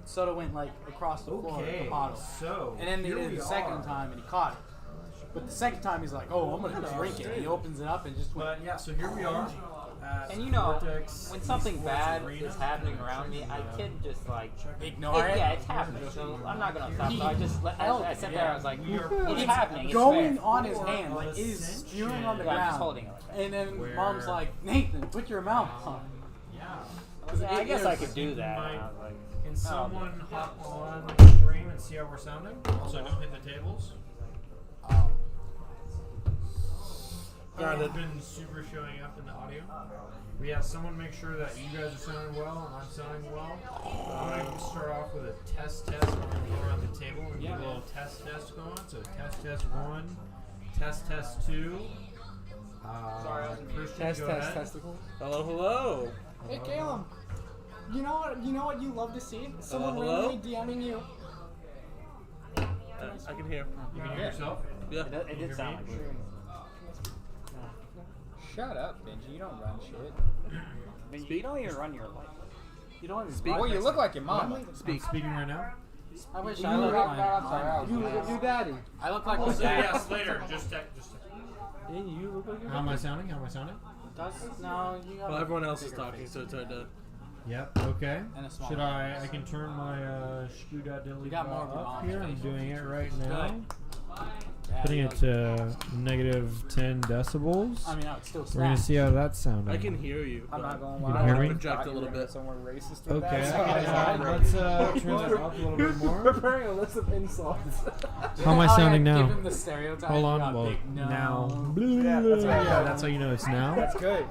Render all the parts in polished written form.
soda went like across the floor of the bottle. So and then he did it the second time and he caught it. But the second time he's like, oh, I'm gonna drink it. And he opens it up and just went. But yeah, so here we are. And you know, Vortex when something bad Arena. is happening around me, I can just like Ignore it. Yeah, it's happening. So I'm not gonna stop. So I just I sat there. I was like, it's happening. It's going fair. on his hand, like it is spewing on the Yeah, I'm ground. just holding it like that. And then mom's like, Nathan, put your mouth on. Yeah, I guess I could do that. Might- And I was like, Can someone hop on stream and see how we're sounding? Also, don't hit the tables. I've been super showing up in the audio. But yeah, someone make sure that you guys are sounding well and I'm sounding well. I'm going to start off with a test. We're going to go around the table and get a little test going. So test 1, test 2. Christian, go ahead. Testicle. Hello. Hey, Caleb. You know what you love to see? Someone Hello? randomly DMing you. I can hear. You can hear yourself? Yeah. it did sound like it. Shut up, Benji. You don't run shit. But you don't even run your life. You don't even Speak. Well, you look like your mama. I'm speaking right now. I wish I looked like You daddy. I look like my Say dad. yes later. Just text. You look like your How am I sounding? No, you got Well, everyone else is bigger talking, face. so it's hard to. Yep, okay. And a small Should one. I can turn my You got more of your up mom's here. I'm face. doing it right Good. now. Yeah, Putting you it to negative 10 decibels. I mean, I would still We're gonna snap. see how that sounded. I can hear you. I'm not but gonna You lie. can hear me? Project a little bit. Somewhere racist with Okay, that. let's turn that up a little bit more. Preparing a list of insults. How am I Oh, yeah, sounding Give now? him the stereotype. Hold You on, got well, big now. nose. Yeah, that's how you know it's now. That's good.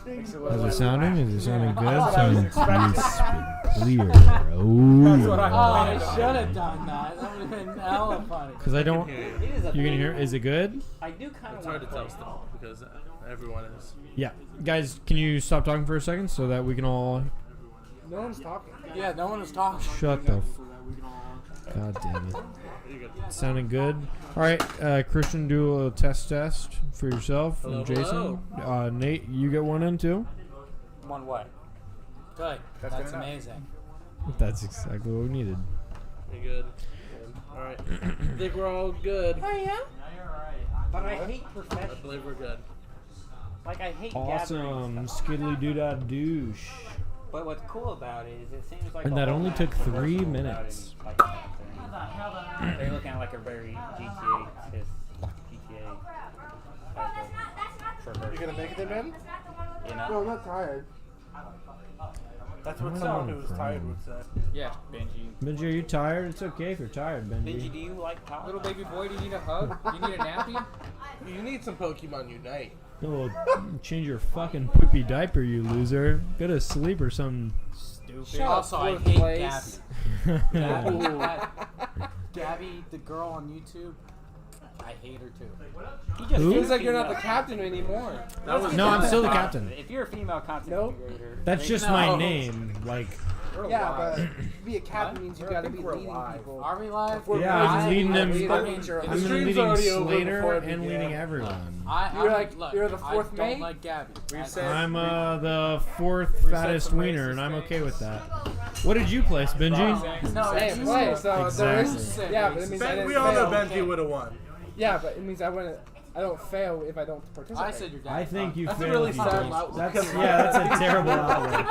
Is it sounding? Is it sounding good? I thought I was Sounding clear. what I Oh, Oh. I should have done that. That would have been hella funny. Because I don't. Hear you. It is a You can thing. hear? Is it good? I do kind It's of hard want to to tell play. still because everyone is. Yeah. Guys, can you stop talking for a second so that we can all. No one's talking. Yeah, no one was talking. Shut the. God damn it. You're good. Sounding good. All right, Christian, do a little test for yourself. Hello, And Jason. hello. Nate, you get one and two. One way. Good. That's That's good enough. amazing. That's exactly what we needed. You're good. Alright. I think we're all good. But I hate I professional. believe we're good. Like I hate gathering Awesome. stuff. Skiddly doo dah douche. But what's cool about it is it seems like And the that whole only map's took 3 versatile minutes. without any, like, they're looking at like a very GTA You gonna make it there, Ben? You know? I'm not tired. That's what someone who was tired would say. Yeah, Benji. Benji, are you tired? It's okay if you're tired, Benji. Benji, do you like power? Little baby boy, do you need a hug? You need a nappy? You need some Pokemon Unite. Oh, change your fucking poopy diaper, you loser. Go to sleep or something. Stupid. Also, I Fourth hate place. Gabby. Gabby, the girl on YouTube. I hate her too. He just Who? is Seems like you're not the female. captain anymore. No, I'm still the captain. If you're a female content Nope. creator, That's just my name. Like, Yeah, but to be a captain means you gotta be leading people. Are we live? yeah, I'm leading them. leading. I'm The leading already over Slater before it and began. leading everyone. You're like- look, you're the fourth I mate? don't like Gabby. I'm the fourth fattest wiener, and I'm okay with that. What did you place, Benji? No, Same you place. So there Exactly. is. Yeah, but it means I didn't We all know fail. Benji would have won. Yeah, but it means I wouldn't. I don't fail if I don't participate. I said you're Gabby. I think you That's a failed. really if you sad don't. outlook. That's a terrible outlook.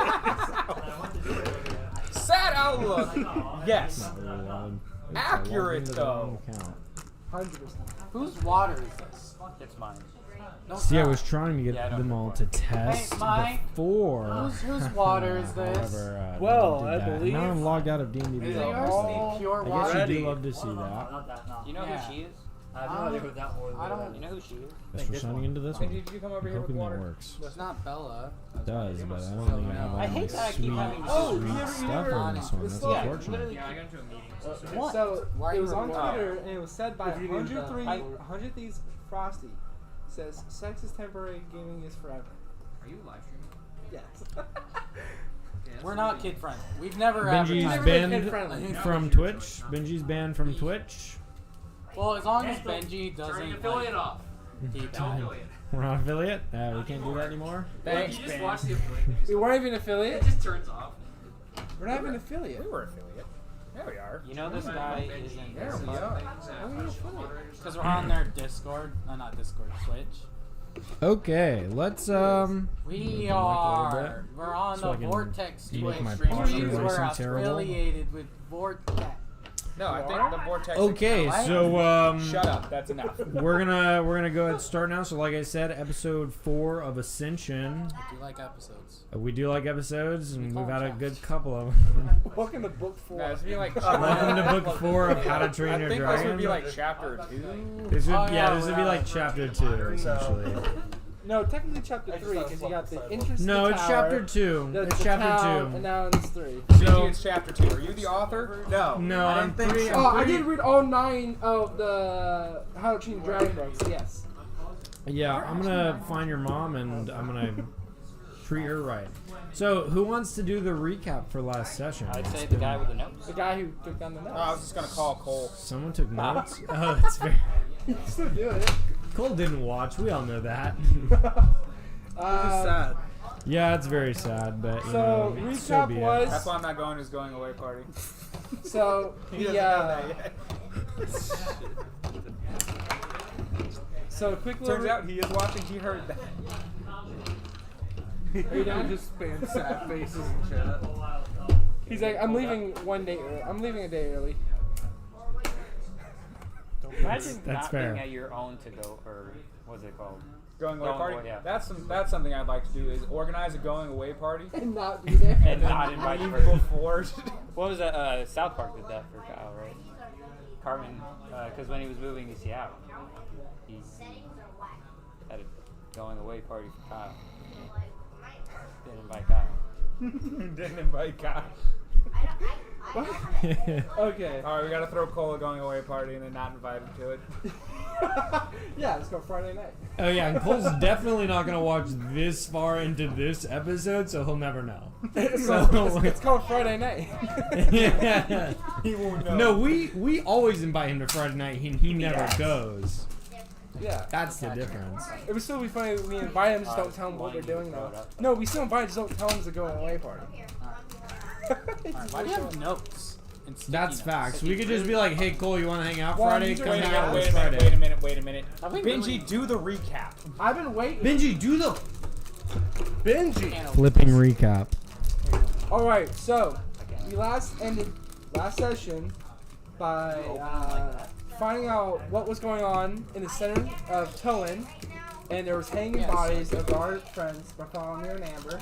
Sad outlook. Yes. It's Accurate, a though. count. 100%. Whose water is this? it's mine. No, See, I stop. was trying to get Yeah, I don't them know. all to test Hey, Mike. before. Whose water is this? However, Well, did I that. believe- Now I'm logged out of D&D. Is it Beyond. yours? Oh, The pure I guess water? you Ready. do love to see that. You know Yeah. who she is? I don't. I don't. You know who she is? Thanks for signing into this Benji, one. did you come over I'm here with hoping that water? works. It's not Bella. It does, but I don't think I have all I hate my that I keep sweet, having to- Oh, sweet you never- stuff on this one. That's Yeah, unfortunate. Yeah, I got into a meeting. What? So Why are it you was on recording? Twitter and it was said by If you need 103 that. 100 Thieves Frosty. Says sex is temporary, gaming is forever. Are you live streaming? Yes. We're not kid friendly. We've never Benji's advertised. banned from Twitch. Benji's banned from Twitch. Well, as long as Benji doesn't. affiliate like, off. keep We're not affiliate. We can't do that anymore. Thanks, You just Ben. watch the affiliate. We weren't even affiliate. It just turns off. We're not an affiliate. We were affiliate. There we are. You know this guy isn't. There we are. Because we're on their Discord. Not Discord, Twitch. Okay, let's We are. We're on So I the can Vortex make Twitch my stream. posture We're nice and terrible. affiliated with Vortex. No, I think the Vortex. Okay, so Shut up. That's enough. we're gonna go ahead and start now. So like I said, episode 4 of Ascension. I do like episodes. We do like episodes, and we've had a good couple of them. Welcome to book 4. No, this would be like. Welcome to book 4 of How to Train I Your think Dragon. this would be like chapter 2. This would, Oh, yeah, this would be like chapter 2 essentially. No, technically chapter 3 because you got the interest. No, the it's tower, chapter 2. the It's town, chapter and 2. now it's 3. So it's chapter 2. Are you the author? No. No, I I'm didn't think pretty. so. Oh, I did read all 9 of the How to Train Your Dragon books. Yes. Yeah, I'm gonna find your mom and I'm gonna treat her right. So, who wants to do the recap for last session? I'd say the guy with the notes. The guy who took down the notes. I was just gonna call Cole. Someone took notes. Oh, that's fair. You still do it. Cole didn't watch. We all know that. sad. Yeah, it's very sad, but you So, know, recap so be it. was- That's why I'm not going to his going away party. So He the doesn't know that yet. so quick Turns little. out he is watching. He heard that. Are you done? Just spam sad faces and chat. He's like, I'm leaving one day. I'm leaving a day early. Imagine That's not fair. being at your own to go, or what's it called? Going away Going party. away, yeah. That's something I'd like to do. Is organize a going away party. And not be there. And not invite the Leave person. before. What was that? South Park did that for Kyle, right? Carmen, because when he was moving to Seattle, he had a going away party for Kyle. Didn't invite Kyle. Didn't invite Kyle. Okay. All right, we gotta throw Cole a going away party and then not invite him to it. Yeah, let's go Friday night. Oh yeah, and Cole's definitely not gonna watch this far into this episode, so he'll never know. It's So, called Friday night. yeah. He won't know. No, we always invite him to Friday night, and he never Yes. goes. Yeah. That's the difference. It would still be funny if we invite him, just don't tell him what we're doing though. No, we still invite, just don't tell him it's a going away party. Alright, why do you have notes? And sticky That's notes? facts. We could just be like, hey Cole, you want to hang out Well, Friday? these are- Come Wait a hang out minute. this Wait a minute. Friday. Wait a minute. Wait a minute. Have we Benji, really- do the recap. I've been waiting. Benji, do the Benji. Can of- flipping recap. All right, so we ended last session by finding out what was going on in the center of Toan, and there was hanging bodies of our friends Bartholomew and Amber.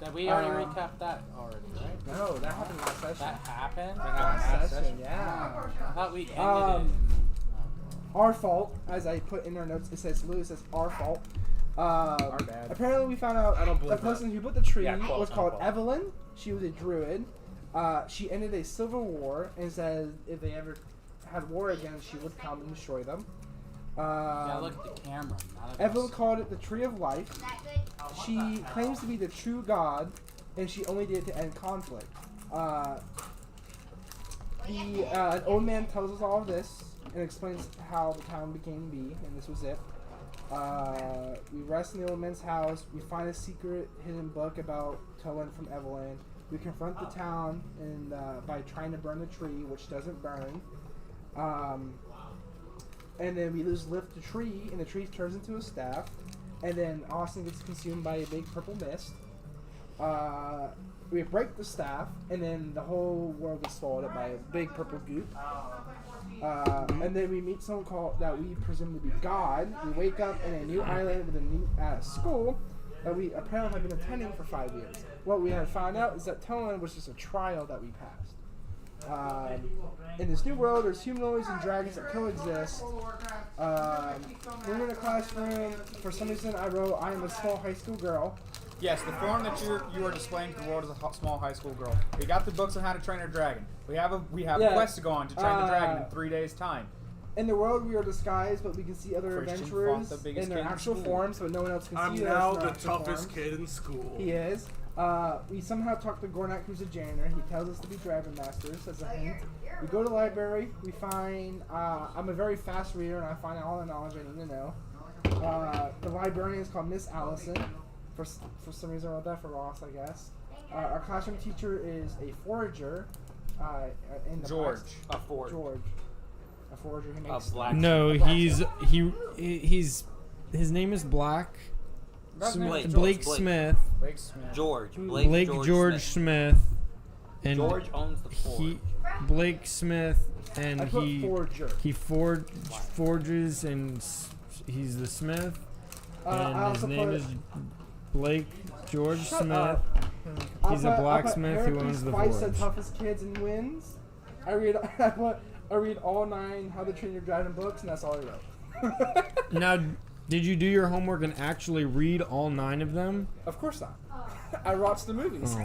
That we already recapped that already, right? No, that happened last session. That happened? Last session, yeah. I thought we ended Um, Our fault, as I put in our notes. It says Lou. It says our fault. Our bad. Apparently, we found out I don't believe the person who put the tree Yeah, quote, was called unquote. Evelyn. She was a druid. She ended a civil war and said if they ever had war again, she would come and destroy them. Yeah, look at the camera. Not at Evelyn us. called it the Tree of Life. She claims to be the true god, and she only did it to end conflict. An old man tells us all of this and explains how the town became to be, and this was it. We rest in the old man's house. We find a secret hidden book about Toan from Evelyn. We confront the town and by trying to burn the tree, which doesn't burn. And then we lift the tree, and the tree turns into a staff. And then Austin gets consumed by a big purple mist. We break the staff, and then the whole world gets swallowed up by a big purple goop. And then we meet someone that we presume to be God. We wake up in a new island with a new school that we apparently have been attending for 5 years. What we had found out is that Toan was just a trial that we passed. In this new world, there's humanoids and dragons that coexist. We're in a classroom. For some reason, I wrote, I am a small high school girl. Yes, the form that you are displaying to the world is a small high school girl. We got the books on how to train a dragon. We have quests to go on to train the dragon in 3 days' time. In the world, we are disguised, but we can see other Christian adventurers fought the biggest in their kid in actual school. forms, but no one else can I'm see now us in the our actual toughest forms. kid in school. He is. We somehow talk to Gornak, who's a janitor. He tells us to be dragon masters as a hint. We go to the library. We find. I'm a very fast reader, and I find all the knowledge I need to know. The librarian is called Miss Allison. For some reason, I wrote that for Ross, I guess. Our classroom teacher is a forager. In the George. A Ford. George. A forager. He makes black. No, he's his name is Black. Blake. Blake Blake. Smith. Blake Smith. George. Blake George Smith. And George owns the Ford. Blake Smith, and I put forager. he forges, and he's the Smith. I And his also name put- is Blake George Shut Smith. up. He's a I'll put blacksmith who Heracles owns the fights the Forge. toughest kids and wins. I read all 9 How to Train Your Dragon books, and that's all I wrote. Now, did you do your homework and actually read all 9 of them? Of course not. I watched the movies.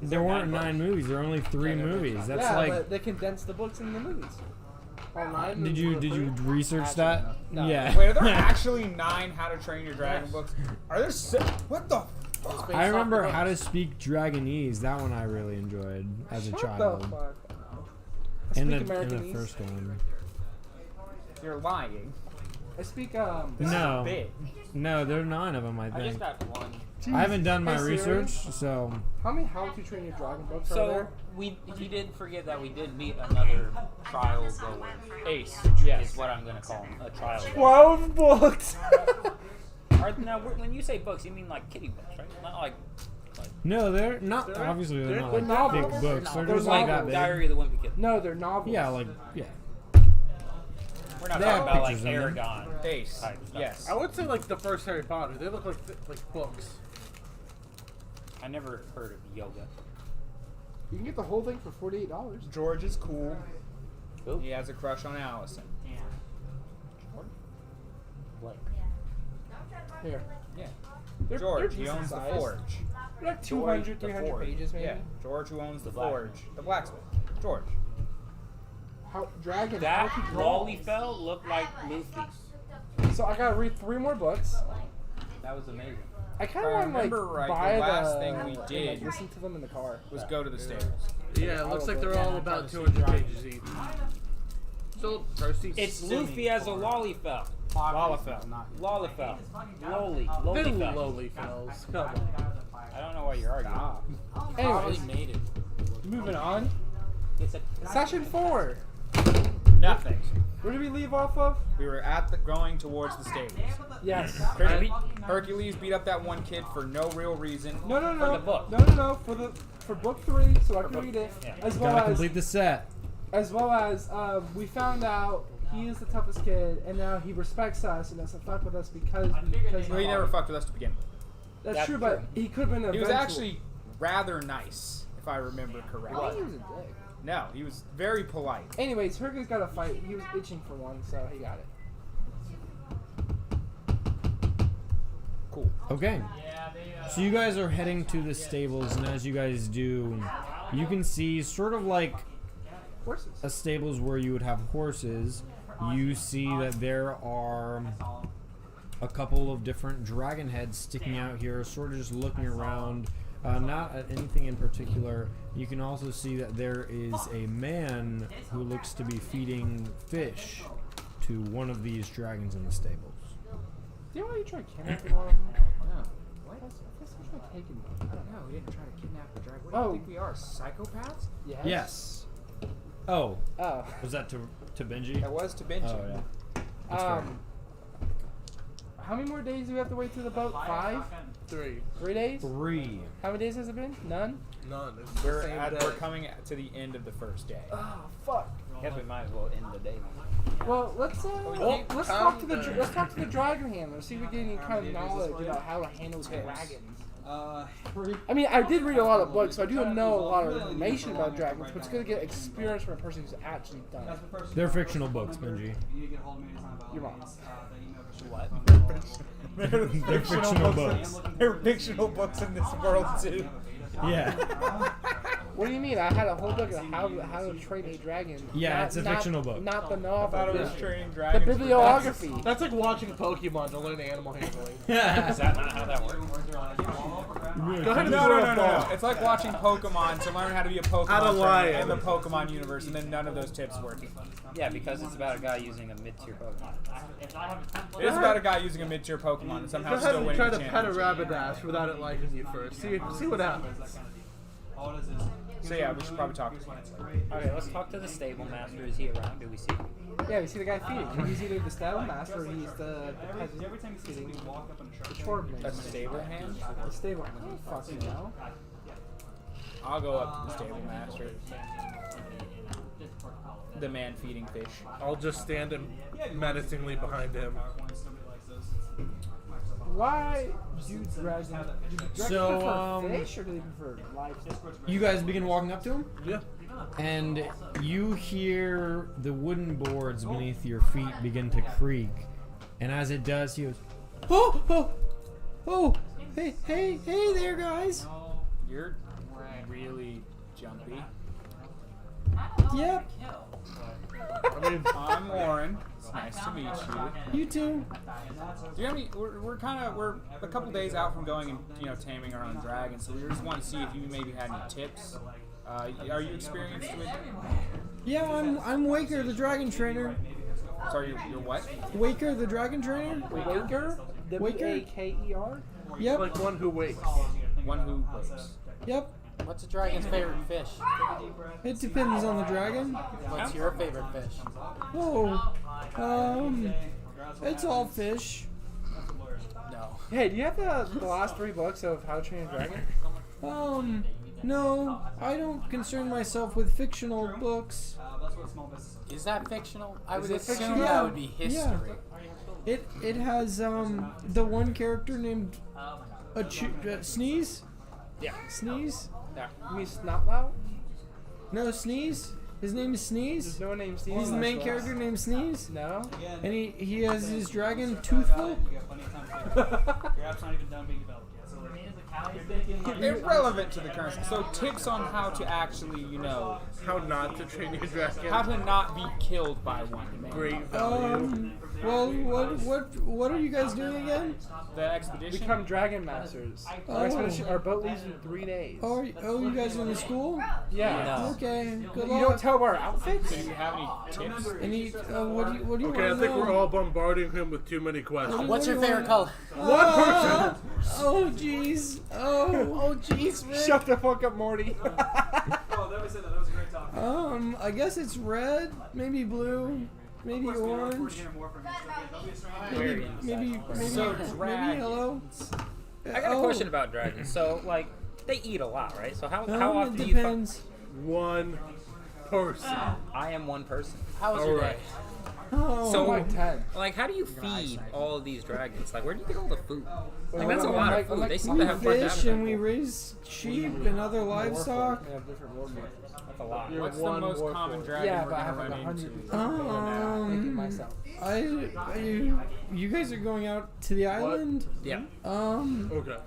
There weren't 9 movies. There were only 3 movies. That's yeah, like. but they condensed the books in the movies. All 9 Did movies you were free. research that? No. Yeah. Wait, are there actually 9 How to Train Your Dragon books? Are there 6? What the fuck? I remember How to Speak Dragonese. That one I really enjoyed as a Shut child. the fuck up. I And speak the Americanese. first one. You're lying. I speak This No. is big. No, there are 9 of them, I I just think. got one. I haven't done my Hey, Siri. research, so. How many How to Train Your Dragon books are So there? he did forget that we did meet another trial goer. Ace. Is Yes. what I'm gonna call him, a trial goer. 12 books! Now, when you say books, you mean like kiddie books, right? Not like No, they're not. Obviously, they're not they're like novels. big books. They're They're just like that novels. big. Diary of the Wimpy Kid. No, they're novels. Yeah, like, yeah. We're not They talking have about like pictures in them. Aragon. Ace. Type stuff. Yes. I would say like the first Harry Potter. They look like books. I never heard of yoga. You can get the whole thing for $48. George is cool. Who? He has a crush on Allison. What? Here. Yeah. They're George, he decent owns the size. Forge. They're like George, 200, the 300 Forge. pages, maybe. Yeah. George, who owns the blacksmith. Forge. The blacksmith. George. How, Dragon. That how to draw. Lollyfell looked like Luffy. So I gotta read 3 more books. That was amazing. I kind If of I want to like remember right, buy the last the thing we and, like, did listen to them in the car. Was go to the stables. Yeah, it looks like they're all about 200 pages each. So proceeds. It's Luffy as a Lollyfell. Lollyfell. Lollyfell. Lolly. Little Lollyfell. lowly fells. Come on. I don't know why you're arguing. Anyways, made it. moving on. It's a Session 4. Nothing. Where did we leave off of? We were going towards the stables. Yes. Hercules beat up that one kid for no real reason. No. For the book. No. For book 3, so I can read it. Yeah. As well Gotta as complete the set. we found out he is the toughest kid, and now he respects us and doesn't fuck with us because Well, he never fucked with us to begin with. That's true, but he could have been. He was actually rather nice, if I remember I correctly. think he was a dick. No, he was very polite. Anyways, Hercules got a fight. He was itching for one, so he got it. Cool. Okay. So you guys are heading to the stables, and as you guys do, you can see sort of like Horses. a stables where you would have horses. You see that there are a couple of different dragon heads sticking out here, sort of just looking around, not at anything in particular. You can also see that there is a man who looks to be feeding fish to one of these dragons in the stables. Didn't you try kidnapping one of them? No. What? I guess we tried taking one. I don't know. We didn't try to kidnap the dragon. What do Oh. you think we are? Psychopaths? Yes. Yes. Oh, Oh. was that to Benji? That was to Benji. Oh yeah. That's fair. How many more days do we have to wait to the boat? 5? 3. 3 days? 3. How many days has it been? None? None. It's the We're, same day. we're coming to the end of the first day. Oh fuck. I guess we might as well end the day. Well, let's Well, let's talk to the let's talk to the dragon handler. See if we get any kind of knowledge about how to handle dragons. I mean, I did read a lot of books, so I do know a lot of information about dragons, but it's good to get experience from a person who's actually done it. They're fictional books, Benji. You're wrong. What? They're fictional books. There are fictional books in this world too. Yeah. What do you mean? I had a whole book of how to train a dragon. Yeah, it's a fictional book. Not the I novel. thought it was training The dragons. bibliography. That's like watching Pokemon to learn animal handling. Is that not how that works? Go ahead and No, throw no, a no, ball. no. It's like watching Pokemon to learn how to be a Pokemon How to lie. trainer in the Pokemon universe, and then none of those tips work. Yeah, because it's about a guy using a mid-tier Pokemon. It is about a guy using a mid-tier Pokemon and Go somehow ahead still and winning try the to pet a championship. Rapidash without it liking you first. See what happens. So yeah, we should probably talk. Okay, let's talk to the stable master. Is he around? Do we see him? Yeah, we see the guy feeding. He's either the stable master or he's the peasant feeding the chore-man. That's a stable hand. The stable man. Fuck you know. I'll go up to the stable master. The man feeding fish. I'll just stand menacingly behind him. Why do dragons So, prefer fish or do they prefer livestock? You guys begin walking up to him, Yeah. and you hear the wooden boards beneath your feet begin to creak. And as it does, he goes, oh, hey there, guys. You're really jumpy. Yep, I mean, I'm Warren. It's nice to meet you. you too. Do you have any? We're a couple days out from going and taming our own dragon, so we just want to see if you maybe had any tips. Are you experienced with? Yeah, I'm Waker, the dragon trainer. Sorry, you're what? Waker, the dragon trainer. Waker? W-A-K-E-R? Yep, like one who wakes. One who wakes. yep. What's a dragon's favorite fish? It depends on the dragon. What's your favorite fish? Oh, it's all fish. No. Hey, do you have the last 3 books of How to Train a Dragon? No, I don't concern myself with fictional books. Is that fictional? I would it assume fictional? that Yeah, would be history. yeah. It has the one character named Sneeze. Yeah. Sneeze. You mean Snotlout? No, Sneeze. His name is Sneeze. There's no name Steve. He's the main character named Sneeze, No? and he has his dragon Toothful. Irrelevant to the current. So tips on how to actually, How not to train your dragon. how to not be killed by one. Great value. Well, what are you guys doing again? The expedition. Become Dragon Masters. Our boat leaves in 3 days. Oh, you guys in the school? Yeah. No. Okay, good You don't luck. tell our outfits? Do you have any tips? Any, what do you Okay, I want think to know? we're all bombarding him with too many questions. What's your favorite color? Oh, jeez. Oh, jeez, man. Shut the fuck up, Morty. I guess it's red, maybe blue, maybe orange, maybe yellow. I got a question about dragons. So, like, they eat a lot, right? So how It often do you find? depends. One person. I am one person. How was your day? Alright. Oh, So, Like 10. like, how do you feed all of these dragons? Like, where do you get all the food? Like, Well, that's a lot of food. They seem to we have quite the fish and we appetite. raise sheep and other livestock. We have different war forces. That's a lot. What's the one most war common force. dragon Yeah, we're but I gonna have like run into? 100 Make it myself. You guys are going out to the island? Yeah. Okay.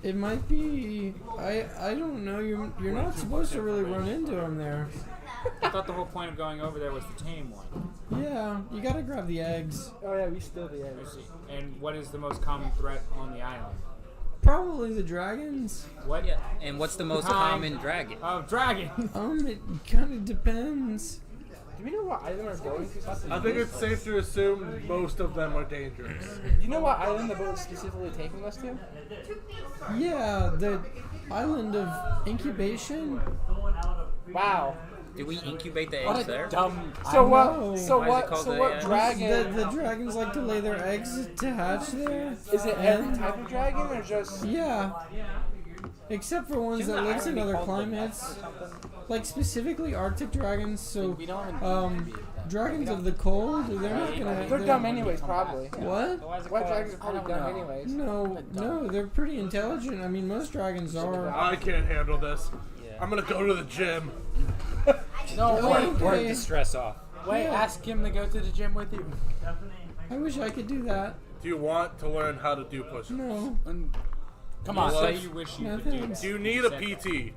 It might be. I don't know. You're not supposed to really run into them there. I thought the whole point of going over there was to tame one. Yeah, you gotta grab the eggs. Oh yeah, we still the I eggs. see. And what is the most common threat on the island? Probably the dragons. What? Yeah. And what's the most common dragon? Oh, dragon. It kind of depends. Do we know what island we're going to? I think it's safe to assume most of them are dangerous. Do you know what island the boat's specifically taking us to? Yeah, the island of incubation. Wow. Do we incubate the What eggs a there? dumb. So know. what? So Why is it what? called So the, what dragon? The dragons like to lay their eggs to hatch there. Is it every type of dragon or just? Yeah. Except for ones that lives in other climates. Like specifically Arctic dragons, so We don't even. dragons of the cold, they're not gonna They're dumb anyways, probably. What? What dragons are I probably don't dumb know. anyways? No, they're pretty intelligent. I mean, most dragons are. I can't handle this. I'm gonna go to the gym. No, wait. Work Okay. the stress off. Wait, Yeah. ask him to go to the gym with you. I wish I could do that. Do you want to learn how to do push-ups? No. Come on, Say say you wish you No could do thanks. that. Do you need a PT?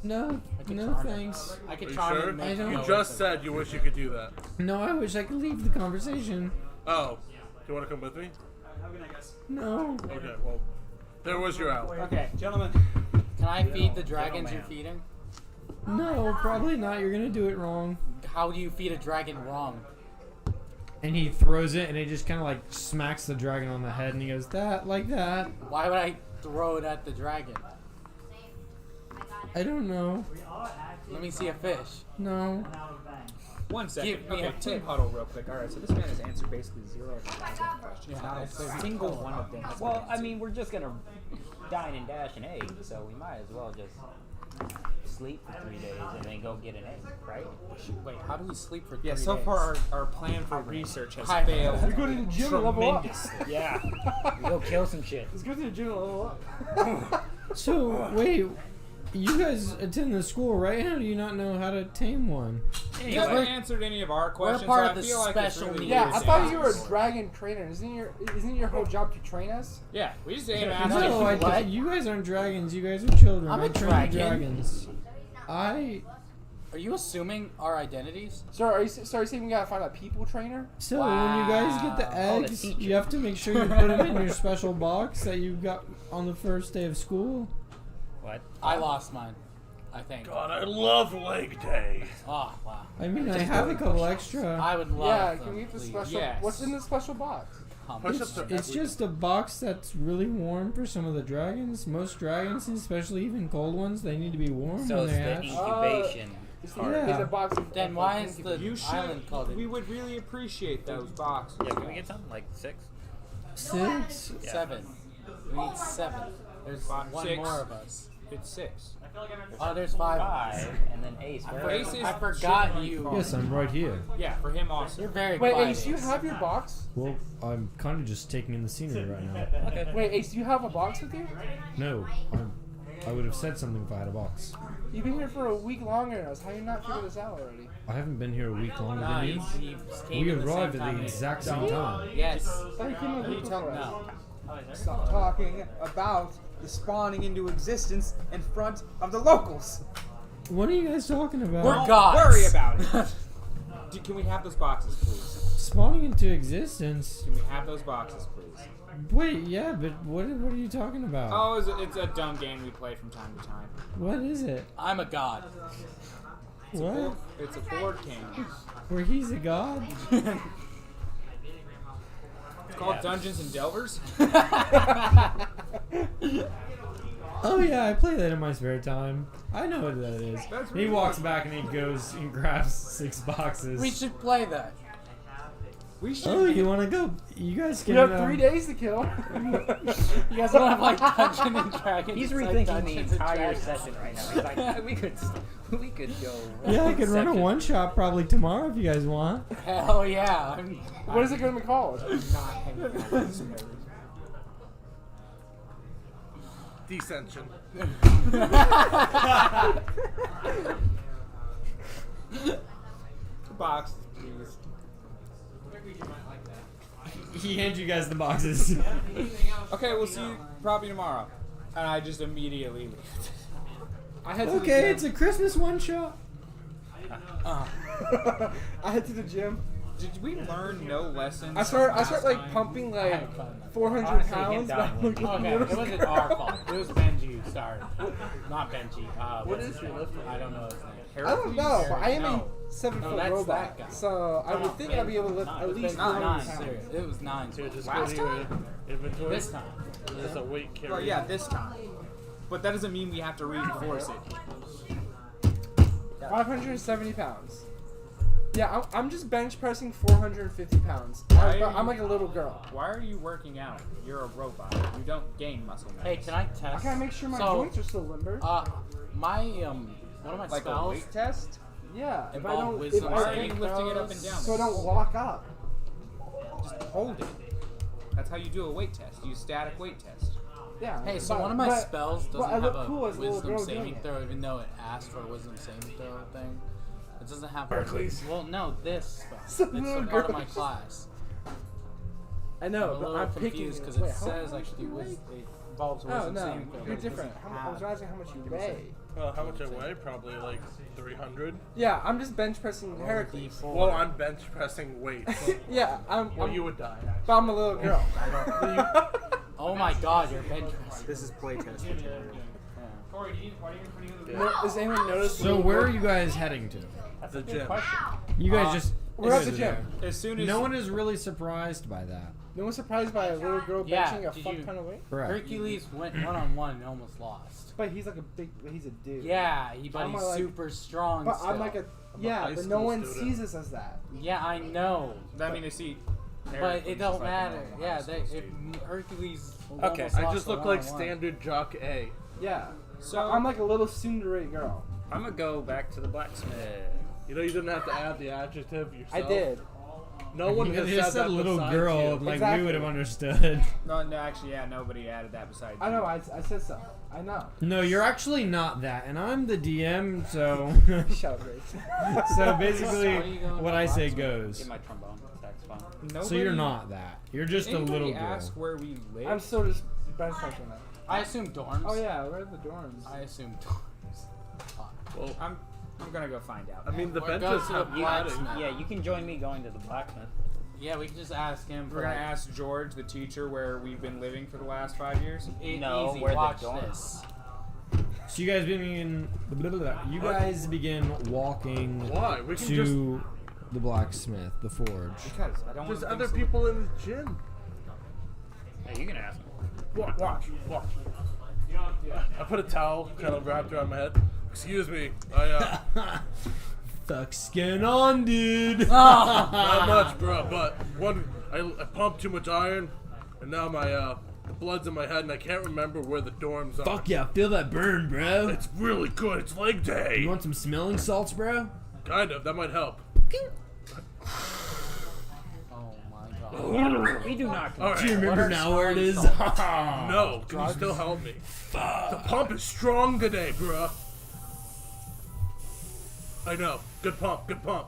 No, could no charm it. thanks. I could Are you charm sure? and make I don't- You go just with said you wish you could do that. No, I wish I could leave the conversation. Oh, do you want to come with me? No. Okay, well, there was your out. Okay, gentlemen. it. Can I feed the dragons you're feeding? No, probably not. You're gonna do it wrong. How do you feed a dragon wrong? And he throws it, and it just kind of like smacks the dragon on the head, and he goes, that, like that. Why would I throw it at the dragon? I don't know. Let me see a fish. No. 1 second. Give me Okay, a team tip. huddle real quick. All right, so this man has answered basically 0 of my goddamn questions. Yeah, Not it's a a single one of them. has been Well, I answered. mean, we're just gonna dine and dash an egg, so we might as well just sleep for 3 days and then go get an egg, right? Wait, how do we sleep for 3 Yeah, days? so far our plan for research has Hi. failed We go to the gym and level up. tremendously. Yeah. Go kill some shit. Let's go to the gym and level up. So, wait. You guys attend the school, right? How do you not know how to tame one? You haven't answered any of our questions, part so of I the feel like it's special really needs. Yeah, weird I to thought ask you were a for. dragon trainer. Isn't your whole job to train us? Yeah, we just aim at No, What? you guys aren't dragons. You guys are children. I'm I a train dragon. dragons. Are you assuming our identities? So are you saying we gotta find a people trainer? So when you guys get the Wow. Oh, the eggs, teacher. you have to make sure you put them in your special box that you got on the first day of school. What? I lost mine, I think. God, I love leg day. Oh, wow. I mean, I have a couple extra. I would love Yeah, them, can we get the please. special? Yes. What's in the special box? Push-ups are It's just a box that's really warm for some of the dragons. Most dragons, especially even cold ones, they need to be warm So when it's they the hatch. incubation. Yeah. Is a box of, Then why is the You island called should. We it? would really appreciate those boxes. Yeah, can we get something like 6? 6. 7. We need 7. There's one 6. more of us. It's 6. Oh, there's 5 of us. 5, and then Ace. Where Ace is I forgot shouldn't be you. called. Yes, I'm right here. Yeah, for him also. You're very Wait, quiet. Ace, you have your box? Well, I'm kind of just taking in the scenery right now. Wait, Ace, do you have a box with you? No, I would have said something if I had a box. You've been here for a week longer than us. How do you not figure this out already? I haven't been here a week longer Nah, than you. he came We in the same arrived at time the as- exact same time. Yes. I thought you came in a week before us. No. Stop talking about the spawning into existence in front of the locals. What are you guys talking about? We're Don't gods. worry about it. Can we have those boxes, please? Spawning into existence. Can we have those boxes, please? Wait, yeah, but what are you talking about? Oh, it's a dumb game we play from time to time. What is it? I'm a god. What? It's a board game. Where he's a god? It's called Dungeons and Delvers. Oh yeah, I play that in my spare time. I know what that is. That's He really walks back and he goes and grabs 6 boxes. We should play that. We should. Oh, you want to go? You guys can. You have 3 days to kill. You guys don't have like Dungeons and Dragons. He's It's like rethinking the Dungeons and entire Dragons. session right now. He's like, we could go. Yeah, I could run a Second. one shot probably tomorrow if you guys want. Hell yeah. What is it going to be called? not hanging out with somebody. Descension. Boxes, please. He hands you guys the boxes. Okay, we'll see you probably tomorrow. And I just immediately leave. I head to the Okay, gym. it's a Christmas one shot. I head to the gym. Did we learn no lessons? I start last like time? pumping like 400 Honestly, pounds. him but dying I'm would like, Okay, it wasn't our fault. It was Benji who started. Not Benji. What is your lift? I don't know his name. I don't know, but I am No. a 7 No, foot that's robot, that guy. so I would think I'd be able to lift It at was least 9. 400 pounds. Serious. It was 9. So just Last go to your inventory. This time. There's a weight carry. Well, yeah, this time. But that doesn't mean we have to reinforce it. 570 pounds. Yeah, I'm just bench pressing 450 pounds. Why are I'm you- like a little girl. Why are you working out? You're a robot. You don't gain muscle mass. Hey, can I test? I gotta make sure my So, joints are still limber. my one of my Like a spells. weight test? Yeah, if I involve don't, if wisdom Why are I, you saving lifting it up throws. and down? so I don't lock up. Just hold it. That's how you do a weight test. You use static weight test. Yeah. Hey, so but- one of my but- spells but doesn't I have look a cool as a little wisdom girl saving doing it. throw, even though it asked for a wisdom saving throw thing. It doesn't have. Barclays. Well, no, this spell. Some It's little a part of girl. my class. I I'm know, a but little I'm picking. confused because Wait, it how says much I should do do you weigh? it involves Oh wisdom no, saving throw. you're but it different. doesn't I was have- asking how much you weigh. How much I weigh? Probably like 300. Yeah, I'm just bench pressing Heracles. Well, I'm bench pressing weights. Yeah, Well, you would die. but I'm a little girl. Oh my God, you're bench pressing. This is playtest. Corey, why are you in front of the No, does anyone notice? So where are you guys heading to? That's The a good gym. question. You guys just. We're at you the guys are gym. there. As soon as No one is really surprised by that. No one's surprised by a little girl Yeah, benching a did fuck you- ton of weight. Correct. Hercules went 1-on-1 and almost lost. But he's like he's a dude. Yeah, but I'm he's like- super strong. But still. I'm like high but no school one student. sees us as that. Yeah, I know. I mean, they see. But it don't matter. Yeah, if Hercules. almost I lost just the look like 1-on-1. standard jock A. Yeah. So I'm like a little tsundere girl. I'm gonna go back to the blacksmith. You know, you didn't have to add the adjective yourself. I did. No one You has just said said that little besides girl, you. like Exactly. we would have understood. no, actually, yeah, nobody added that besides. I you. know. I said so. I know. No, you're actually not that, and I'm the DM, so Shut up, Grace. so Why basically are you going what to I say blacksmith? goes. Get my trombone, saxophone. Nobody, So you're not that. You're just a anybody little girl. ask where we live? I'm still just bench pressing that. I assume dorms. Oh yeah, where are the dorms? I assume dorms. Well, I'm gonna go find out. I mean, the We're benches going to have the You, padding. blacksmith. yeah, you can join me going to the blacksmith. Yeah, we can just ask him. We're gonna ask George, the teacher, where we've been living for the last 5 years. No, easy. where the Watch dorms this. So you guys begin. You guys begin walking Why? We can to the blacksmith, the forge. Because I don't want There's to other people in the gym. Hey, you can ask me. Watch. I put a towel kind of wrapped around my head. Excuse me. Fuck skin on, dude. Not much, bro. But I pumped too much iron, and now my the blood's in my head, and I can't remember where the dorms are. Fuck yeah, feel that burn, bro. It's really good. It's leg day. You want some smelling salts, bro? Kind of. That might help. Oh my God. We do not. All Do you right. remember now where it is? No. Can you still help me? The pump is strong today, bro. I know. Good pump. Good pump.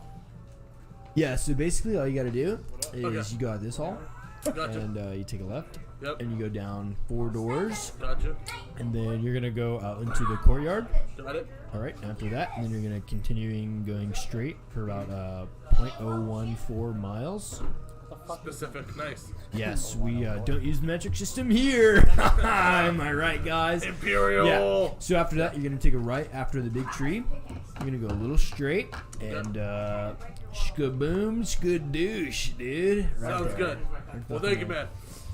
Yeah, so basically all you gotta do is Okay. you go out this hall, Gotcha. and you take a left, Yep. and you go down 4 doors, Gotcha. and then you're gonna go out into the courtyard. Got it. All right, after that, and then you're gonna continuing going straight for about 0.014 miles. Specific. Nice. Yes, we don't use the metric system here. Am I right, guys? Imperial. Yeah. So after that, you're gonna take a right after the big tree. You're gonna go a little straight and shkaboom, skadoosh, dude. Right Sounds there. good. Well, thank you, man.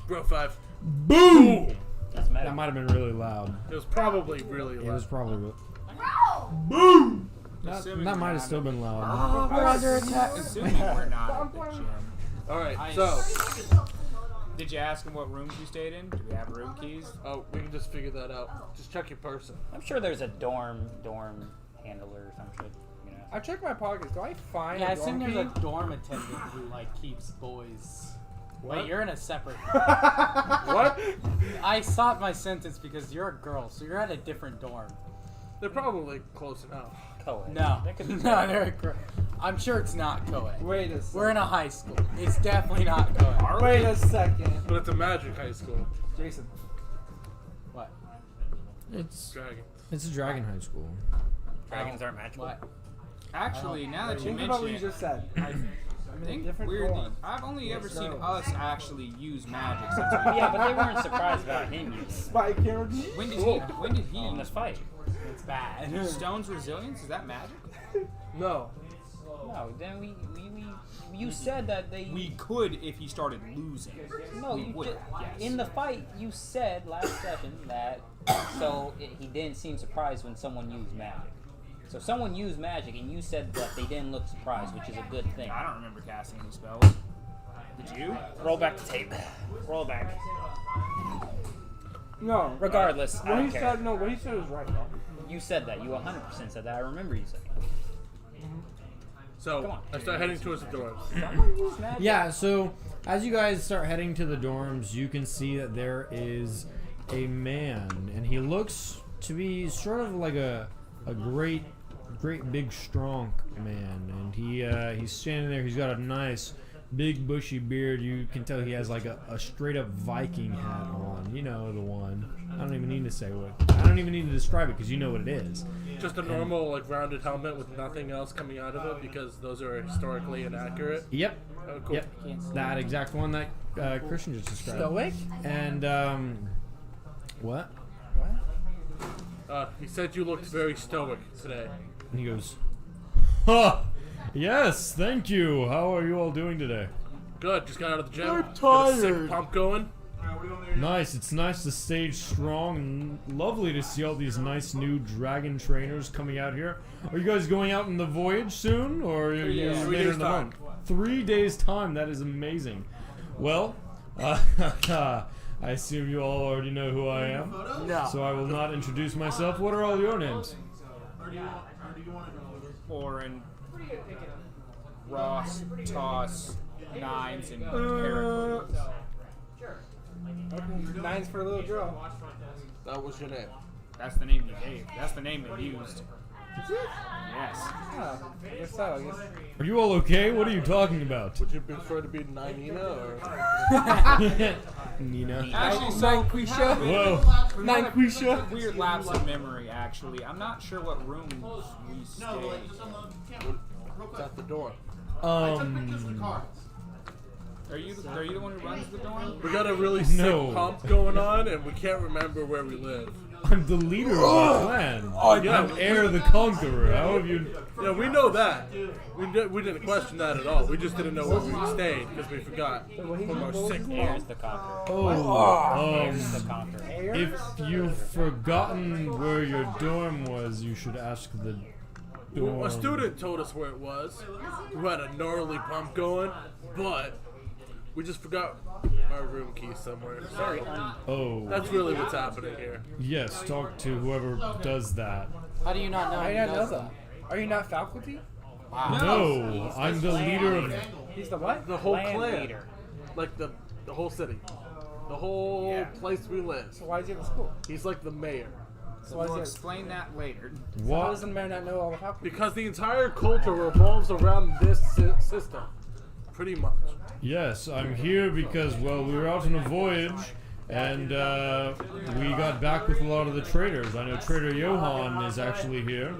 Bro, 5. Boom! That's meta. That might have been really loud. It was probably really It loud. was probably. Boom! That Assuming might we're have not still in- been loud. We're under attack. Assuming we're not at the gym. All right. I- So, Did you ask him what rooms we stayed in? Do we have room keys? we can just figure that out. Just check your person. I'm sure there's a dorm handler or some shit. You know. I checked my pockets. Do I find Yeah, I a assume dorm there's key? a dorm attendant who like keeps boys. What? Wait, you're in a separate. What? I stopped my sentence because you're a girl, so you're at a different dorm. They're probably close enough. Co-ed. No, That could be no, better. they're a girl. I'm sure it's not co-ed. Wait a second. We're in a high school. It's definitely not co-ed. Wait a second. But it's a magic high school. Jason. What? It's Dragon. a dragon high school. Dragons aren't magical. What? Actually, now that you Think about what mention you it, just said. I I'm in a think different weirdly, dorm. I've only ever seen no. us actually use magic since we. Yeah, but they weren't surprised about him using Spy camera. When did he? When did he? in this fight. It's bad. Stone's resilience is that magic? No. No, then you said that they. We could if he started losing. No, we you would. did, Yes. in the fight you said last session that he didn't seem surprised when someone used magic. So someone used magic and you said that they didn't look surprised, which is a good thing. I don't remember casting any spells. Did you? Roll back the tape. Roll back. No. Regardless, I What don't he care. said, no, what he said was right, though. You said that. You 100% said that. I remember you saying it. Come So, on. I start heading towards the doors. Someone used magic. Yeah, so as you guys start heading to the dorms, you can see that there is a man, and he looks to be sort of like a great big strong man, and he's standing there. He's got a nice big bushy beard. You can tell he has like a straight up Viking hat on. You know the one. I don't even need to say what. I don't even need to describe it because you know what it is. Just a normal, like, rounded helmet with nothing else coming out of it because those are historically inaccurate. Yep. Oh, cool. Yep. That exact one that Christian just described. Stoic? And what? He said you looked very stoic today. And he goes, "Ha! Yes, thank you. How are you all doing today?" Good, just got out of the gym. I'm Got a sick tired. pump going. Nice. It's nice to stage strong and lovely to see all these nice new dragon trainers coming out here. Are you guys going out in the Voyage soon, or are you 3 later days in the time. month? 3 days time. That is amazing. Well, I assume you all already know who I am. No. So I will not introduce myself. What are all your names? Orin, Ross, Toss, Nines, and Heracles. Okay. 9's for a little girl. That was your name. That's the name you gave. That's the name they used. Yes. Oh, I guess so. I guess. Are you all okay? What are you talking about? Would you prefer to be Nina or? Nina. Actually, so Nine Quisha. Whoa. Nine Quisha. weird lapse of memory. Actually, I'm not sure what room we stayed. It's at the door. Are you the one who runs the dorm? We got a really sick No. pump going on, and we can't remember where we live. I'm the leader of the clan. yeah. I'm Heir the Conqueror. How have you? Yeah, we know that. We didn't question that at all. We just didn't know where we stayed because we forgot from our sick Here's pump. the conqueror. Oh, Here's the conqueror. if you've forgotten where your dorm was, you should ask the dorm. A student told us where it was. We had a gnarly pump going, but we just forgot our room key somewhere. Sorry. Oh, That's really what's happening here. yes. Talk to whoever does that. How do you not know? I he didn't know does that. Are you not faculty? No, I'm the leader of. He's the what? The whole Land clan. leader. Like the whole city. The whole place we live. So why is he at the school? He's like the mayor. So why is We'll he? explain that later. How What? does the mayor not know all the faculty? Because the entire culture revolves around this system. Pretty much. Yes, I'm here because, well, we were out on a voyage, and we got back with a lot of the traders. I know Trader Johan is actually here.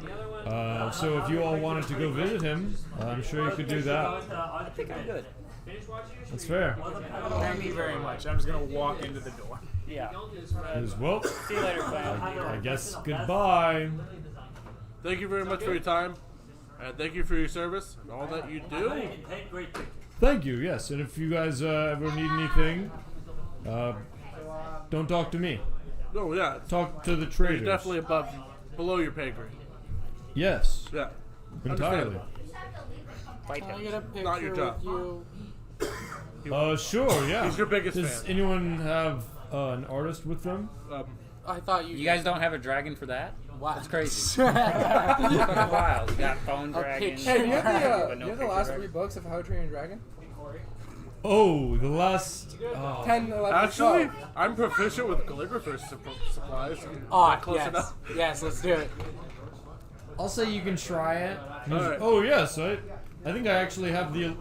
So if you all wanted to go visit him, I'm sure you could do that. I think I'm good. That's fair. Thank you very much. I'm just gonna walk into the door. Yeah. As well, See you later, clan. I guess goodbye. Thank you very much for your time. And thank you for your service and all that you do. Thank you, yes. And if you guys ever need anything, don't talk to me. No, yeah. Talk to the You're traders. definitely below your pay grade. Yes, Yeah. entirely. Fight Can I him. get a picture Not your job. with you? Sure, yeah. He's your biggest Does fan. anyone have an artist with them? I thought you. You guys don't have a dragon for that? Wow. That's crazy. It's fucking wild. You got phone dragon. picture. Hey, do you have but the, no you have the picture last dragon. 3 books of How to Train Your Dragon? Oh, the last. 10, 11, Actually, 12. I'm proficient with calligrapher's supplies. Oh, Close yes. enough. Yes, let's do it. I'll say you can try it. Alright. Oh yes, I think I actually have the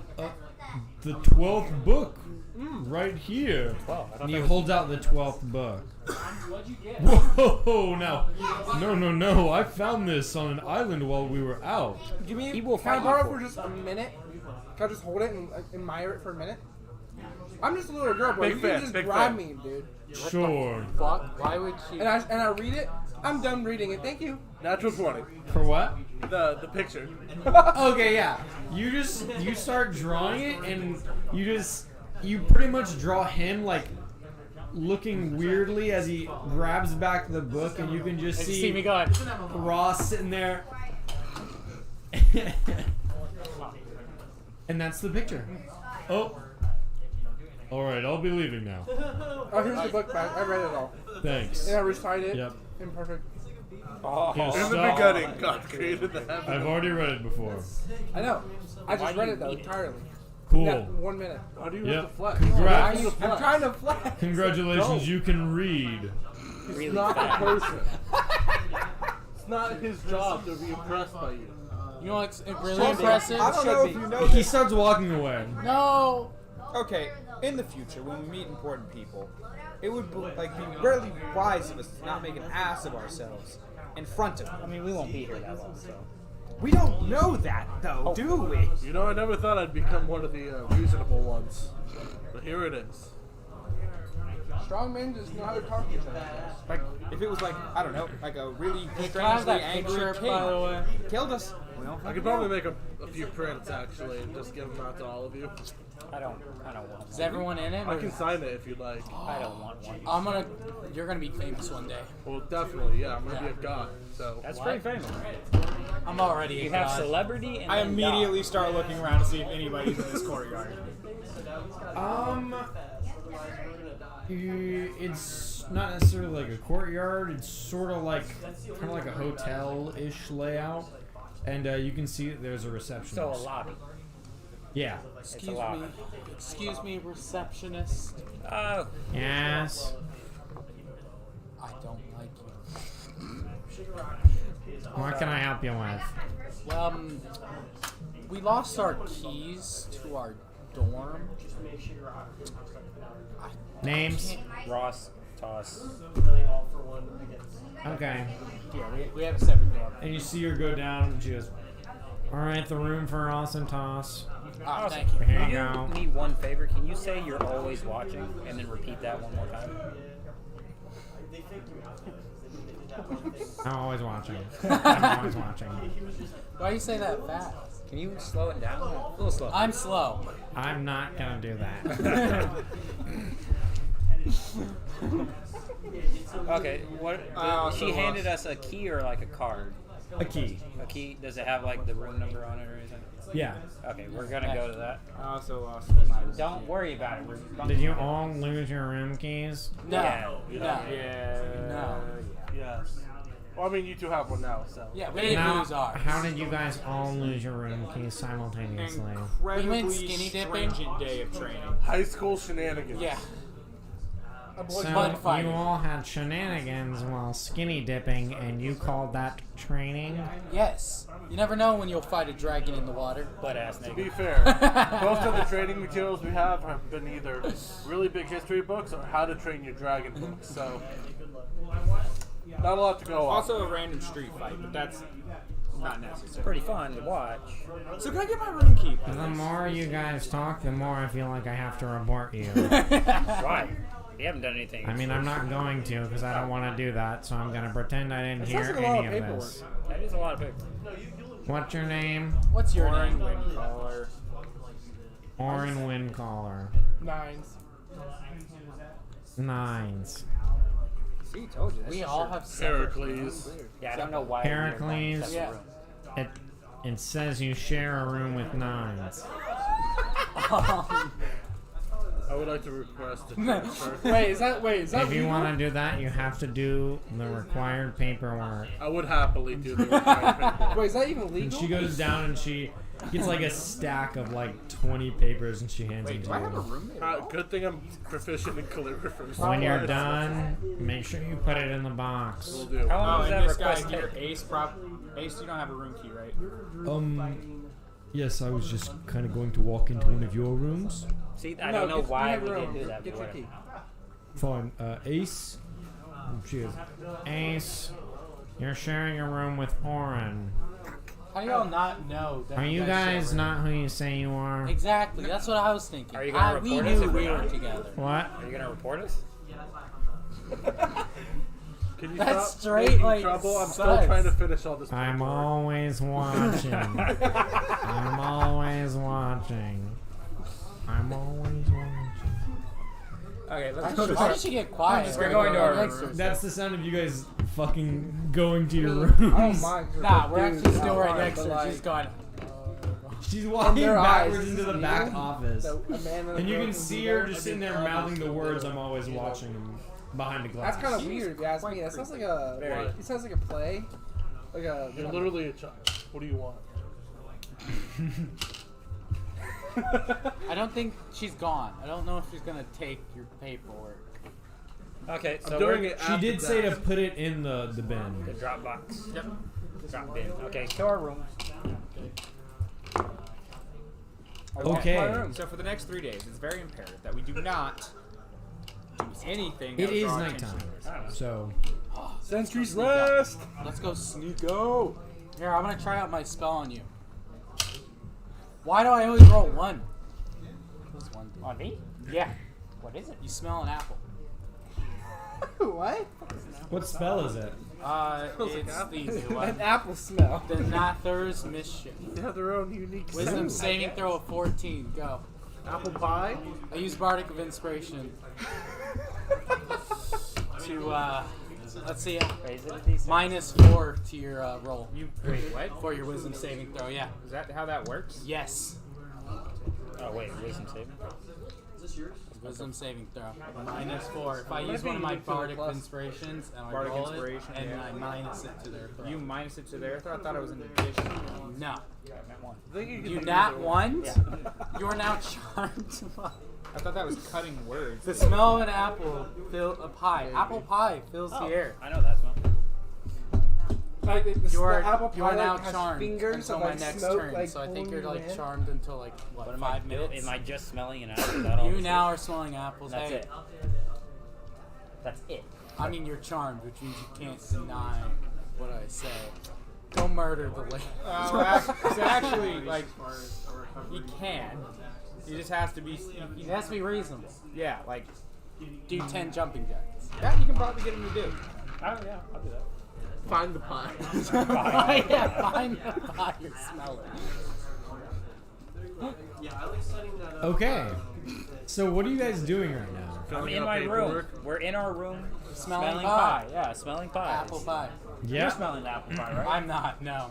12th book right here. 12. I thought And he that was holds out the 12th book. Whoa! Now, no! I found this on an island while we were out. Give me. He will Can I fight borrow you it for just a minute? Can I just hold it and admire it for a minute? I'm just a little girl, bro. Big You fan, can just big grab fan. me, dude. Sure. Fuck. Why would she? And I read it. I'm done reading it. Thank you. Natural 20. For what? The picture. Okay, yeah. You start drawing it, and you pretty much draw him like looking weirdly as he grabs back the book, and you can just see me see going. Ross sitting there. And that's the picture. Oh. Alright, I'll be leaving now. Oh, here's the book back. I read it all. Thanks. And I recited it. Yep. In perfect. Yeah, In the stop. beginning, God created the heaven. I've already read it before. I know. I just read it though entirely. Cool. That 1 minute. How do you Yep. have to flex? Congrats. I'm trying to flex. Congratulations, you can read. He's Really not fast. a person. It's not his job to be impressed by you. You know what's really Should be. impressive? I don't know if Should you be. know He this. starts walking away. No. Okay, in the future, when we meet important people, it would be really wise of us to not make an ass of ourselves in front of them. I mean, we won't be here that long, so. We don't know that, though, do we? You know, I never thought I'd become one of the reasonable ones. But here it is. Strong men just know how to talk to each other. Like, if it was like, I don't know, like a really Can I have strangely that angry picture, king by the way? killed us. We don't I fucking could probably know. make a few prints, actually, and just give them out to all of you. I don't want Is one. everyone in it? I or- can sign it if you'd like. I don't want one. You're gonna be famous one day. Well, definitely, yeah. I'm going to be a god, so... That's pretty famous. I'm already You a have god. celebrity and I then immediately start looking around to see if anybody's in this courtyard. It's not necessarily like a courtyard. It's sort of like kind of like a hotel-ish layout, and you can see that there's a receptionist. So a lobby. Yeah. It's a lobby. Excuse me, receptionist. Oh. Yes. I don't like you. What can I help you with? Well, we lost our keys to our dorm. Names? Ross, Toss. Okay. Yeah, we have a separate dorm. And you see her go down, and she goes, "All right, the room for Ross and Toss. Ah, thank you. Here Can you go." you need one favor? Can you say you're always watching and then repeat that one more time? I'm always watching. I'm always watching. Why do you say that fast? Can you slow it down? A little slow. I'm slow. I'm not gonna do that. Okay, what? She handed us a key or like a card? A key. A key? Does it have like the room number on it or anything? Yeah. Okay, we're gonna go to that. I also lost Don't worry about it. We're Did you all lose your room keys? No. Yeah. No. Yeah. No. Yes. Well, I mean, you two have one now, so... Yeah, we didn't Now, lose ours. how did you guys all lose your room keys simultaneously? Incredibly We went skinny dipping. stringent day of training. High school shenanigans. Yeah. So Mud fighting. you all had shenanigans while skinny dipping, and you called that training? Yes. You never know when you'll fight a dragon in the water. butt ass To be nigga. fair, most of the training materials we have been either really big history books or how to train your dragon books, so... Not a lot to go on. Also a random street fight, but that's not necessary. Pretty fun to watch. So can I get my room key? The more you guys talk, the more I feel like I have to report you. Right. You haven't done anything. I mean, I'm not going to, because I don't want to do that, so I'm going to pretend I didn't hear sounds like a lot any of of paperwork. this. That is a lot of paper. What's your name? What's your Warren name? Windcaller. Orin Windcaller. Nines. Nines. See, told you. We all have separate Heracles. Yeah, I don't know why. Heracles. Yeah. It says you share a room with nines. I would like to request a transfer. Wait, is that If you legal? want to do that, you have to do the required paperwork. I would happily do the required paperwork. Wait, is that even And legal? she goes down and she gets like a stack of like 20 papers and she hands Wait, them do I to have a you. roommate? Good thing I'm proficient in calligraphers. When you're done, make sure you put it in the box. Will do. How long Oh, does and that this guy request here, take? Ace, you don't have a room key, right? Yes, I was just kind of going to walk into one of your rooms. See, I don't know why have we your didn't own. do that. Get but your whatever. key. Fine. Ace. Cheers. Ace, you're sharing a room with Oren. How do y'all not know that Are you guys share not who you say you are? Exactly. That's what I was thinking. Are you gonna we report us knew if we we're were not? together. What? Are you gonna report us? Can you That's stop straight, making like, trouble? I'm still sus. trying to finish all this I'm paperwork. always watching. I'm always watching. I'm always watching. Okay, let's go to Why did she get quiet? We're going to our next room. That's the sound of you guys fucking going to your I don't rooms. mind. Nah, we're actually still right next to but, her. like, She's going. She's walking their backwards eyes, into the back office. a man and a And you girl can can see be her there. just sitting there mouthing the words, I'm always watching behind the glass. That's kind of weird, if you ask me. That sounds like a. Very. It sounds like a play. Like a. You're literally a child. What do you want? I don't think she's gone. I don't know if she's gonna take your paperwork. Okay, so I'm doing we're it She after did say that. to put it in the bin. the drop box. Yep. Drop bin. Okay, to our room. Okay. So for the next 3 days, it's very imperative that we do not do anything. that It would is draw attention nighttime, to us. so Sentries Sneak out. rest. Let's go sneak out. Here, I'm gonna try out my spell on you. Why do I always roll 1? What's 1 do? On me? Yeah. What is it? You smell an apple. What? what spell is it? It's the An apple smell. The Nather's Mischief. They have their own unique Wisdom scent. saving throw of 14. Go. Apple pie. I use Bardic of Inspiration to, let's see, Raise it a D6. -4 to your roll. Wait, what? For your Wisdom saving throw, yeah. Is that how that works? Yes. Oh wait, wisdom saving. Wisdom saving throw. -4. If I use one of my Bardic Inspirations and I Bardic roll Inspiration, it, and yeah. I minus it to their throw. You minus it to their throw? I thought it was an addition. No. That one. I think you can You use nat it. one? Yeah. You are now charmed. I thought that was cutting words. The smell of an apple apple pie fills the air. I know that smell. Like the You are, apple pie you are now like, has charmed fingers until of, my like, next smoke, turn. like, So I think pulling you're you like in. charmed until like what, What am 5 I minutes? Am I just smelling an apple? Is that all You this now is? are smelling apples. That's Hey, it. That's it. I mean you're charmed, which means you can't deny what I say. Don't murder the lady. It's actually, like, he can. He just has to be. It has to be reasonable. Yeah, like, Do 10 jumping jacks. that you can probably get him to do. Oh yeah, I'll do that. Find the pie. Yeah, find the pie you're smelling. Okay. So what are you guys doing right now? I'm Filling in out my room. paperwork. We're in our room. Smelling pie. Yeah, smelling pie. Apple pie. Yeah. You're smelling apple pie, right? I'm not, no.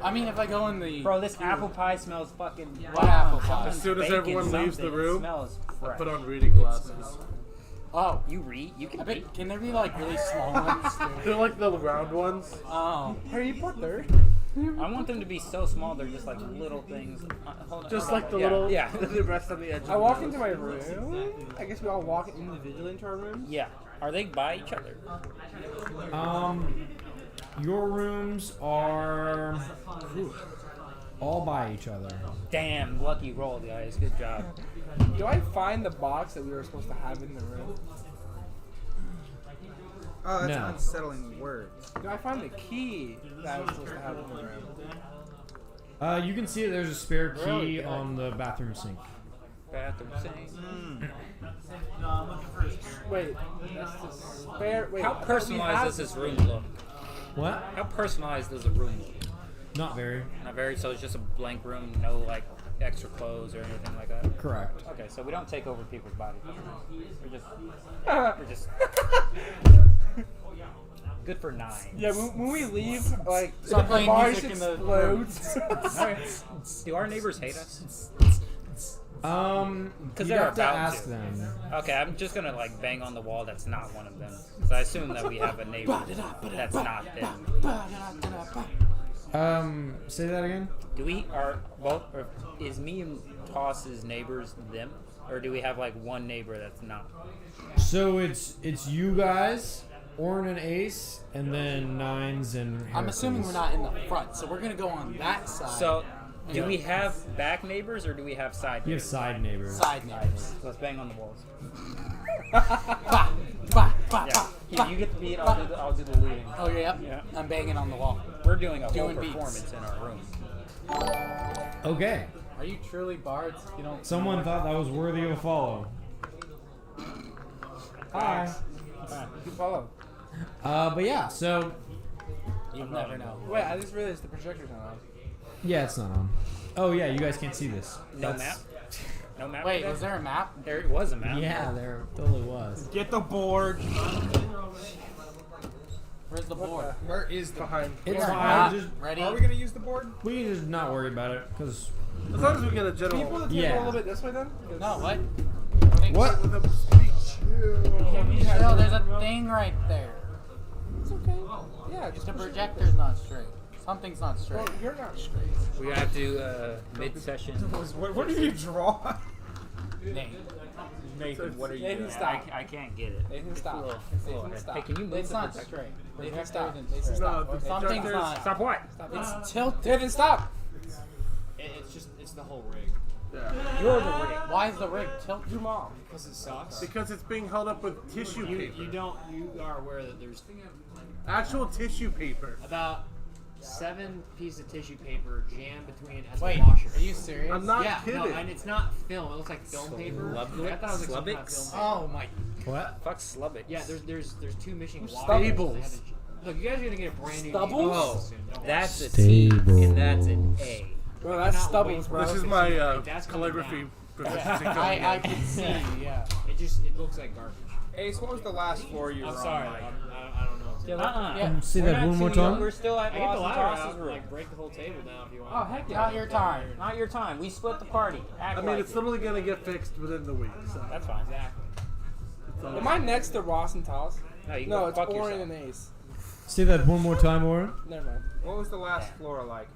I mean, if I go in the... Bro, this apple pie smells fucking. What apple pie? As soon as Bacon everyone leaves the something. room, It smells fresh. Put on reading glasses. Oh, You read? You can I read. bet, can there be like really small ones? They're like the round ones. Oh. Harry Potter. I want them to be so small they're just like little things. Hold on. Just like the Yeah. little. Yeah. They rest on the edge. I walk into my room. I guess we all walk individually into our rooms. Yeah. Are they by each other? Your rooms are all by each other. Damn, lucky roll, guys. Good job. Do I find the box that we were supposed to have in the room? Oh, that's No. unsettling words. Do I find the key that I was supposed to have in the room? You can see that there's a spare key on the bathroom sink. Bathroom sink. Wait, that's the spare. Wait, How I thought we personalized had does this the room spare- look? What? How personalized does the room look? Not very. Not very. So it's just a blank room, no like extra clothes or anything like that. Correct. Okay, so we don't take over people's bodies. We're just good for 9. Yeah, when we leave, like Stop the playing bar music in the room. explodes. Do our neighbors hate us? You'd they're have to about ask to. them. Okay, I'm just gonna like bang on the wall. That's not one of them. So I assume that we have a neighbor that's not them. Say that again. Do we are both? Or is me and Toss's neighbors them, or do we have like one neighbor that's not? So it's you guys, Orin and Ace, and then Nines and Heracles. I'm assuming we're not in the front, so we're gonna go on that side. So, do we have back neighbors or do we have side You have neighbors? side neighbors. Side neighbors. So let's bang on the walls. Bah, bah, bah, Yeah. bah, You get the beat. I'll do the leading. Oh, yeah. Yeah. I'm banging on the wall. We're doing a whole Doing beats. performance in our room. Okay. Are you truly bards? You don't. Someone thought that was worthy of a follow. Hi. You follow. But yeah, so You'll never know. Wait, I just realized the projector's not on. yeah, it's not on. Oh yeah, you guys can't see this. No That's- map. No map. Wait, today? was there a map? There was a map. Yeah, there totally was. Get the board. Where's the board? Where is the Behind. It's We're fine. not Just, ready. Are we gonna use the board? we can just not worry about it, cause As long as we get a Can you pull general. the table Yeah. a little bit this way then? No, what? what? With a speech. No, there's a thing right there. It's okay. Yeah, just The projector's not straight. Something's not straight. Well, you're not straight. We're gonna have to mid-session. What did you draw? Nate. Nathan, what are you Nathan, doing? stop. I can't get it. Nathan, stop. It's a little Nathan, head. stop. Hey, can you move It's the not projector? straight. Nathan, Projector stop. isn't Nathan, straight. stop. No, the Something's projector's- not. Stop what? It's tilted. Nathan, stop. It's the whole rig. Yeah. You're the rig. Why is the rig tilted? Your mom. Because it sucks. Because it's being held up with tissue paper. You are aware that there's Actual tissue paper. about 7 pieces of tissue paper jammed between as Wait, a washer. are you serious? I'm not yeah, kidding. no, and it's not film. It looks like film paper. I thought it was like some kind of film paper. Oh my. What? Fuck Slubbix. Yeah, there's 2 missing washers. Stables. Look, you guys are gonna get a brand new Stubbles? TV soon. Don't That's worry. a T and that's an A. Bro, that's Not stubbles, wait, bro. This is my That's coming calligraphy down. proficiency. I can see. Yeah. It looks like garbage. Ace, what was the last floor you were I'm on? sorry. Like? I don't know. Yeah. Say that one more time. We're still at I get the Lost and ladder Toss's out, room. like break the whole table down if you want. Oh, heck yeah. Not your time. Not your time. We split the party. Act I mean, like it's it. literally gonna get fixed within the week. So That's fine. Exactly. Am I next to Ross and Toss? No, you can No, go it's fuck Oren yourself. and Ace. Say that one more time, Oren. Never mind. What was the last floor like?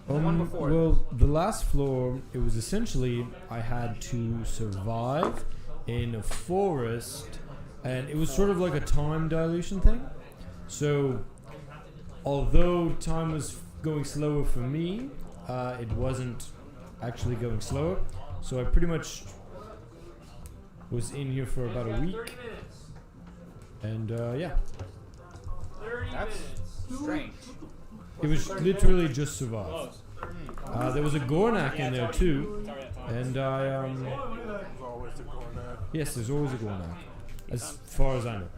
one before Well, the last floor, it was essentially I had to survive in a forest, and it was sort of like a time dilation thing. So, although time was going slower for me, it wasn't actually going slower. So I pretty much was in here for about a week, and yeah, That's strange. it was literally just survive. There was a Gornak in there too, and I there's always the corner. yes, there's always a Gornak, as far as I know.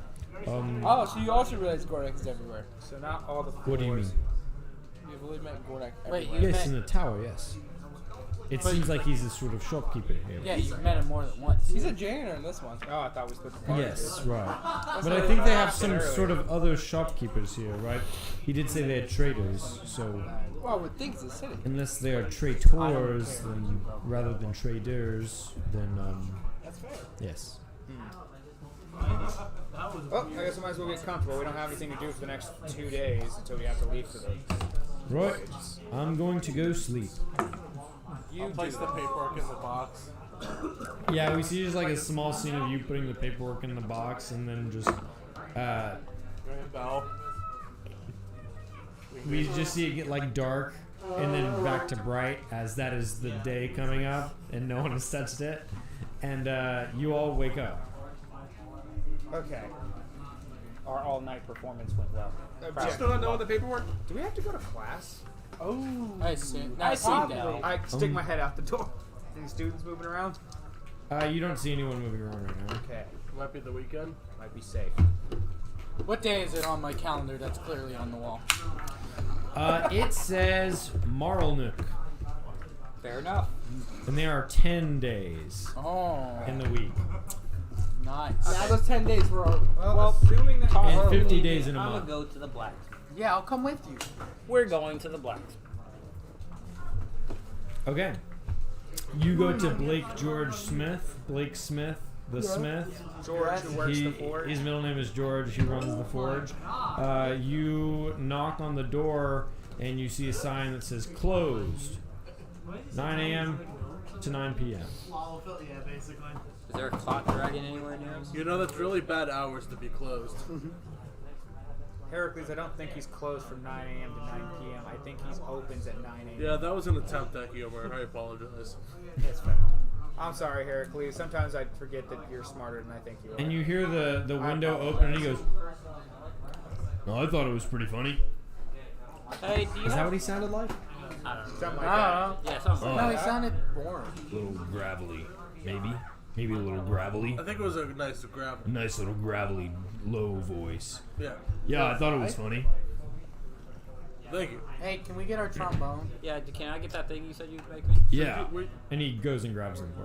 Oh, so you also realize Gordak is everywhere. So not all the floors. What do you mean? You've really met Gordak Wait, everywhere. you Yes, met, in the tower, yes. It seems like he's a sort of shopkeeper here. yeah, you've met him more than once. He's a janitor in this one. Oh, I thought we split the party. Yes, right. But I think they have some sort of other shopkeepers here, right? He did say they had traders, so Well, I would think it's a city. unless they are traitors, then rather than traders, then yes. Well, I guess we might as well get comfortable. We don't have anything to do for the next 2 days until we have to leave for the. Right. I'm going to go sleep. I'll place the paperwork in the box. Yeah, we see just like a small scene of you putting the paperwork in the box, and then just Ring a bell. we just see it get like dark and then back to bright as that is the day coming up and no one has touched it, and you all wake up. Okay. Our all-night performance went well. Still not know the paperwork? Do we have to go to class? Oh. I assume. I I see assume now. no. I stick my head out the door. Any students moving around? You don't see anyone moving around right now. Okay. Might be the weekend. Might be safe. What day is it on my calendar that's clearly on the wall? It says Marlnook, Fair enough. and there are 10 days Oh, in the week, nice. Now those 10 days were over. Well, assuming that and 50 days in a I'm gonna month. go to the black. Yeah, I'll come with you. We're going to the black. Okay. You go to Blake Smith, the Smith. George, who works the forge. His middle name is George. He runs the forge. You knock on the door and you see a sign that says closed, 9 a.m. to 9 p.m. Is there a clock dragon anywhere near us? You know that's really bad hours to be closed. Heracles, I don't think he's closed from 9 a.m. to 9 p.m. I think he's opens at 9 a.m. Yeah, that was an attempt at humor. I apologize. That's fair. I'm sorry, Heracles. Sometimes I forget that you're smarter than I think you are. And you hear the window open and he goes, "Oh, I thought it was pretty funny." Hey, do you Is that have... what he sounded like? I don't know. Something like I that. don't know. Yeah, something Oh. like No, that. he sounded boring. A little gravelly, maybe. Maybe a little gravelly. I think it was a nice grab. Nice little gravelly, low voice. Yeah. Yeah, I thought it was funny. Thank you. Hey, can we get our trombone? Yeah, can I get that thing you said you'd make me? Yeah. Wait, And he goes and grabs them for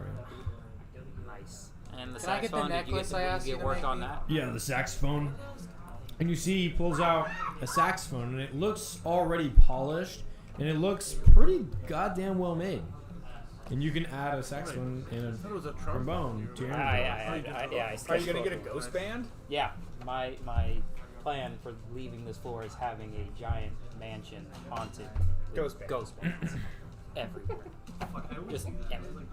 you. Nice. And the Can I get the saxophone, necklace I asked did you you get to work make on me? that? Yeah, the saxophone. And you see he pulls out a saxophone, and it looks already polished, and it looks pretty goddamn well made. And you can add a saxophone and I thought it was a a trombone. trombone to your Yeah, inventory. I Are you gonna get a ghost band? Yeah, my plan for leaving this floor is having a giant mansion haunted with Ghost band. ghost bands everywhere. Just everywhere.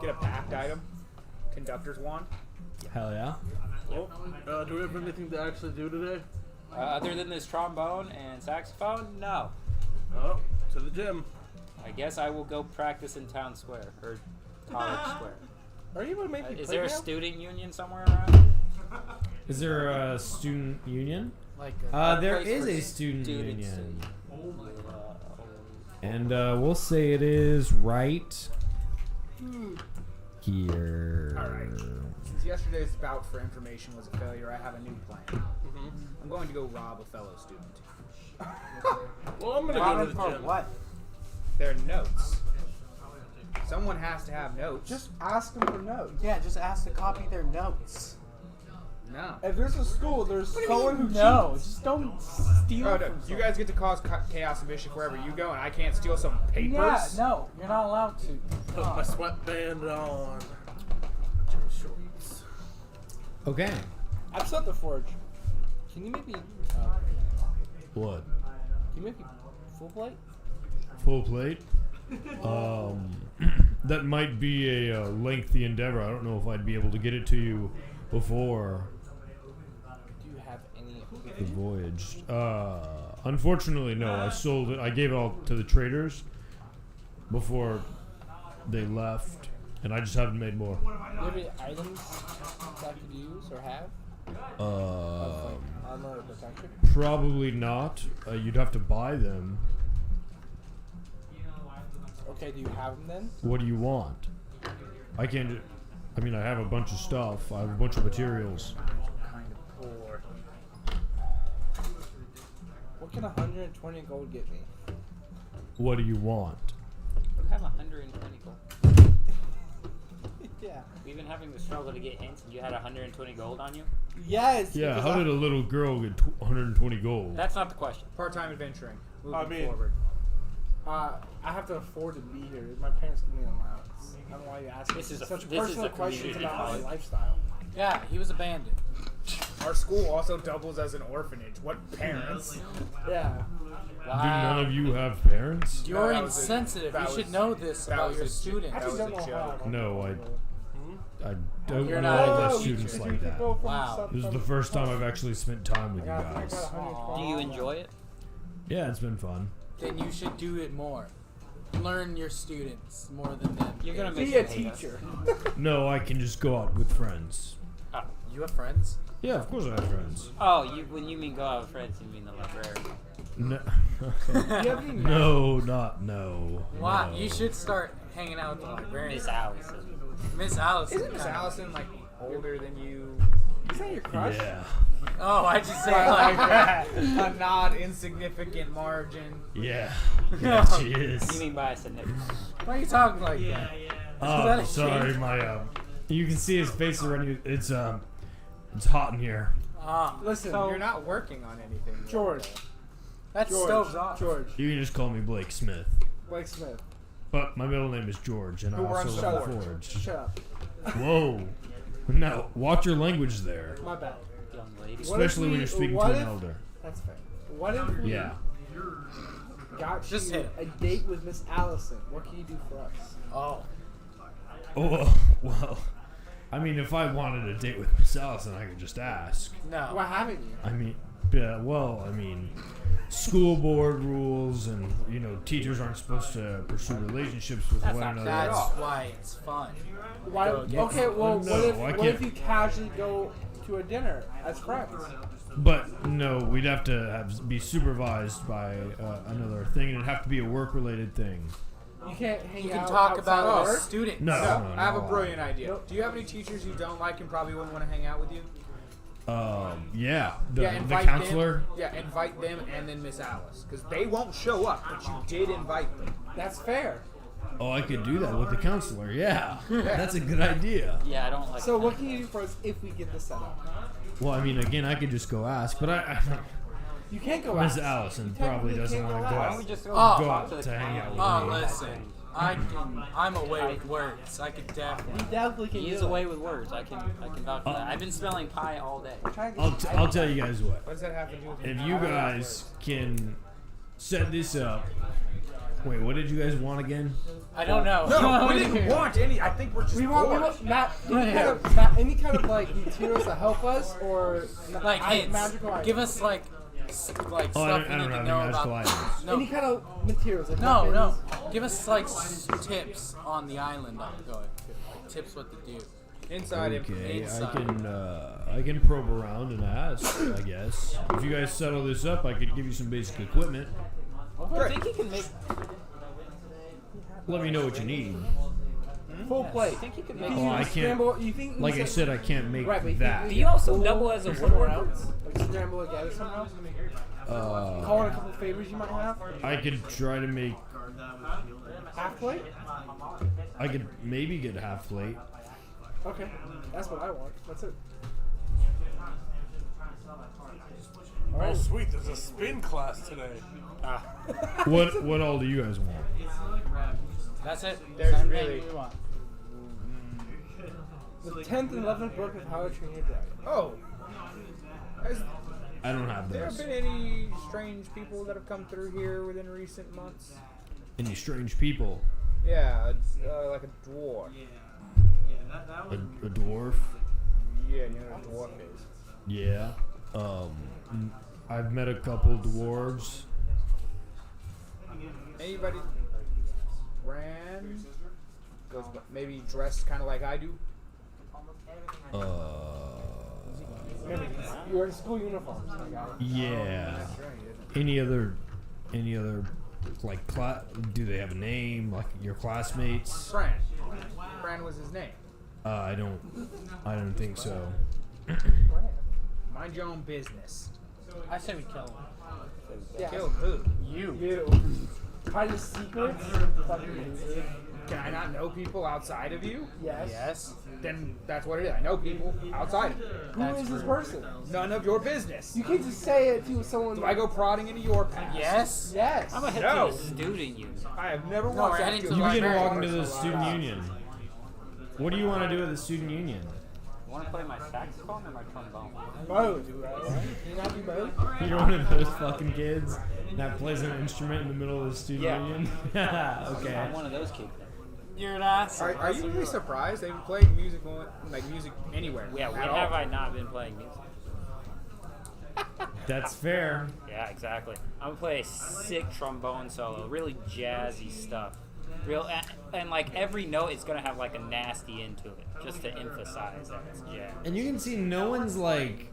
Get a packed item. Conductor's wand. Hell yeah. Do we have anything to actually do today? Other than this trombone and saxophone, no. Oh, to the gym. I guess I will go practice in Town Square or College Square. Are you able to make me Is play there a now? student union somewhere around? Is there a student union? Like There place is for a student students union. to- And we'll say it is right here. Alright. Since yesterday's bout for information was a failure, I have a new plan. I'm going to go rob a fellow student. Well, I'm gonna Rob go him to the for gym. what? They're notes. Someone has to have notes. Just ask them for notes. Yeah, just ask to copy their notes. no. If there's a school, there's someone who No, cheats. just don't steal. Oh, no. from You guys get to cause chaos and mischief wherever you go, and I can't steal some papers. Yeah, no, you're not allowed to. Put my sweatband on. Shorts. Okay. I've set the forge. Can you make me? What? Can you make me full plate? Full plate? That might be a lengthy endeavor. I don't know if I'd be able to get it to you before Do you have any? the voyage. Unfortunately, no. I sold it. I gave it all to the traders before they left, and I just haven't made more. Do you have any items that I could use or have? Armor or protection? Probably not. You'd have to buy them. Okay, do you have them then? What do you want? I can't. I mean, I have a bunch of stuff. I have a bunch of materials. Kind of poor. What can 120 gold get me? What do you want? You have 120 gold. Yeah. We've been having the struggle to get hints, and you had 120 gold on you? Yes. Yeah, because how I- did a little girl get 120 gold? That's not the question. Part-time adventuring. Moving I mean- forward. I have to afford to be here. My parents give me an allowance. I don't know why you ask This is a- such this is personal a questions community about my college. lifestyle. Yeah, he was abandoned. Our school also doubles as an orphanage. What parents? Yeah. Do none of you have parents? You're that was a- insensitive. that You was- should know this that about was your a- students. I That actually was don't a know joke. how. No, I don't You're know not all a the teacher. students like that. Wow. This is the first time I've actually spent time with you I got guys. 120. Do you enjoy it? Yeah, it's been fun. Then you should do it more. Learn your students more than them. You're gonna make Be a them hate us. teacher. No, I can just go out with friends. You have friends? Yeah, of course I have friends. Oh, when you mean go out with friends, you mean the librarian. No, Do you have any no, not no. Wow, no. you should start hanging out with the librarian. Miss Allison. Miss Allison. Isn't Miss Allison like older than you? Is that your crush? Yeah, Oh, I just say By like like that. a not insignificant margin. yeah, yeah, she You is. mean by a significant? Why are you talking like that? Oh, that a sorry, shame? my you can see his face already. It's hot in here. Ah, Listen, You're not working on anything. yet, George. that George. stove's off. George. You can just call me Blake Smith. Blake Smith. But my middle name is George, and Who I runs also the run the forge? forge. Shut up. Whoa. Now, watch your language there. My bad. Young lady. What if Especially when we- you're speaking to what an if- elder. That's fair. What if we Yeah. got Just you hit a date with Miss Allison? What can you do for us? Oh. Oh, well. I mean, if I wanted a date with Miss Allison, I could just ask. No. Why haven't you? I mean, yeah, well, I mean, school board rules and, teachers aren't supposed to pursue relationships with That's one not another. That's why it's fun. Why? Go against Okay, well, No, what I if can't. you casually go to a dinner as friends? But no, we'd have to be supervised by another thing, and it'd have to be a work-related thing. You can't hang You can out talk outside about of the work? students. No. I have a brilliant idea. Do you have any teachers you don't like and probably wouldn't want to hang out with you? Yeah, the invite counselor. Them, invite them and then Miss Alice, because they won't show up, but you did invite them. That's fair. Oh, I could do that with the counselor. Yeah, that's a good idea. Yeah, I don't like. So that. what can you do for us if we get this set up? Well, I mean, again, I could just go ask, but You can't go Miss out. Allison You probably technically doesn't can't want to go go Why out. don't we just go, Oh. go talk to out the to hang out with Oh, me. listen. I'm away with words. I could definitely. You definitely can He do is it. away with words. I can vouch for that. I've been smelling pie all day. Try and I'll, get I'll tell you guys what. What does that have to do with If you guys can set this up. Wait, what did you guys want again? I don't know. No, we didn't want any. I think we're just We want bored. not any kind of like materials to help us or Like hints. magical items. Give us like like Oh, stuff I you don't need to have know any magical about. items. No, Any kind of materials. Like no, no. weapons. Give us like tips on the island I'm going to. Like, tips what to do. Inside Okay, Inside. I can probe around and ask, I guess. If you guys settle this up, I could give you some basic equipment. I think he can make. Let me know what you need. Full plate. I think he can You make. think Oh, you I can can't. scramble? You think? Like I said, I can't make Right, but you that. Do you also double as a woodworker? Like scramble together somehow. Call in a couple favors you might have. I could try to make. Half plate. I could maybe get half plate. Okay, that's what I want. That's it. Oh, sweet. There's a spin class today. What all do you guys want? That's it. There's Same really- thing we want. The 10th and 11th book of How to Train Your Dragon. Oh. Has I don't have there those. been any strange people that have come through here within recent months? Any strange people? Yeah, like a dwarf. A dwarf? Yeah, you know what a dwarf is. Yeah. I've met a couple dwarves. Anybody ran? Goes maybe dressed kind of like I do. Remember, you wear school uniforms, my guy. Yeah. Any other like do they have a name like your classmates? Fran. Fran was his name. I don't think so. Mind your own business. I say we kill him. Yeah. Kill who? You. You. Hide his secrets. Fucking loser. Can I not know people outside of you? Yes. Yes. Then that's what it is. I know people outside of you. Who is this person? None of your business. You can't just say it to someone. Do I go prodding into your past? Yes. Yes. I'm gonna head No. to the student union. I have never No, walked we're out heading to to a You can library. walk into the student union. What do you want to do at the student union? Want to play my saxophone or my trombone? Both. Right? Can you not do both? You're one of those fucking kids that plays an instrument in the middle of the student Yeah. union? I'm Okay. one of those kids. You're an ass. Are you really surprised they play music anywhere? Yeah, when at all? have I not been playing music? That's fair. Yeah, exactly. I'm gonna play a sick trombone solo, really jazzy stuff. And like every note is gonna have like a nasty end to it, just to emphasize that it's jazz. And you can see no one's like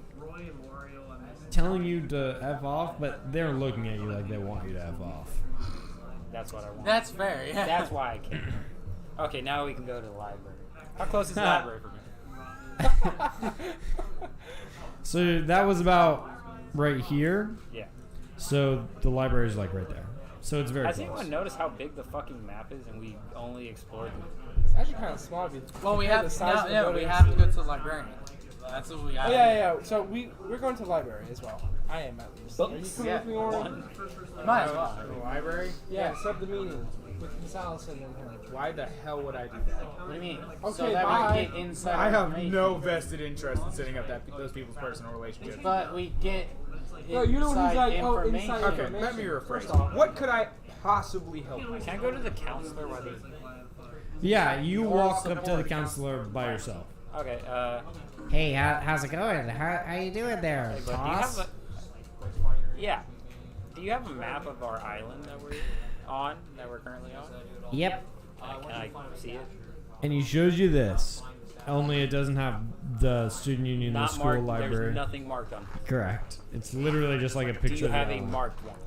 telling you to F off, but they're looking at you like they want you to F off. That's what I want. That's fair. Yeah. That's why I came. Okay, now we can go to the library. How close is the library from here? So that was about right here. Yeah. So the library is like right there. So it's very Has close. anyone noticed how big the fucking map is, and we only explored? It's actually kind of small. If you Well, we compare have the size now, of the yeah, we buildings. have to go to the librarian. That's what we got. Oh, yeah. So we're going to the library as well. I am at least. Are you Books? coming Yeah. with me, Oren? One. Might as well. The library? Yeah, set the meeting with Miss Allison and her. Why the hell would I do that? What do you mean? Okay, so that bye. we get inside. I have information. no vested interest in setting up those people's personal relationships. But we get. No, you're the one who's inside like, oh, information. inside Okay, let me rephrase. First off, What could I possibly help you? Can I go to the counselor while they? Yeah, you walk up to the counselor by yourself. Okay. Hey, how's it going? How you doing there, But do you boss? have a? Yeah. Do you have a map of our island that we're on? That we're currently on? Yep. Can I see it? And he shows you this. Only it doesn't have the student union, the Not school marked. library. There's nothing marked on it. Correct. It's literally just like a Do picture you of the have a island. marked one?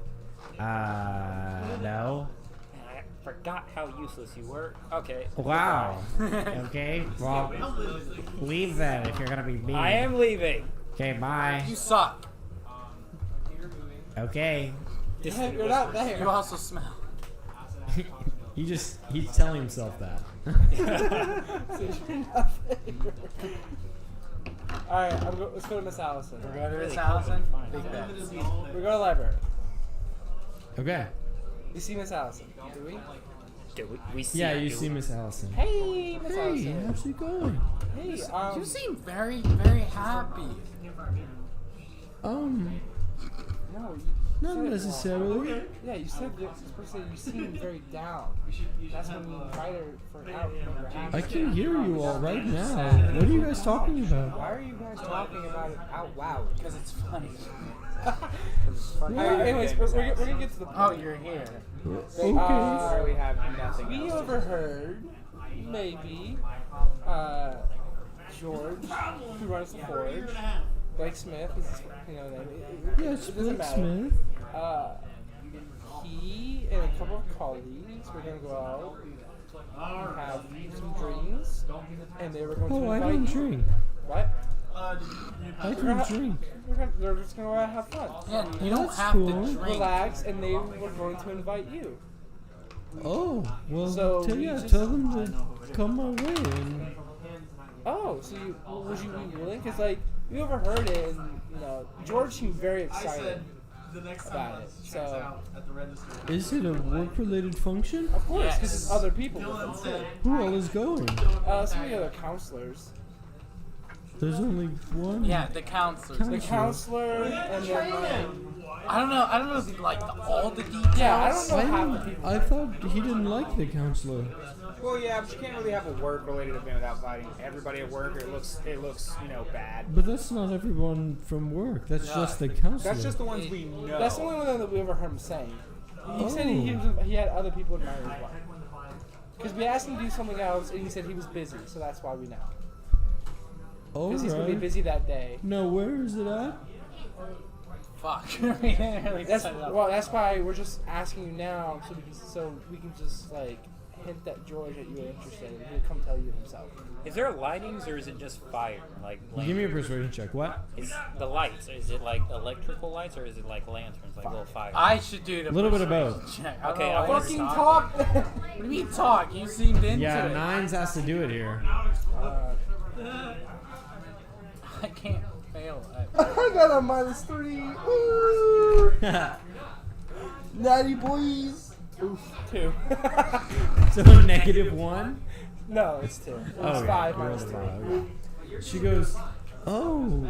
No. I forgot how useless you were. Okay. Wow. Okay. Well, leave then if you're gonna be mean. I am leaving. Okay. Bye. You suck. Okay. you're not there. You also smell. He's telling himself that. Alright, let's go to Miss Allison. We're going to Miss Allison. Big bet. We go to the library. Okay. You see Miss Allison, do we? Do we see? Yeah, it, you do see we? Miss Allison. Hey, Miss Hey, Allison. how's it going? Hey, You seem very, very happy. no, Not necessarily. yeah, you said this person. You seem very down. That's when you invite her for out. Remember, I can hear you all right now. What are you guys talking about? Why are you guys talking about it out loud? Because it's funny. Anyways, we're gonna get to the point. Oh, you're here. Okay. Literally have nothing We else. overheard, maybe, George, who runs the Forge, Blake Smith is his name. Yes, It doesn't Blake matter. Smith. He and a couple of colleagues were going to go out and have some drinks, and they were going Oh, to I invite don't you. drink. What? I don't drink. They're just going to have fun. Yeah, you don't That's have cool. to drink. Relax, and they were going to invite you. Oh, well, So we yeah, just- tell them to come my way. And Oh, so would you be willing? Because, like, we overheard it, and, George seemed very excited about it. So, is it a work-related function? of course, because there's other people with us. Who all is going? Some of the other counselors. There's only one. Yeah, the counselors. The counselor, and then, I don't know like all the details. yeah, I don't know half the people. I thought he didn't like the counselor. Well, yeah, but you can't really have a work-related event without inviting everybody at work, or it looks bad. But that's not everyone from work. That's just the counselor. That's just the ones we know. That's the only one that we ever heard him saying. He said Oh. he had other people in mind as well. Because we asked him to do something else, and he said he was busy, so that's why we know. All Because he's going to be right. busy that day. Now, where is it at? Fuck. We didn't really That's set it up. well. That's why we're just asking you now, so we can just hint at George that you are interested, and he'll come tell you himself. Is there lightings or is it just fire? Like Give me a persuasion check. What? Is the lights? Is it like electrical lights or is it like lanterns, like little fire? I should do the A little bit of persuasion both. check. Okay, I I don't know fucking why Talk. What do you mean talk? You seemed into Yeah, it. nines has to do it here. I can't fail. I got a -3. Ooh. Natty boys. Oof, 2. So -1. No, it's 2. It's Oh, yeah, 5 you rolled minus a 3. lot, okay. She goes, oh,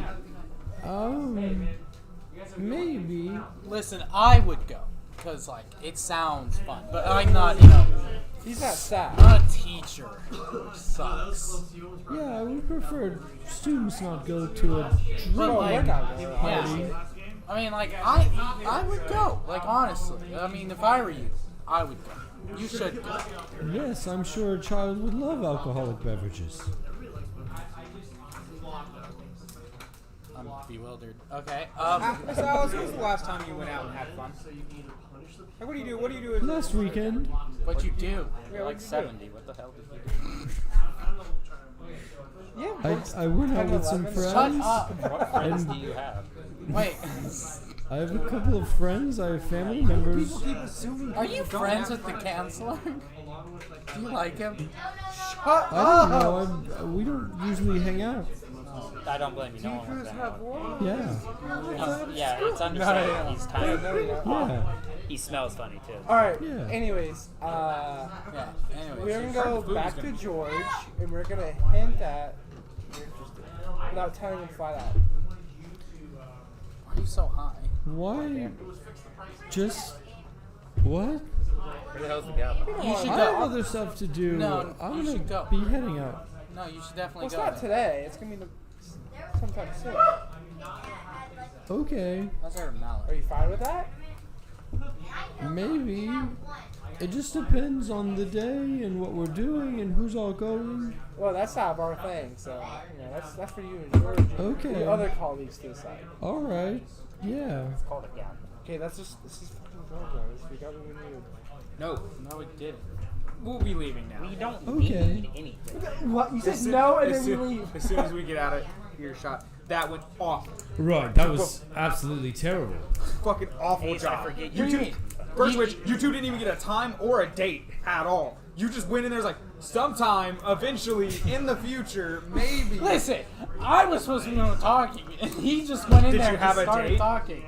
maybe. Listen, I would go because it sounds fun, but I'm not. He's not sad. I'm not a teacher. Which sucks. Yeah, I would prefer students not go to a But No, we're not going. yeah. I mean, I would go. Honestly. I mean, if I were you, I would go. You should go. Yes, I'm sure a child would love alcoholic beverages. I'm bewildered. Okay. So Alice, when was the last time you went out and had fun? Like, what do you do? What do you do? Last weekend, What you do? You're like 70. What the hell did you do? Yeah, I went out with some 11. friends. Shut up. What friends And- do you have? Wait. I have a couple of friends. I have family members. Are you friends with the counselor? Do you like him? Shut I don't know. We don't usually hang out. I don't blame you. No one wants that. Yeah. Yeah, it's understandable. He's tired. Yeah. He smells funny too. Alright, Yeah. anyways, Yeah. Anyways. we're gonna go back to George, and we're gonna hint at you're interested, without telling him flat out. Why are you so high? Why? Just what? Where the hell's the gavel? You should I have go. other stuff to do. No, I'm you gonna should go. be heading out. No, you should Well, definitely it's go. not today. It's gonna be sometime soon. Okay, How's our mallet? Are you fine with that? maybe. It just depends on the day and what we're doing and who's all going. Well, that's not our thing, so that's for you and George. And Okay. the other colleagues to decide. All right. Yeah. It's called a gavel. Okay, this is fucking JoJo. We got what we need. No, No, we didn't. we'll be leaving now. We don't Okay. need anything. What? You said As soon- no, and as then soon, we leave. As soon as we get out of earshot, that went off. Right. That was absolutely terrible. Fucking awful Ace, I job. forget You you. two, first which you two didn't even get a time or a date at all. You just went in there like sometime, eventually, in the future, maybe. Listen, I was supposed to be the one talking, and he just went in Did there you and have just a started date? talking.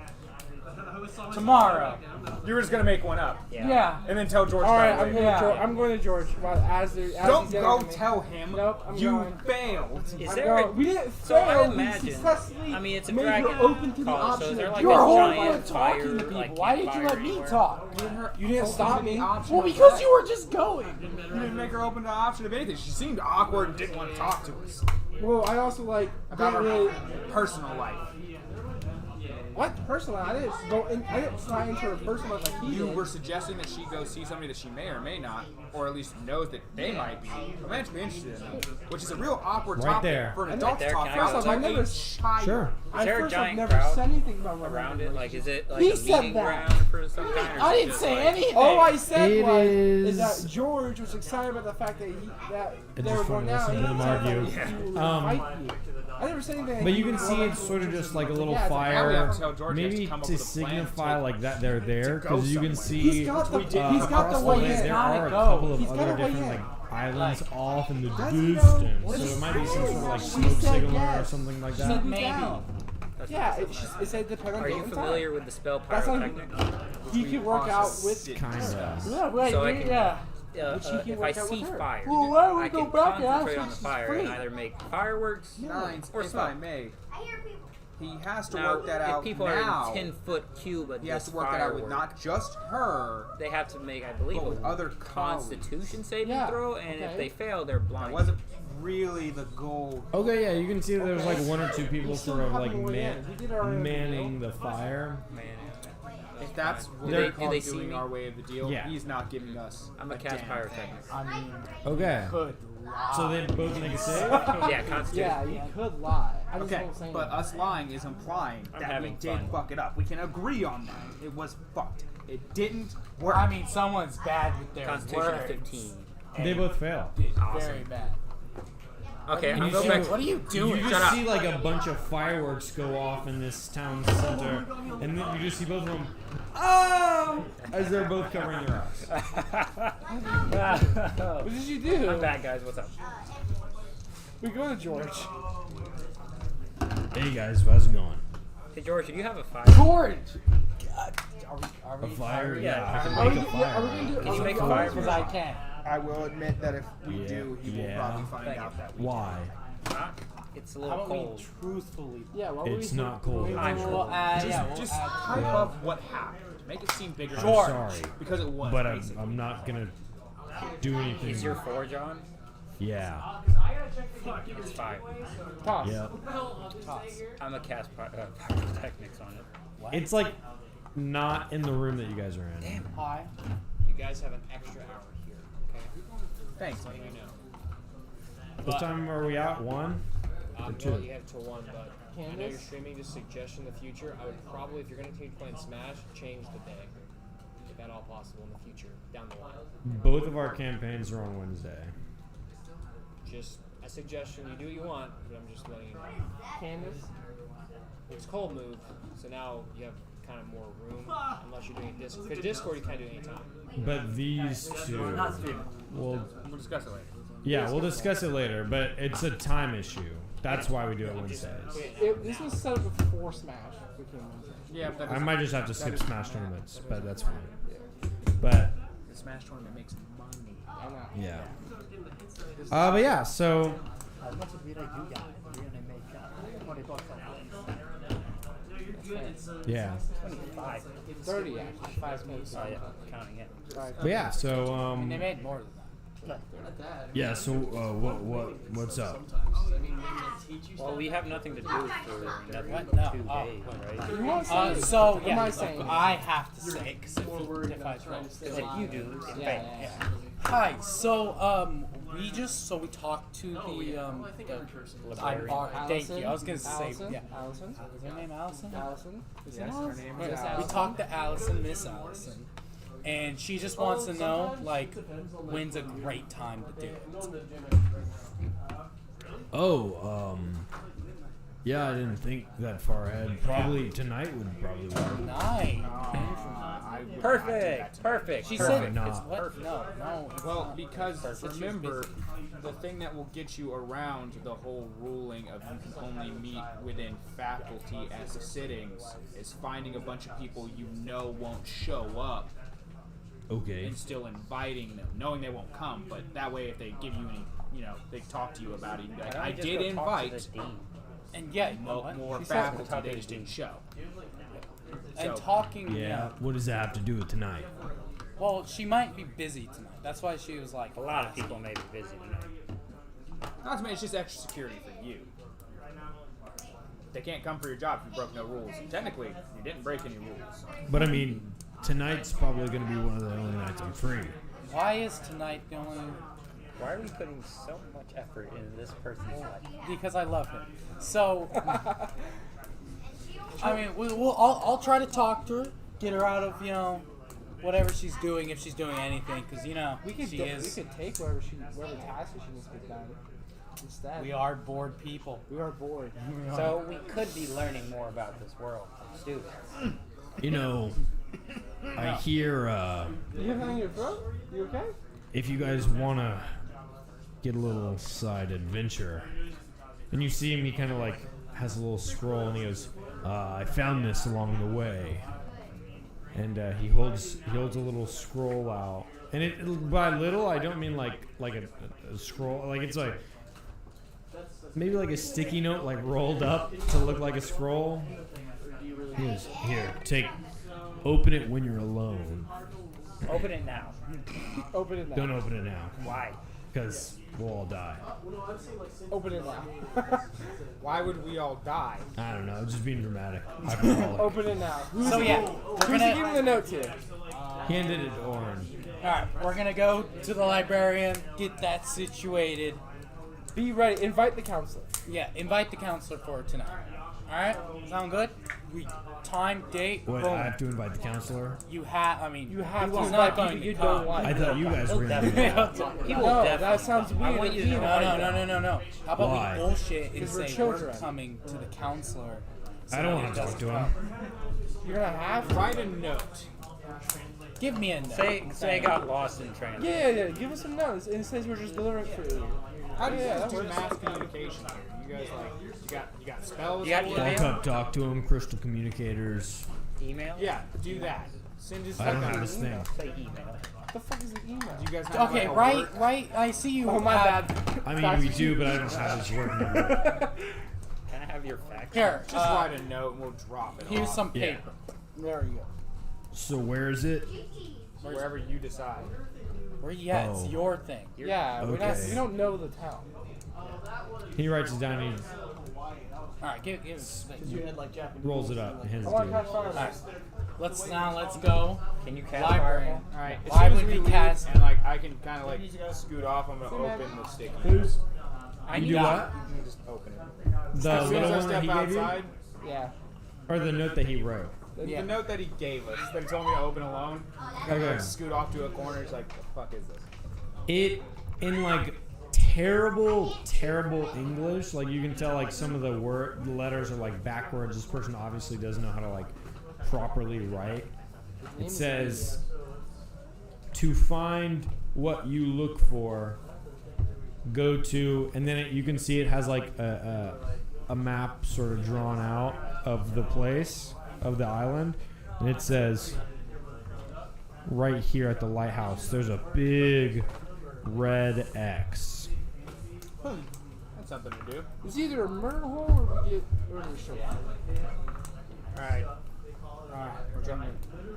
Tomorrow. You were just gonna make one up Yeah. and then tell George. All right, about it I'm later. going to Yeah. George. I'm going to George. Well, as Don't he's go getting to me. tell him. Nope, I'm you going. failed. Is I'm there going. We didn't So I fail. We imagine. successfully I mean, it's a made dragon her open to the college, so option. is there of like You're a horrible giant at fire, talking to people. like, Why did you campfire let me anywhere? talk? You didn't stop me. Well, because you were just going. You didn't make her open to the option of anything. She seemed awkward and didn't want to talk to us Well, I also about didn't her really. personal life. What? Personally, I didn't go in. I didn't fly into her personally like he You did. were suggesting that she go see somebody that she may or may not, or at least knows that they might be romantically interested in, which is a real awkward Right topic there. for an Right adult to there, talk can I about. go First off, I to never a child. Sure. Is there a I've giant never crowd said anything about around it? Like, is it like He a said meeting that. ground for some kind? Or I is it didn't just say like, anything. All I said It is is- that George was excited about the fact that I they just were wanna going out. listen and to he them said that argue. he would Um, invite you. I never said anything. But you can see it's sort of just like a little Yeah, it's like, now we have fire, to tell George he has to maybe come up to with a plan signify to- like that they're there, to go because you can somewhere. see He's got the across way the lake in. there are a Go. couple of He's got other a way different in. like islands off in the Does he know? distance, What so is it might be some sort of like She smoke said signal or yes. something like She that. said Maybe. down. Yeah, it said depend on Are date you and familiar time. with the spell That's how pyrotechnics? he could work out with. Kinda. Yeah, wait, So I can- yeah. Which he can if I work out see with her. fire, Well, why don't we I go can back and ask concentrate if on the she's fire free? and either make fireworks Nines, or if I smoke. may. He has to Now, work that out if people now. are in 10-foot cube of He has this to work that out with firework, not just her. they have to make, I believe, But with a other Constitution saving Yeah, throw, and if okay. they fail, they're That blind. wasn't really the goal. Okay, yeah, you can see that there's like one or two people He's still sort of like having a way in. He did our manning the fire. Man, If that's what Do they they call see doing me? our way of the deal, Yeah. he's not giving us. I'm a cast damn pyrotechnics. I mean, Okay, good. so they both make a save. Yeah, Constitution. Yeah, you could lie. I just Okay, won't say but anything. us lying is implying I'm that we having did fun. fuck it up. We can agree on that. It was fucked. It didn't work. I mean, someone's bad with their Constitution of words. 15. They both fail. Very bad. Okay, I'm you going see- back. What are you doing? You just see like a bunch of fireworks go off in this town center, and then you just see both of them, oh, as they're both covering their eyes. What did you do? I'm back, guys. What's up? We go to George. Hey guys, how's it going? Hey, George, do you have a fire? George! Are A fire? Yeah, Yeah, I can Are make we, a are we fire. gonna do? Can you make a are we- fire? Because I can. I will admit that if we Yeah, do, he will yeah. probably find Thank out you. that we Why? It's a How little about we cold. truthfully? Yeah, what It's not cold. I'm sure. We'll add, yeah, we'll Just add hype Yeah. up what happened. Make it seem bigger. I'm George. sorry, Because it was. but basically. I'm not gonna do anything. Is your forge on? Yeah. It's fire. Toss. Yeah. I'm a cast pyrotechnics on it. It's like not in the room that you guys are in. Hi. You guys have an extra hour here, okay? Thanks. So you know. What time are we at? 1 or Well, 2? you have till 1, but I know you're streaming. Just suggestion in the future, I would probably, if you're going to continue playing Smash, change the day. If at all possible in the future, down the line. Both of our campaigns are on Wednesday. Just a suggestion. You do what you want, but I'm just letting you know. Candace. It's cold move, so now you have kind of more room, unless you're doing Discord. Because Discord you can't do it anytime. But these two, well, We'll discuss it later. yeah, we'll discuss it later. But it's a time issue. That's why we do it Wednesdays. This was set up before Smash became Wednesday. Yeah, but I might just have to skip Smash tournaments, but that's fine. But the Smash tournament makes money. I know. yeah. But yeah, so As much as we like you guys, we're gonna make $20 yeah. 25. 30 actually. 5 minutes. Oh, yeah. Counting it. But yeah, so And they made more than that. yeah, so what's up? Well, we have nothing to do for another What? No. 2 Oh. days, right? You want to say it? So What am yeah, I saying? I have to say because if I try Because if you do, it's Yeah, bad. yeah. Hi. So we talked to the thank you. I was gonna say Allison? yeah. Allison? Is her name Allison? Allison? Is Yes, it her Allison? name Yes, is We Allison. talked to Allison, Miss Allison, and she just wants to know like when's a great time to do it. Oh, yeah, I didn't think that far ahead. Probably tonight would probably work. Nice. Perfect. Perfect. She Probably said not. it's what? No. It's Well, not. because Perfect. She was remember, busy. the thing that will get you around the whole ruling of you can only meet within faculty as sittings is finding a bunch of people you know won't show up Okay. and still inviting them, knowing they won't come. But that way, if they give you any, they talk to you about it. You can be like, I did invite And yeah, you know what? more She said- faculty, they just didn't show. and So- talking. Yeah. What does that have to do with tonight? Well, she might be busy tonight. That's why she was like. A lot of people may be busy tonight. Not to mention, it's just extra security for you. They can't come for your job if you broke no rules. Technically, you didn't break any rules. But I mean, tonight's probably going to be one of the only nights I'm free. Why is tonight going? Why are we putting so much effort into this person's life? Because I love him. So, I mean, I'll try to talk to her, get her out of whatever she's doing, if she's doing anything, because we could she we is. could take whatever tasks she needs to get done. Instead, We are bored people. we are bored. So we could be learning more about this world from students. You know, I hear You have something in your throat? You okay? if you guys want to get a little side adventure, and you see him, he kind of like has a little scroll, and he goes, "I found this along the way," and he holds a little scroll out, and it by little I don't mean like a scroll, like it's like maybe like a sticky note like rolled up to look like a scroll. He goes, "Here, open it when you're alone. Open it now. Open it now. Don't open it now, Why? because we'll all die." Open it now. Why would we all die? I don't know, just being dramatic. Hyperbolic. Open it now. So yeah, we're Who's gonna. giving the note to? Handed it to Oren. All right, we're gonna go to the librarian, get that situated. Be ready. Invite the counselor. Yeah, invite the counselor for tonight. All right, sound good? Time, date, What, boom. I have to invite the counselor? You have. I mean, You have to he's invite not going people to you come. don't like. I thought you guys were going to do that. He will No, definitely. that sounds weird. want you to He know. invited No. How about Why? we bullshit and 'Cause we're say children. we're coming to the counselor? I don't want to talk to him. You're gonna have to. Write a note. Give me a note. Say I got lost in transit. Yeah. Give us some notes. And it says we're just delivering food. How do you Yeah, guys that do works. mass communication here? You guys you got spells? You got for it? email? Walk up, talk to him, crystal communicators. Email? Yeah, do that. Send us I don't like have a- this thing. Say email. What the fuck is the email? Do you guys have Okay, like a word? right. I see you. Oh, my have- bad. I mean, we do, but I don't have his work number. Can I have your fax? Here, Just write a note and we'll drop it here's off. some Yeah. paper. There you go. So where is it? Wherever you decide. Yeah, it's Oh. your thing. Yeah, Okay. we don't know the town. He writes it down and All right, give it. he rolls it up and hands I it want to to you. catch fire. Let's go. Can you cast Librarian. fireball? Alright, as Why soon as would we leave cast- and like I can kind of like scoot off, I'm gonna open the sticky. Who's? I You do got what? You can just open it. The As soon little as I one that step he gave you? outside, Yeah. Or the note that he wrote? Yeah. the note that he gave us that he told me to open alone, Okay. like, scoot off to a corner. He's like, "The fuck is this?" It, in like terrible English, like you can tell like some of the letters are like backwards. This person obviously doesn't know how to like properly write. It says, "To find what you look for, go to," and then you can see it has like a map sort of drawn out of the place, of the island, and it says right here at the lighthouse there's a big red X. That's something to do. It's either a murder hole or we get murder shit. Alright. We're jumping.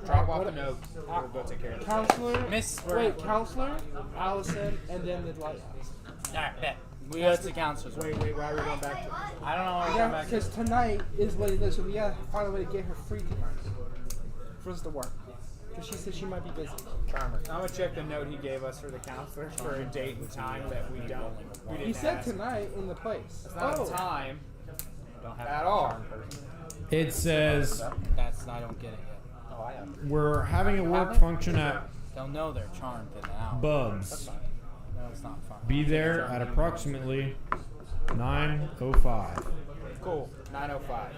Drop off the note. We'll go take care of it. Counselor. Miss. Wait, counselor, Allison, and then the lighthouse. All right, bet. We got the counselors. Wait, why are we going back to I don't know why we're Yeah, going back. because tonight is what it is, so we gotta find a way to get her free tonight for us to work. Because she said she might be busy. Charmer? I'm gonna check the note he gave us for the counselor for a date and time that we don't. We didn't He said ask. tonight in the place. It's not a time Don't have at a all. charm person. It says I don't get it yet. Oh, I have. we're having a work function at They'll know they're charmed in an hour. Bubs. No, it's not fun. Be there at approximately 9:05. Cool. 9:05.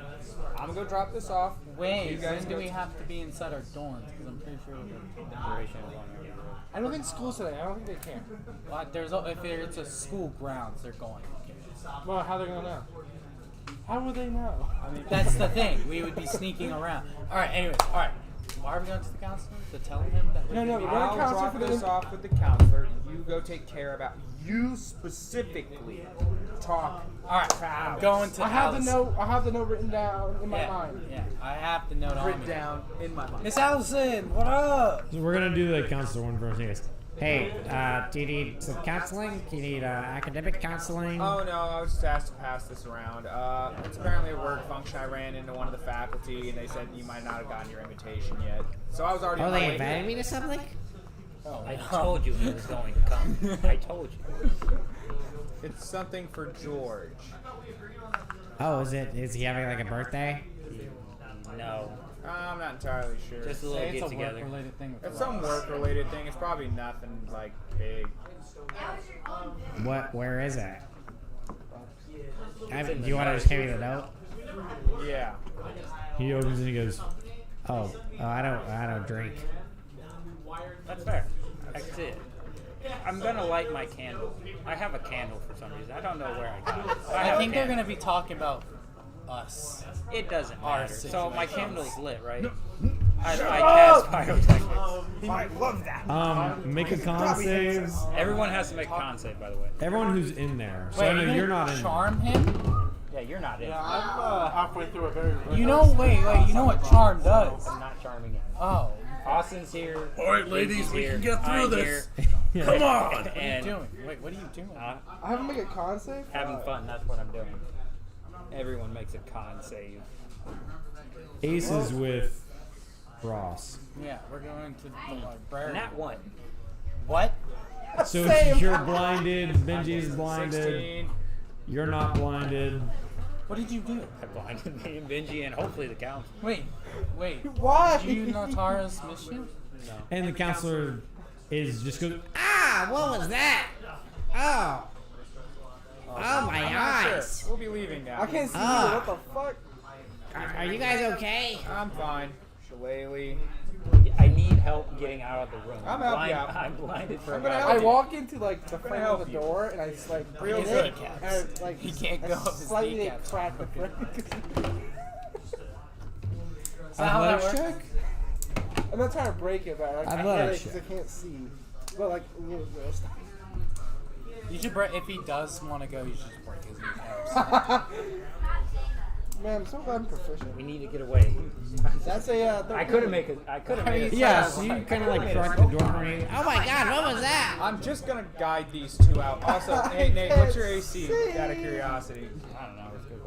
I'm gonna go drop this off. Wait, You guys when do go- we have to be inside our dorms? Because I'm pretty sure The duration is on every road. I don't think school's today. I don't think they can. if it's a school grounds, they're going. Well, how they gonna know? How would they know? That's the thing. We would be sneaking around. All right. Anyways, all right. Why are we going to the counselor? To tell him that we're No, gonna be we're gonna I'll counselor drop for the this off with the counselor. You go take care about you specifically. Talk. All right. to I'm Alice. going to I have Alice. the note. I have the note written down in my Yeah, mind. yeah. I have the note on Written me. down in my mind. Miss Allison, what up? So we're gonna do the counselor one first. Anyways, Hey, do you need some counseling? Do you need academic counseling? Oh no, I was just asked to pass this around. It's apparently a work function. I ran into one of the faculty, and they said you might not have gotten your invitation yet. So I was already. Oh, on my they way invited here. me to something? I told you he was going to come. I told you. It's something for George. Oh, is he having like a birthday? No. I'm not entirely sure. Just a little get together. work-related thing. With It's some work-related thing. It's probably nothing like big. Where is it? Do you want to just give me the note? Yeah. He opens and he goes, I don't drink. That's fair. I can see it. I'm gonna light my candle. I have a candle for some reason. I don't know where I got it. I think they're gonna be talking about us. It doesn't Our matter. So my situations. candle's lit, right? I cast pyrotechnics. He might love that. make a con save. Everyone has to make a con save, by the way. Everyone who's in there. So Wait, I know you you're not in there. charm him? Yeah, you're not in. Yeah, I'm halfway through a very. You know, wait, you know what charm does? I'm not charming it. Oh, Austin's here. All right, ladies, Lindsay's we here, can get through I'm this. here, Come on. what are you and doing? Wait, what are you doing? I have to make a con save? having fun. That's what I'm doing. Everyone makes a con save. Ace is with Ross. Yeah, we're going to the library. Not one. What? So Same. you're blinded, Benji's blinded, 16. you're not blinded. What did you do? I blinded me and Benji and hopefully the council. Wait. Why? Did you Natara's mission? No. And the counselor is just goes, Ah, what was that? Oh. Oh, my I'm not sure. eyes. We'll be leaving now. I can't see Ah. you. What the fuck? Are you guys okay? I'm fine. Shillelagh. I need help getting out of the room. I'm helping you out. I'm blinded for I'm gonna about help I you. walk into like the frame of help the you. door and I just like Real hit good, it, Caps. and like He can't go up his slightly kneecaps. crack the frame. Is that how that athletics works? check? I'm not trying to break it, but I hit Athletics it because I check. can't see. But like, You should break. If he does want to go, you should just break his kneecaps. man, I'm so glad I'm proficient. We need to get away. That's a. I couldn't make it. I could have made it. Yeah, so you kind of like crack the door for me. Oh my god, what was that? I'm just gonna guide these two out. Also, hey Nate, what's your AC? Out of curiosity. I don't know. It's a good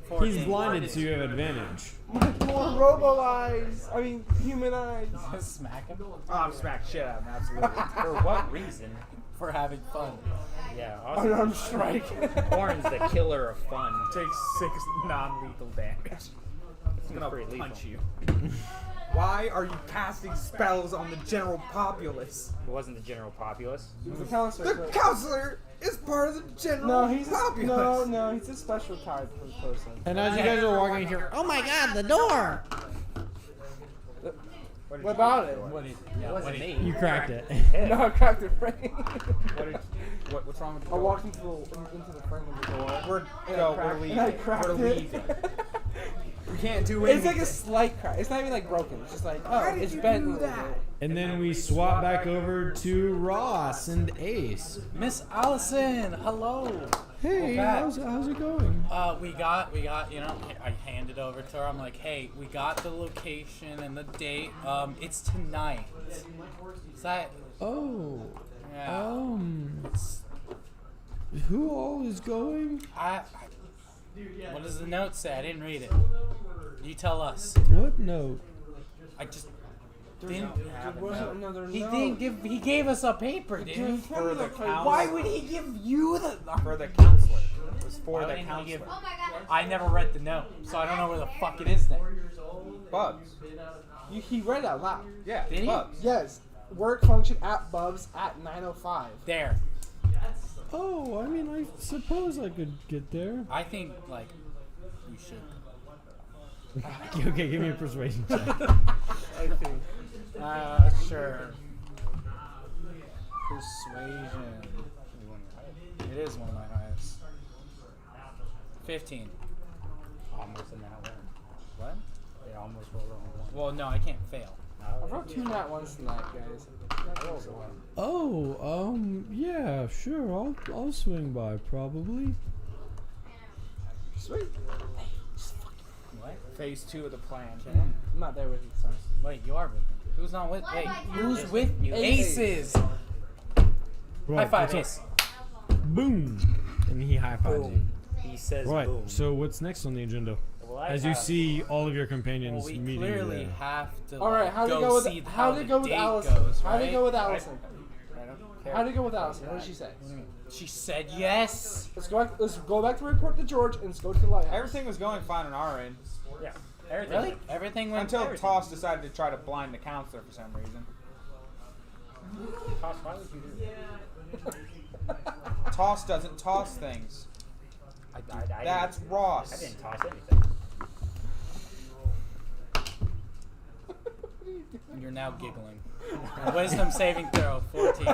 question. He's blinded, so you have advantage. More robo eyes. I mean, human eyes. Smack him Oh, I'm smacked shit out of him, absolutely. For what reason? for having fun. Yeah, awesome. Unarmed strike. Horn's the killer of fun. Takes 6 non-lethal damage. It's I'm gonna pretty lethal. punch you. Why are you casting spells on the general populace? It wasn't the general populace. The counselor. The counselor is part of the general No, he's populace. no, he's a special type of person. And as you guys are walking in here, Oh my god, the door! What about it? What is? It Yeah, wasn't what is? me. you cracked it. No, I cracked the frame. What's wrong with the I door? walked into the frame of the door. We're leaving. And I cracked We're it. leaving. We can't do It's anything. like a slight crack. It's not even like broken. It's just like, oh, it's bent. a little bit. And then we swap back over to Ross and Ace. Miss Allison, hello. Hey, back. how's it going? We got, you know, I handed over to her. I'm like, hey, we got the location and the date. It's tonight. Is that, Oh, yeah. who all is going? What does the note say? I didn't read it. You tell us. What note? I just didn't. There wasn't another He note. didn't give. He gave us a paper, didn't he? Dude, tell me the code. Why would he give you the? For the counselor. It was for Why the wouldn't he counselor. give- I never read the note, so I don't know where the fuck it is then. Bugs. He read it out loud. Yeah, Did he? Bugs. Yes. Work function at Bubs at 9:05. There. Oh, I mean, I suppose I could get there. I think like you should. Okay, give me a persuasion check. Sure. Persuasion. It is one of my highest. 15. Almost in that one. What? They almost rolled on one. Well, no, I can't fail. I wrote 2 nat ones tonight, guys. Oh, yeah, sure. I'll swing by probably. Sweet. What? Phase 2 of the plan. I'm not there with you, sorry. Wait, you are with me. Who's not with? Wait, who's with you? Ace. Aces. Right, High five, what's Ace. up? Boom! And he high fives you. He says Right. boom. So what's next on the agenda? Well, I As you have- see all of your companions Well, we meeting clearly there. have to. All right, how'd it go see with how how'd it the go with date Allison? goes, How'd it right? go with Allison? I don't care. How'd it go with Allison? What did she say? She said yes. Let's go back to report to George and let's go to the lighthouse. Everything was going fine on our end Yeah. Everything. Really? Everything went until everything. Toss decided to try to blind the counselor for some reason. Toss, why would you do that? Toss doesn't toss things. I That's Ross. I didn't toss anything. You're now giggling. Wisdom saving throw 14.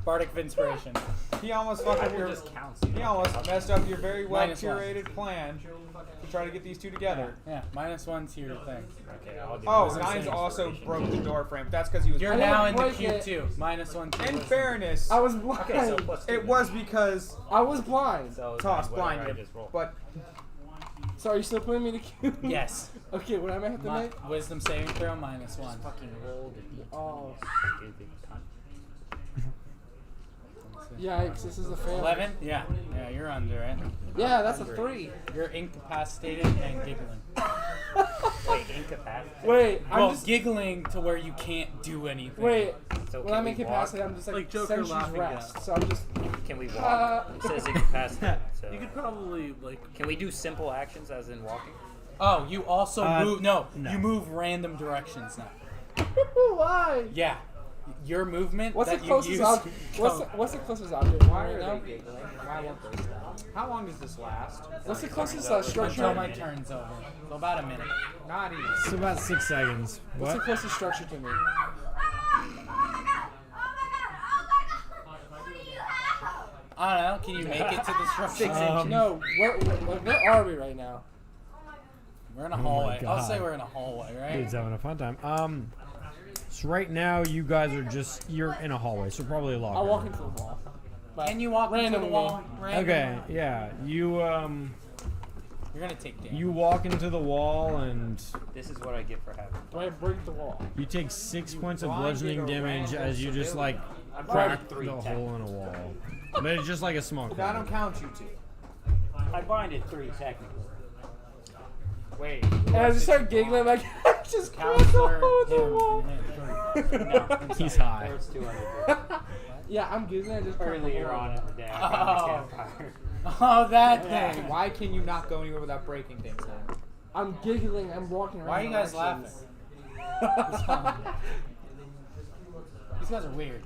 Bardic of inspiration. He almost fucked I up will your. just count. He almost messed up your very well -1. curated plan to try to get these two together. Yeah, -1 to your thing. Okay, I'll do Oh, wisdom Nines saving also inspiration. broke the door frame. That's because he was. You're I now didn't in the break cube it. too. -1 to In wisdom. fairness, I was blind. Okay, so plus two. it was because I was blind. So Toss whatever I blinded. just rolled. But So are you still putting me in the queue? Yes. Okay, what am I have to make? Wisdom saving throw -1. Fucking rolled. Oh, Stupid cunt. yikes! This is a fail. 11? Yeah. Yeah, you're under it. Yeah, that's a 3. You're incapacitated and giggling. Wait, incapacitated. Wait, Well, I'm just giggling to where you can't do anything. wait. So When can I'm we incapacitated, I'm just like Joker sensuous laughing rest. gas. So I'm just. walk? Can we walk? It says incapacitated. So. You could probably like. Can we do simple actions as in walking? Oh, you also move. No, no. you move random directions now. Why? Yeah. Your movement What's the that you closest use. object? What's the closest object why right are now? they giggling? Why won't they stop? How long does this last? What's the closest Until structure? my turn's over. So about a minute. Not even. It's about 6 seconds. What's the What? closest structure to me? I don't know. Can you make it to the structure? No, where are we right now? We're in a my hallway. I'll God. say we're in a hallway, right? Dude's having a fun time. So right now you guys are you're in a hallway, so probably a locker. I'll walk into the wall. But Can you walk into the randomly. wall? Okay, yeah. You You're gonna take damage. you walk into the wall and This is what I get for having. Do I break the wall? you take 6 points of blinded bludgeoning a damage random as you just like I'm crack blinded 3 the hole technically. in a wall. But it's just like a small I crack. don't count you two. I blinded 3 technically. Wait. And I just start giggling like I just cracked the Counselor, hole in the him, wall. No, I'm He's sorry. high. There's 200. Yeah, I'm giggling. I just cracked the Earlier wall. on in the day, I found the campfire. Oh, that thing. Why can you not go anywhere without breaking things then? I'm giggling. I'm walking around. Why are you guys directions. laughing? These guys are weird.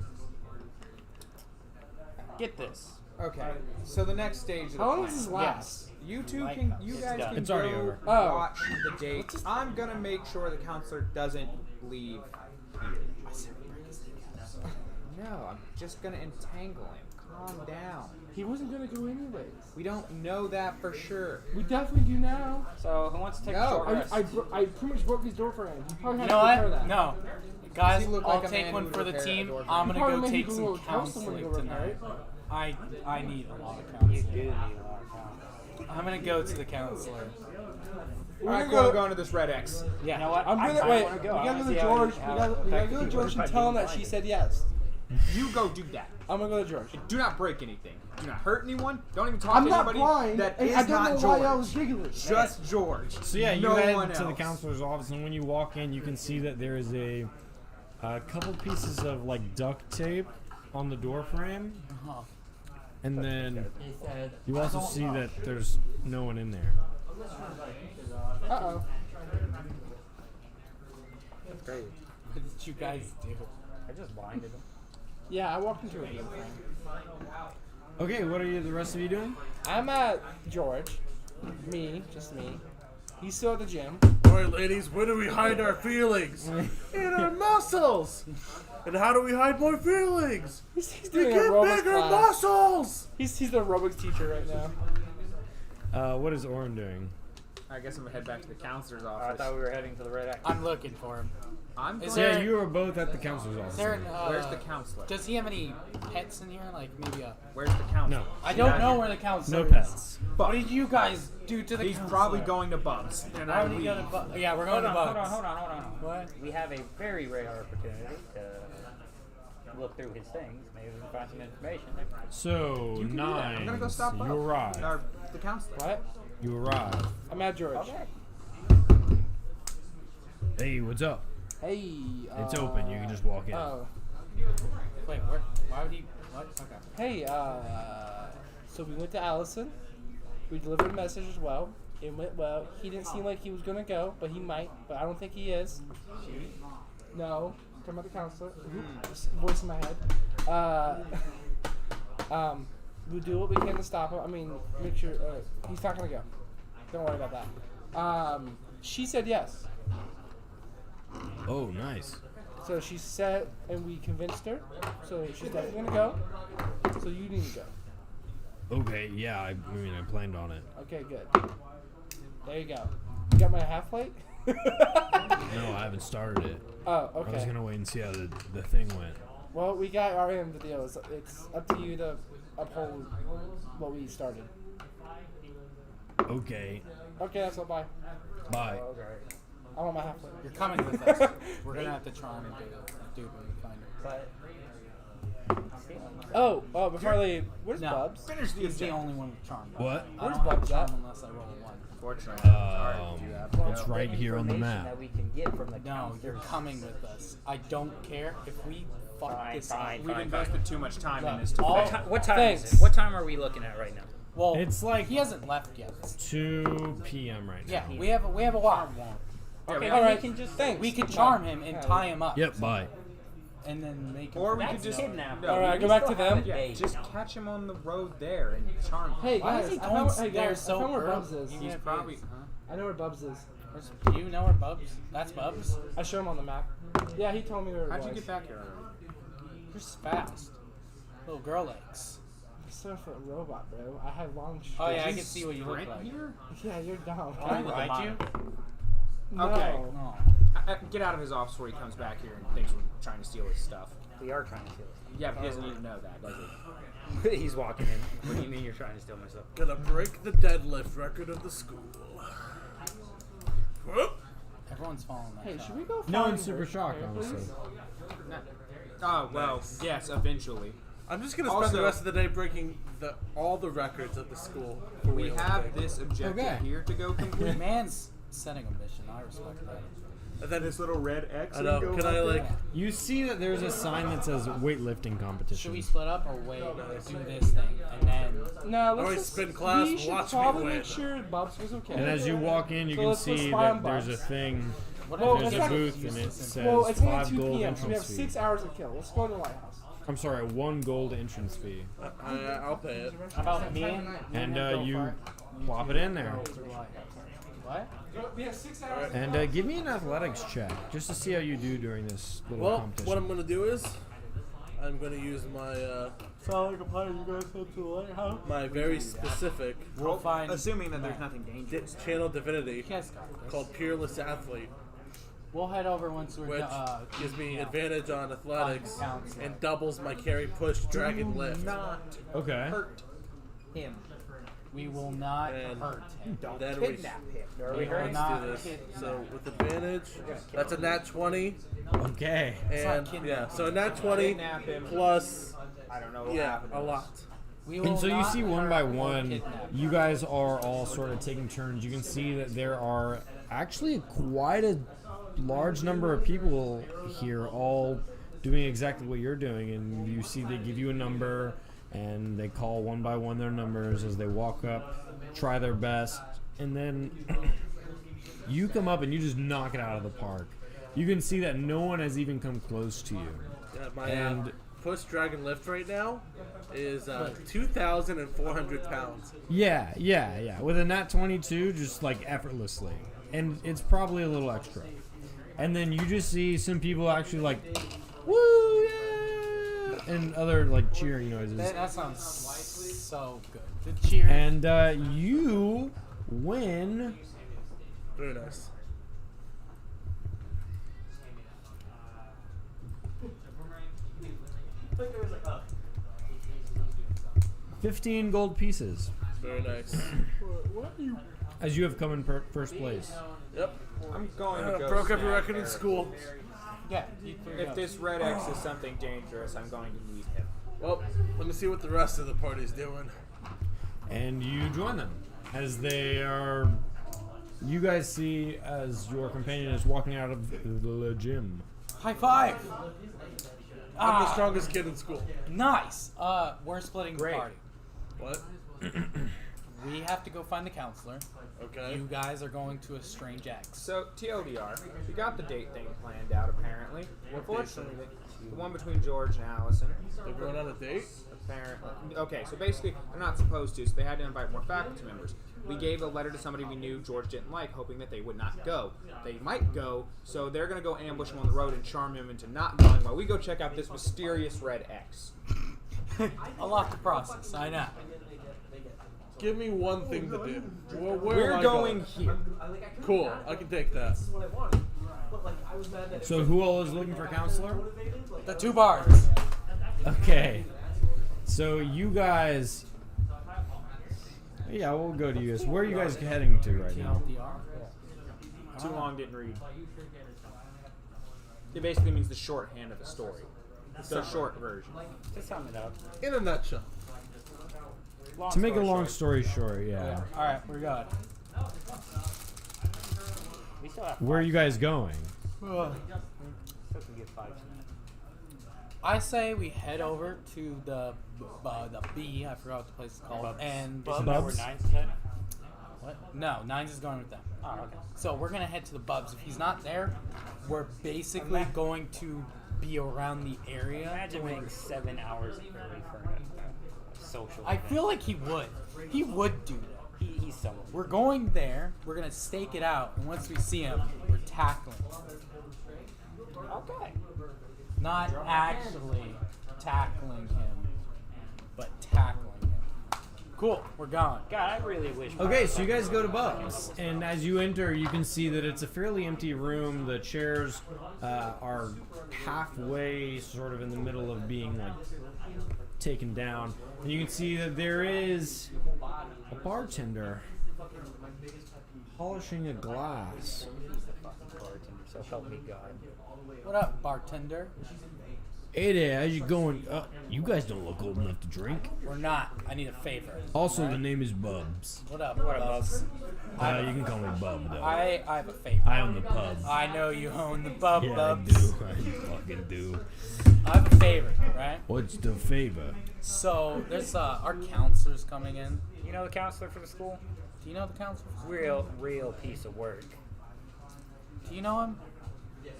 Get this. Okay. So the next stage of the How long plan. does this last? You two Like, can. You it's guys done. can It's go already over. Oh. watch the date. I'm gonna make sure the counselor doesn't leave here. No, I'm just gonna entangle him. Calm down. He wasn't gonna go anyways. We don't know that for sure. We definitely do now. So, who wants to take No, a short rest? I pretty much broke his door for him. He probably You had know to repair what? that. No. Guys, Does he look I'll like a take man one who for would the repair a team. door for I'm him? gonna Probably go make take you some go tell someone to counseling go repair tonight. it. I need a lot of You counseling. do need a lot of time. I'm gonna go to the counselor. Alright, cool. I'm going to this red X. Yeah. You know what? I'm I gonna kinda wait. wanna We go. I gotta wanna go to see how George. how We gotta go to effective George you are and by tell him being that she blinded. said yes. You go do that. I'm gonna go to George. Do not break anything. Do not hurt anyone. Don't even talk I'm to not anybody. blind. That and is I don't not know George. why I was giggling. Just George. So yeah, you no head one to the else. counselor's office, and when you walk in, you can see that there is a couple pieces of like duct tape on the door frame, Uh-huh. and then you also see that there's no one in there. Uh-oh. Great. What did you guys do? I just blinded him. Yeah, I walked into it. Okay, what are the rest of you doing? I'm at George. Just me. He's still at the gym. Alright, ladies, where do we hide our feelings? In our muscles! And how do we hide more feelings? He's We doing get aerobics bigger class. muscles! He's the aerobics teacher right now. What is Oren doing? I guess I'm gonna head back to the counselor's I office. thought we were heading to the red X. I'm looking for him. I'm Is going. there- Yeah, you are both at the counselor's office. Is there an, Where's the counselor? Does he have any pets in here? Like maybe a. Where's the counselor? No. I don't know where the counselor No is. pets. What did you guys do to the He's counselor? probably going to Bubs. And Why I would he leave. go to yeah, we're going Hold to on, Bugs. hold on. What? We have a very rare opportunity to look through his things. Maybe we can find some information. So, You can do that. I'm gonna go 9. stop up. You arrive. The counselor. What? You arrive. I'm at George. Okay. Hey, what's up? Hey. It's open. You can just walk in. Oh. Wait, where? Why would he? What? Okay. Hey, so we went to Allison. We delivered a message as well. It went well. He didn't seem like he was gonna go, but he might. But I don't think he is. No. Talking about the counselor. Just voice in my head. We'll do what we can to stop him. I mean, make sure he's not gonna go. Don't worry about that. She said yes. Oh, nice. So she said, and we convinced her. So she's definitely gonna go. So you need to go. Okay, yeah, I mean, I planned on it. Okay, good. There you go. You got my half plate? No, I haven't started it. Oh, I was okay. gonna wait and see how the thing went. Well, we got our end of the deal. It's up to you to uphold what we started. Okay, Okay, that's all. Bye. bye. I want my half plate. You're coming with us. We're gonna have to charm and do when we find him. But Oh, before I leave, where's No. Bubs? Finish the He's the objective. only one with charm. What? I Where's don't have Bubs charm at? unless I roll a 1. Fortunately, It's right here on the information map. that we can get from the No, you're counselors. coming with us. I don't care if we fuck Fine, this fine, up. We've invested too much time in this. All- To What time Thanks. is it? What time are we looking at right now? Well, It's like he hasn't left yet. 2 p.m. right now. Yeah, we have a while. Okay, All then right. we can just Thanks. We could charm him and tie him up. Yep, bye. And then make him. Or we forget could just kidnap no, him. All right, we go just- back to them. Yeah, just catch him on the road there and charm him. Hey Why guys, is he I going found, hey, there guys, so I found where early? Bubs is. He- He's Yeah, probably. please. I know where Bubs is. Do you know where Bubs? That's Bubs. I showed him on the map. Yeah, he told me where it How'd was. you get back here already? You're just fast. Little girl legs. I'm sort of a robot, bro. I have long streaks. Oh yeah, I can see what you look Sprint like. here? Yeah, you're dumb. Can I ride you? No. Okay. No. Get out of his office before he comes back here and thinks we're trying to steal his stuff. We are trying to steal Yeah, but he doesn't need to know that, does he? it. He's walking in. What do you mean you're trying to steal my stuff? Gonna break the deadlift record of the school. Whoop. Everyone's following that. Hey, shot. should we go? No find one's super her, shocked, please? honestly. Oh, well, yes, eventually. I'm just gonna spend Also- the rest of the day breaking all the records of the school. For We weightlifting. have this objective Okay. here to go complete. Man's setting a mission. I respect that. And then This little red X. I know. Can I like? You see that there's a sign that says weightlifting competition. Should we split up or wait? Do this thing and then. No, let's Alright, just spin class, We should watch me probably win. make sure Bubs was okay. And as you walk in, you So can let's see spy on that there's a Bubs. thing. Well, There's it's a not- booth and it says Well, it's only 5 2 gold p.m., so we have entrance fee. 6 hours to kill. Let's go to the Lighthouse. I'm sorry, 1 gold entrance fee. I'll pay it. How about me And you plop it in there. What? We have 6 hours. And give me an athletics check, just to see how you do during this little Well, competition. what I'm gonna do is, I'm gonna use my my very specific We'll find. Assuming that there's nothing dangerous. channel divinity Yes, guys. called Peerless Athlete, We'll head over once we're which done. gives me advantage on athletics counts. and doubles my carry push dragon lift. Not Okay. hurt him. We will not And hurt him. Don't Then we- kidnap him. We will Let's not do this. kidnap So with advantage, that's a nat 20, Okay. and kidnap. yeah, so a nat 20 Kidnap him. plus I don't know what yeah, happened. a lot. We will And so you not see one by hurt or one, kidnap. you guys are all sort of taking turns. You can see that there are actually quite a large number of people here, all doing exactly what you're doing. And you see they give you a number, and they call one by one their numbers as they walk up, try their best, and then you come up and you just knock it out of the park. You can see that no one has even come close to you. Yeah, my And- push dragon lift right now is 2,400 pounds. Yeah. With a nat 22, just like effortlessly. And it's probably a little extra. And then you just see some people actually like, woo, yeah! And other like cheering noises. That sounds so good. The cheer. And you win Very nice. $15 gold pieces Very nice. as you have come in first place. Yep. I'm going to go Broke every snap record in Eric. school. Yeah. You three If go. this red X is something dangerous, I'm going to need him. Well, let me see what the rest of the party's doing. And you join them as they are. You guys see as your companion is walking out of the gym. High five. I'm the strongest kid in school. Nice. We're splitting Great. the party. What? We have to go find the counselor. Okay. You guys are going to a strange X. So, TLDR, we got the date thing planned out, apparently. Unfortunately, the one between George and Allison. They're going on a date? Apparently. Okay, so basically, they're not supposed to, so they had to invite more faculty members. We gave a letter to somebody we knew George didn't like, hoping that they would not go. They might go, so they're going to go ambush him on the road and charm him into not going while we go check out this mysterious red X. A lot to process, I know. Give me one thing to do. Where We're am I going here. Cool, I can take that. So who all is looking for a counselor? The 2 bars. Okay. So you guys. Yeah, we'll go to you guys. Where are you guys heading to right now? TLDR. Too long, didn't read. It basically means the shorthand of the story. The short version. To sum it up. In a nutshell. Long To make a story long short, story short, yeah. Alright, we're going. we still have Where are you guys going? Still can get 5 minutes. I say we head over to the B, I forgot what the place is called, Bubs. and Isn't that where Bubs? 9's headed? what? No, Nines is going with them. Oh, okay. So we're gonna head to the Bubs. If he's not there, we're basically going to be around the area. Imagine waiting 7 hours early for a social I event. feel like he would. He would do that. He's someone. We're going there. We're gonna stake it out, and once we see him, we're tackling. Okay. Not actually tackling him, but tackling him. Cool. We're gone. God, I really wish. Okay, so you guys go to Bubs, and as you enter, you can see that it's a fairly empty room. The chairs are halfway, sort of in the middle of being like taken down, and you can see that there is a bartender polishing a glass. He's the fucking bartender, so help me God. What up, bartender? Hey there, how's it going? You guys don't look old enough to drink. We're not. I need a favor. Also, the name is Bubs. What up, What up, Bubs? You can call me Bub, though. I have a favor. I own the pub. I know you own the pub, Yeah, I Bubs. do. I fucking do. I have a favor, right? What's the favor? So there's our counselors coming in. You know the counselor for the school? Do you know the counselor? Real piece of work. Do you know him?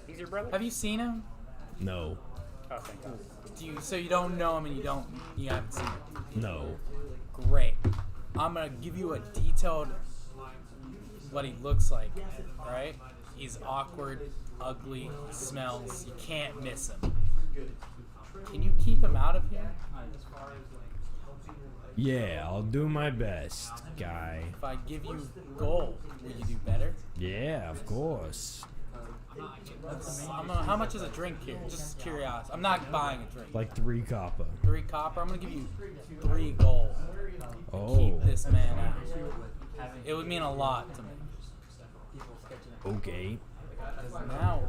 He's your brother? Have you seen him? No. Oh, thank God. So you don't know him and you haven't seen him. No. Great. I'm gonna give you a detailed what he looks like. Right? He's awkward, ugly, smells. You can't miss him. Can you keep him out of here? Yeah, I'll do my best, guy. If I give you gold, will you do better? Yeah, of course. How much is a drink here? Just curiosity. I'm not buying a drink. Like 3 copper. 3 copper. I'm gonna give you 3 gold. Oh. Keep this man out. It would mean a lot to me. Okay. Because now,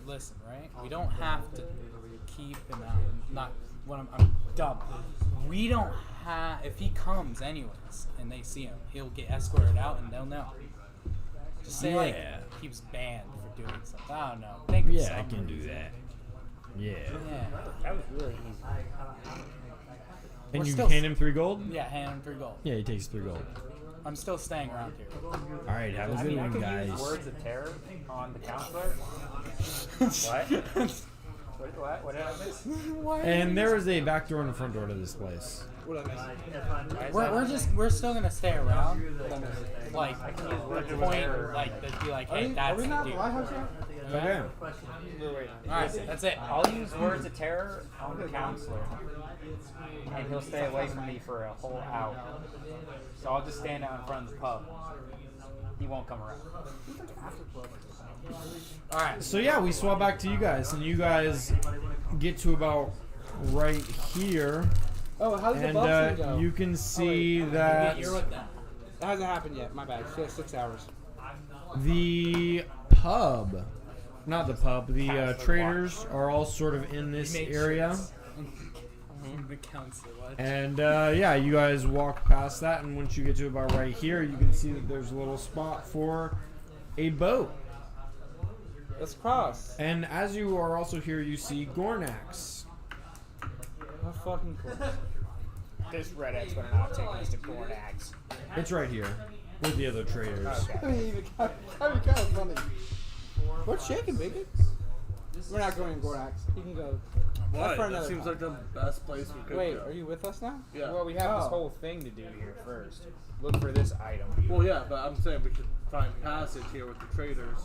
listen, right? We don't have to keep him out. Not when I'm dumb. We don't have. If he comes anyways, and they see him, he'll get escorted out, and they'll know. Just say like he was banned for doing something. I don't know. Think of Yeah, I something. can do that. Yeah. Yeah. That was really easy. And We're you still- hand him 3 gold? Yeah, hand him 3 gold. Yeah, he takes 3 gold. I'm still staying around here. Alright, have a I good mean, I one, could guys. use words of terror on the counselor. What? What did I miss? And there is a back door and a front door to this place. We're still gonna stay around. Like the point, like to be like, hey, that's the dude. Okay. Alright, that's it. I'll use words of terror on the counselor, and he'll stay away from me for a whole hour. So I'll just stand out in front of the pub. He won't come around. Alright. So yeah, we swap back to you guys, and you guys get to about right here, Oh, how's the and Bubs thing go? you can see that You're with them. That hasn't happened yet. My bad. Still 6 hours. the pub not the pub. The traders are all sort of in this area. The council. And yeah, you guys walk past that, and once you get to about right here, you can see that there's a little spot for a boat. Let's cross. And as you are also here, you see Gornax. How fucking cool. This red X better not take us to Gornax. It's right here with the other traders. I mean, that'd be kind of funny. What's shaking, Bacon? We're not going to Gornax. You can go. Why? For That another seems time. like the best place we could Wait, go. are you with us now? Yeah. Well, we have this Oh. whole thing to do here first. Look for this item Well, yeah, but I'm saying we should find passage here with the traders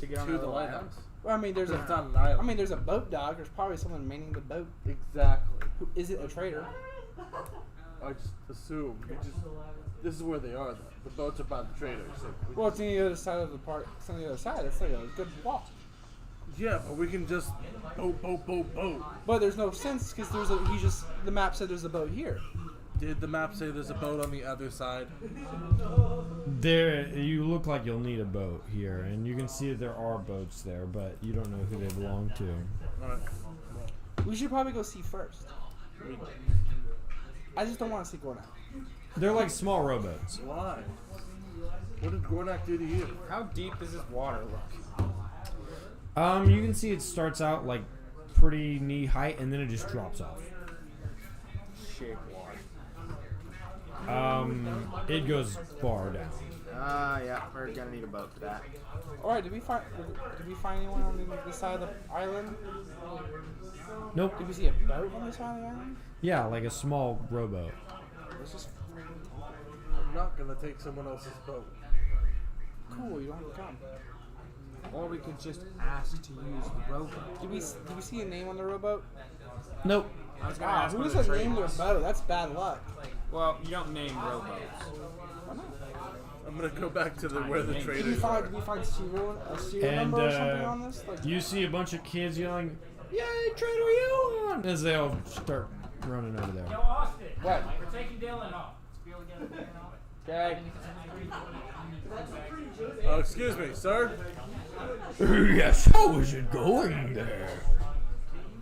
to get on to the little lighthouse. island. Well, I mean, there's It's a. on an island. I mean, there's a boat dock. There's probably someone manning the boat. Exactly. Who isn't a trader? I just assume. This is where they are, though. The boats are by the traders. So Well, it's on the other side of the park. It's on the other side. It's like a good walk. yeah, but we can just boat. But there's no sense because the map said there's a boat here. Did the map say there's a boat on the other side? There, you look like you'll need a boat here, and you can see that there are boats there, but you don't know who they belong to. Alright. We should probably go see first. I just don't want to see Gornax. They're like small rowboats. Why? What did Gornak do to you? How deep does this water look? You can see it starts out like pretty knee height, and then it just drops off. Shit water. It goes far down. Yeah, we're gonna need a boat for that. All right, did we find anyone on the side of the island? Nope. Did we see a boat on the side of the island? Yeah, like a small rowboat. Let's just I'm not gonna take someone else's boat. cool. You don't have to come. Or we could just ask to use the rowboat. Did we see a name on the rowboat? Nope. I was gonna Ah, ask who one of doesn't the name their traders. boat? That's bad luck. Well, you don't name rowboats. Why not? I'm gonna go back to where the Did we traders find are. a serial And number or something on this? Like, you see a bunch of kids yelling, "Yay, Trader Johan!" as they all start running over there. what? We're taking Dylan off. Okay. Oh, excuse me, sir. Yes, how is it going there?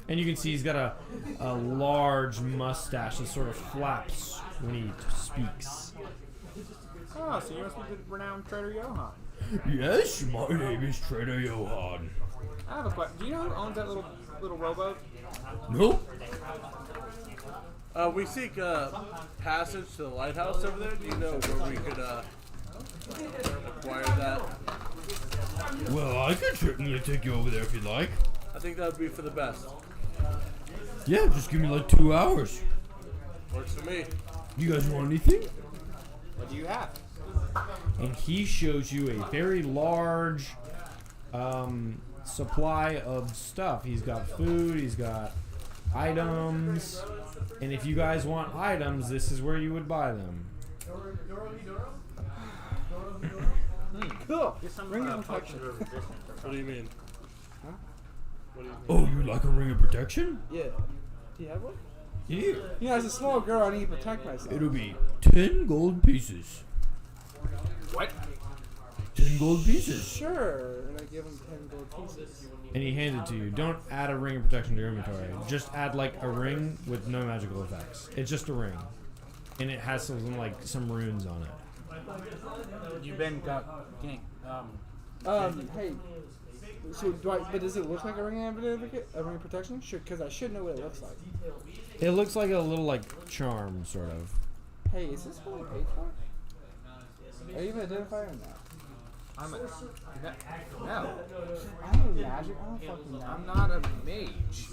And you can see he's got a large mustache that sort of flaps when he speaks. Oh, so you must be the renowned Trader Johan. Yes, my name is Trader Johan. I have a question. Do you know who owns that little rowboat? Nope. We seek passage to the lighthouse over there. Do you know where we could acquire that? Well, I could certainly take you over there if you'd like. I think that would be for the best. Yeah, just give me like 2 hours. Works for me. You guys want anything? What do you have? And he shows you a very large supply of stuff. He's got food, he's got items, and if you guys want items, this is where you would buy them. Cool. Ring of protection. What do you mean? Huh? What do you mean? Oh, you like a ring of protection? Yeah. Do you have one? Yeah. You know, as a small girl, I need to protect myself. It'll be 10 gold pieces. What? 10 gold pieces. Sure. And I give him 10 gold pieces. And he hands it to you. Don't add a ring of protection to your inventory. Just add like a ring with no magical effects. It's just a ring. And it has some runes on it. You've been getting Hey. So but does it look like a ring of protection? Should, because I should know what it looks like. It looks like a little like charm sort of. Hey, is this what I paid for? Are you even identified or not? I'm a no. I'm a magic. I don't fucking know. I'm not a mage.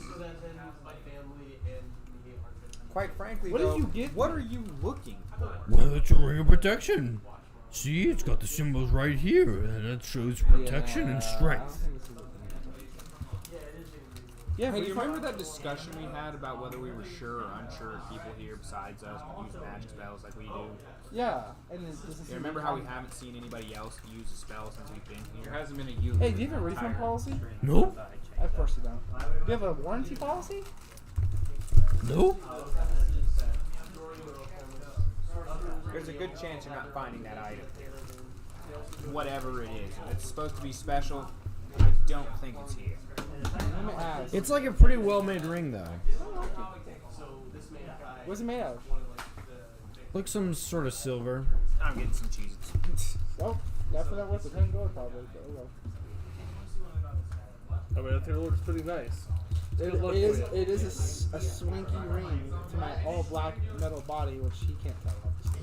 Quite frankly, What did though, you get? what are you looking for? Well, it's a ring of protection. See, it's got the symbols right here, and it shows protection and strength. Yeah, Hey, but you remember that discussion we had about whether we were sure or unsure if people here besides us could use magic spells like we do? Yeah, and this You remember how we haven't seen anybody else use a spell since we've been here? There hasn't been a use. Hey, do you have a refund policy? Nope. Of course you don't. Do you have a warranty policy? Nope. There's a good chance you're not finding that item. Whatever it is. If it's supposed to be special, I don't think it's here. Let me ask. It's like a pretty well-made ring, though. What's it made of? Like some sort of silver. I'm getting some cheeses. Well, that's what worth the 10 gold probably. But, I mean, I think it looks pretty nice. It is a swanky ring to my all black metal body, which he can't tell.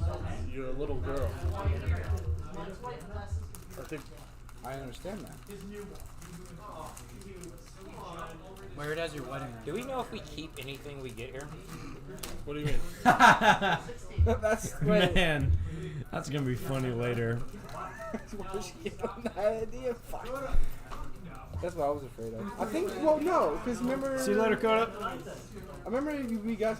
Obviously. You're a little girl. I think. I understand that. Wear it as your wedding ring. Do we know if we keep anything we get here? What do you mean? That's wait. Man, that's gonna be funny later. Where she get on that idea? Fuck. That's what I was afraid of. I think. Well, no, because remember. See you later, Coda. I remember we got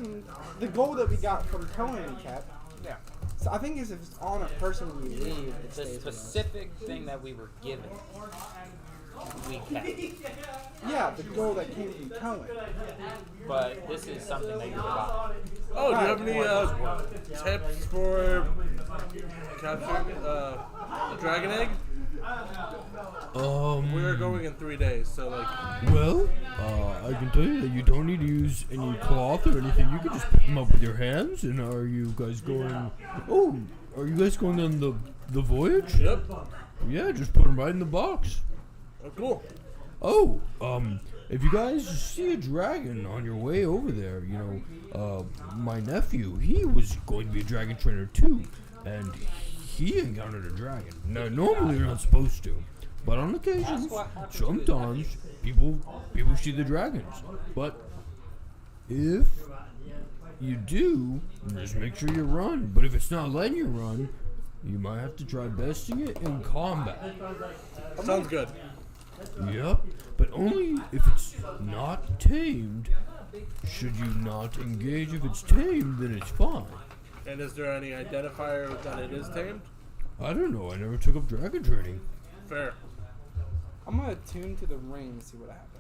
the gold that we got from towing we kept. Yeah. So I think if it's on a person when we leave, it The stays with us. specific thing that we were given, we kept. Yeah, the gold that came from towing. But this is something that you got. Oh, do you have any tips for capturing a dragon egg? We are going in 3 days, so like. Well, I can tell you that you don't need to use any cloth or anything. You can just pick them up with your hands. And are you guys going? Oh, are you guys going on the voyage? Yep. Yeah, just put them right in the box. Oh, cool. Oh, if you guys see a dragon on your way over there, you know, my nephew, he was going to be a dragon trainer too, and he encountered a dragon. Now, normally you're not supposed to, but on occasions, sometimes people see the dragons. But if you do, just make sure you run. But if it's not letting you run, you might have to try besting it in combat. Sounds good. Yep, but only if it's not tamed. Should you not engage if it's tamed, then it's fine. And is there any identifier that it is tamed? I don't know, I never took up dragon training. Fair. I'm gonna tune to the ring and see what happens.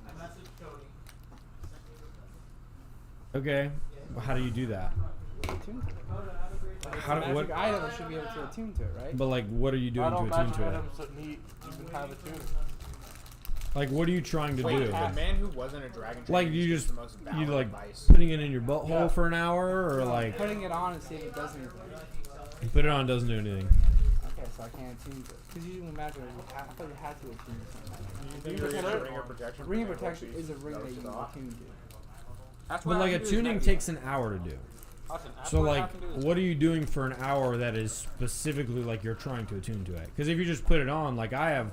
Okay, well, how do you do that? Attune to it. How do, what? Magic item should be able to attune to it, right? But like, what are you doing I to don't attune magic to it? items that need even have a tune. Like, what are you trying to Wait, do? the man who wasn't a dragon trainer Like, you used just the most you valid like advice. putting it in your butthole Yeah. for an hour, or like Putting it on and see if it does anything. put it on doesn't do anything. Okay, so I can't attune to it. Because usually with magic, I thought you had to attune to something. You think you're gonna ring of protection? Ring of protection is a ring that you attune to. That's But like a tuning takes an hour to do. So like, what are you doing for an hour that is specifically like you're trying to attune to it? Because if you just put it on, like I have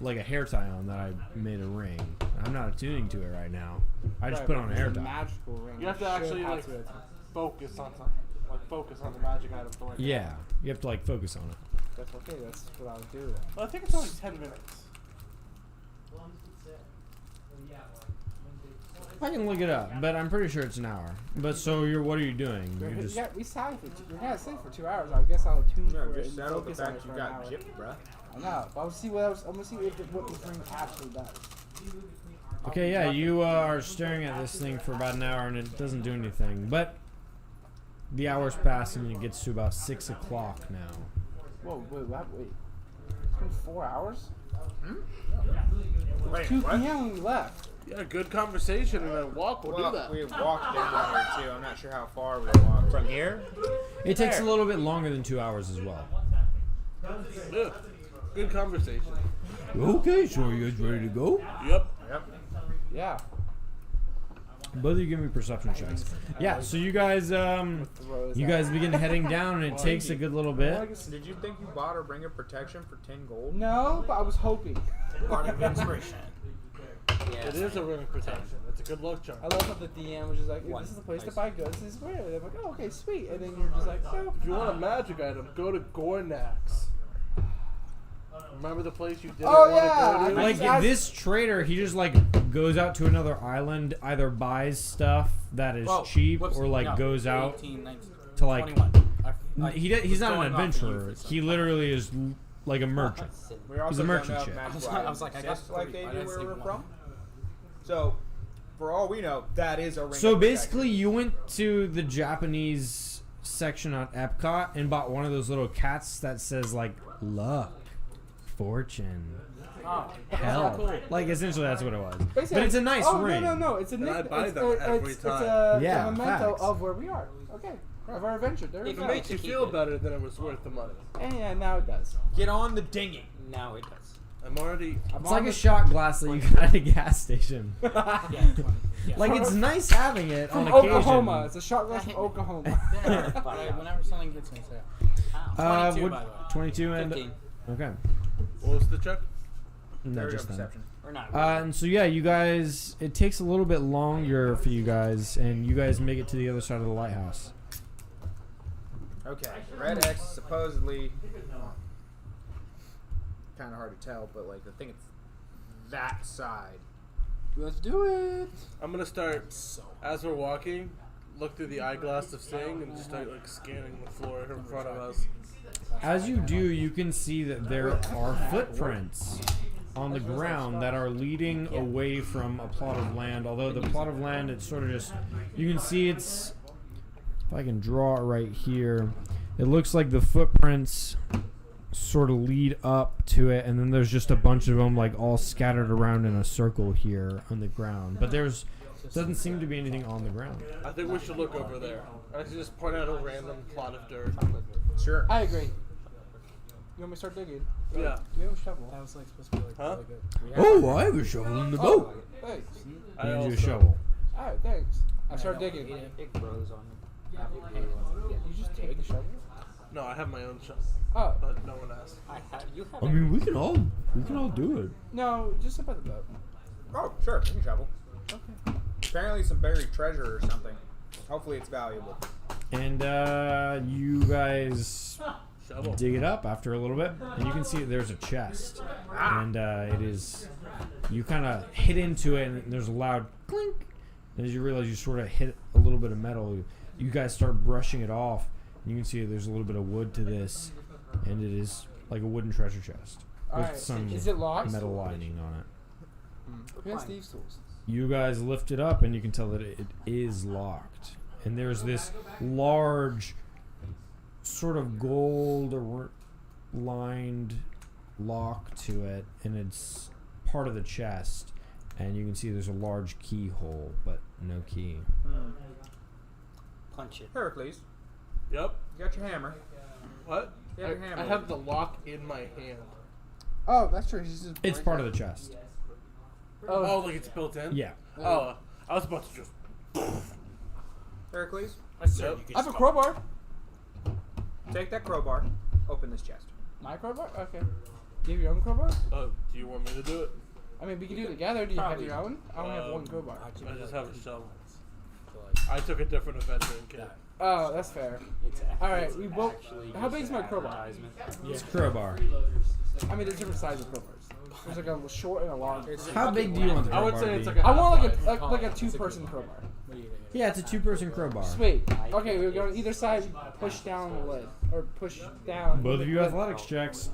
like a hair tie on that I made a ring. I'm not attuning to it right now. I just put on a hair It's a tie. magical ring. You have to should actually have like to attune. focus on something. Like focus on the magic item to work. Yeah, you have to like focus on it. That's okay, that's what I would do then. Well, I think it's only 10 minutes. I can look it up, but I'm pretty sure it's an hour. But so what are you doing? You're just Yeah, we sat for we're gonna sit for 2 hours. I guess I'll attune Yeah, for it just and settle the focus on fact it you for an got hour. gypped, bruh. I know. But I'll see what else. I'm gonna see what this ring actually does. okay. Yeah, you are staring at this thing for about an hour and it doesn't do anything. But the hours pass and it gets to about 6 o'clock now. Whoa, wait. It's been 4 hours? Wait, 2 what? p.m. when we left. Yeah, good conversation and a walk will Well, do that. we walked down here too. I'm not sure how far we walked. From here? It takes a little bit longer than 2 hours as well. Yeah, good conversation. Okay, so are you guys ready to go? Yep. Yep. Yeah. Both of you give me perception checks. Yeah, so you guys begin heading down and it takes a good little bit. Did you think you bought a ring of protection for 10 gold? No, but I was hoping. Part of inspiration. It is a ring of protection. It's a good luck charm. I love how the DM was just like, this is the place to buy goods. This is where. And I'm like, oh, okay, sweet. And then you're just like, oh. If you want a magic item, go to Gornax. Remember the place you didn't Oh, want yeah. to go to? Like this trader, he just like goes out to another island, either buys stuff that is cheap or like goes out 18, 19, to like 21. he's not an going off to you adventurer. for He literally is like a merchant. We also He's a don't merchant know if ship. magical I was like, I items got exist like three. they Why do did I where say we're one? from. So, for all we know, that is a ring. So of basically, you went to the Japanese section on Epcot and bought one of those little cats that says like luck. fortune. Oh, Hell. cool. Like, essentially, that's what it was. Basically, But it's a nice oh, ring. No. It's a And I nick- buy it's, them every it's time. a Yeah, memento facts. of where we are. Okay. Of our adventure. There we If go. It makes you feel better than it was worth the money. And yeah, now it does. Get on the dinghy. Now it does. I'm already. It's like a shot glass that you got at a gas station. Yeah, 20. Yeah. Like, it's nice having it From on occasion. Oklahoma. It's a shot glass from Oklahoma. Right, whenever something hits me, say. 22, what- by the way. 22 and 15. okay. What was the check? No, There we go, just then. perception. Or not. And so yeah, you guys. It takes a little bit longer for you guys, and you guys make it to the other side of the lighthouse. Okay, Red X supposedly kind of hard to tell, but like I think it's that side. Let's do it. I'm gonna start as we're walking. Look through the eyeglass of seeing and just start like scanning the floor in front of us. As you do, you can see that there are footprints on the ground that are leading away from a plot of land. Although the plot of land, it's sort of just, you can see it's, if I can draw it right here, it looks like the footprints sort of lead up to it, and then there's just a bunch of them like all scattered around in a circle here on the ground. But there's doesn't seem to be anything on the ground. I think we should look over there. I should just point out a random plot of dirt. Sure. I agree. You want me to start digging? Yeah. Do we have a shovel? That was like supposed to be like Huh? really good. Oh, I have a shovel in the boat. Thanks. I Hand you a also- shovel. Alright, thanks. I start digging. It grows on you. You just take the shovel? No, I have my own shovel, Oh. but no one asked. You have I mean, we can all do it. No, just up at the boat. Oh, sure. You can shovel. Okay. Apparently some buried treasure or something. Hopefully it's valuable. And you guys Shovel. dig it up after a little bit, and you can see there's a chest, and it is. You kind of hit into it, and there's a loud clink. And as you realize you sort of hit a little bit of metal, you guys start brushing it off. And you can see there's a little bit of wood to this, and it is like a wooden treasure chest with Alright. some Is it locked? metal lining on it. Who has thieves' tools? You guys lift it up, and you can tell that it is locked. And there's this large, sort of gold-lined lock to it, and it's part of the chest. And you can see there's a large keyhole, but no key. Punch it. Heracles, Yep. you got your hammer. What? You have your hammer. I have the lock in my hand. Oh, that's true. He's just It's part of the chest. Oh, like it's built in? Yeah. Oh, I was about to just. Heracles, I said Yep. you could I have a just crowbar. take that crowbar. Open this chest. My crowbar? Okay. Do you have your own crowbar? Oh, do you want me to do it? I mean, we can do it together. Do you Probably. have your own? I only have one crowbar. I just have a shovel. like, I took a different adventuring kit. Oh, that's fair. It's Alright, we both. actually How just big is my crowbar? advertisement. It's a crowbar. I mean, there's different sizes of crowbars. There's like a short and a long. How big do you want the I crowbar would say to it's be? like a. I want half-life. like a two-person crowbar. what do you think? Yeah, it's a two-person crowbar. Sweet. Okay, we're going either side. Push down the lid or push down. Both of you athletics checks.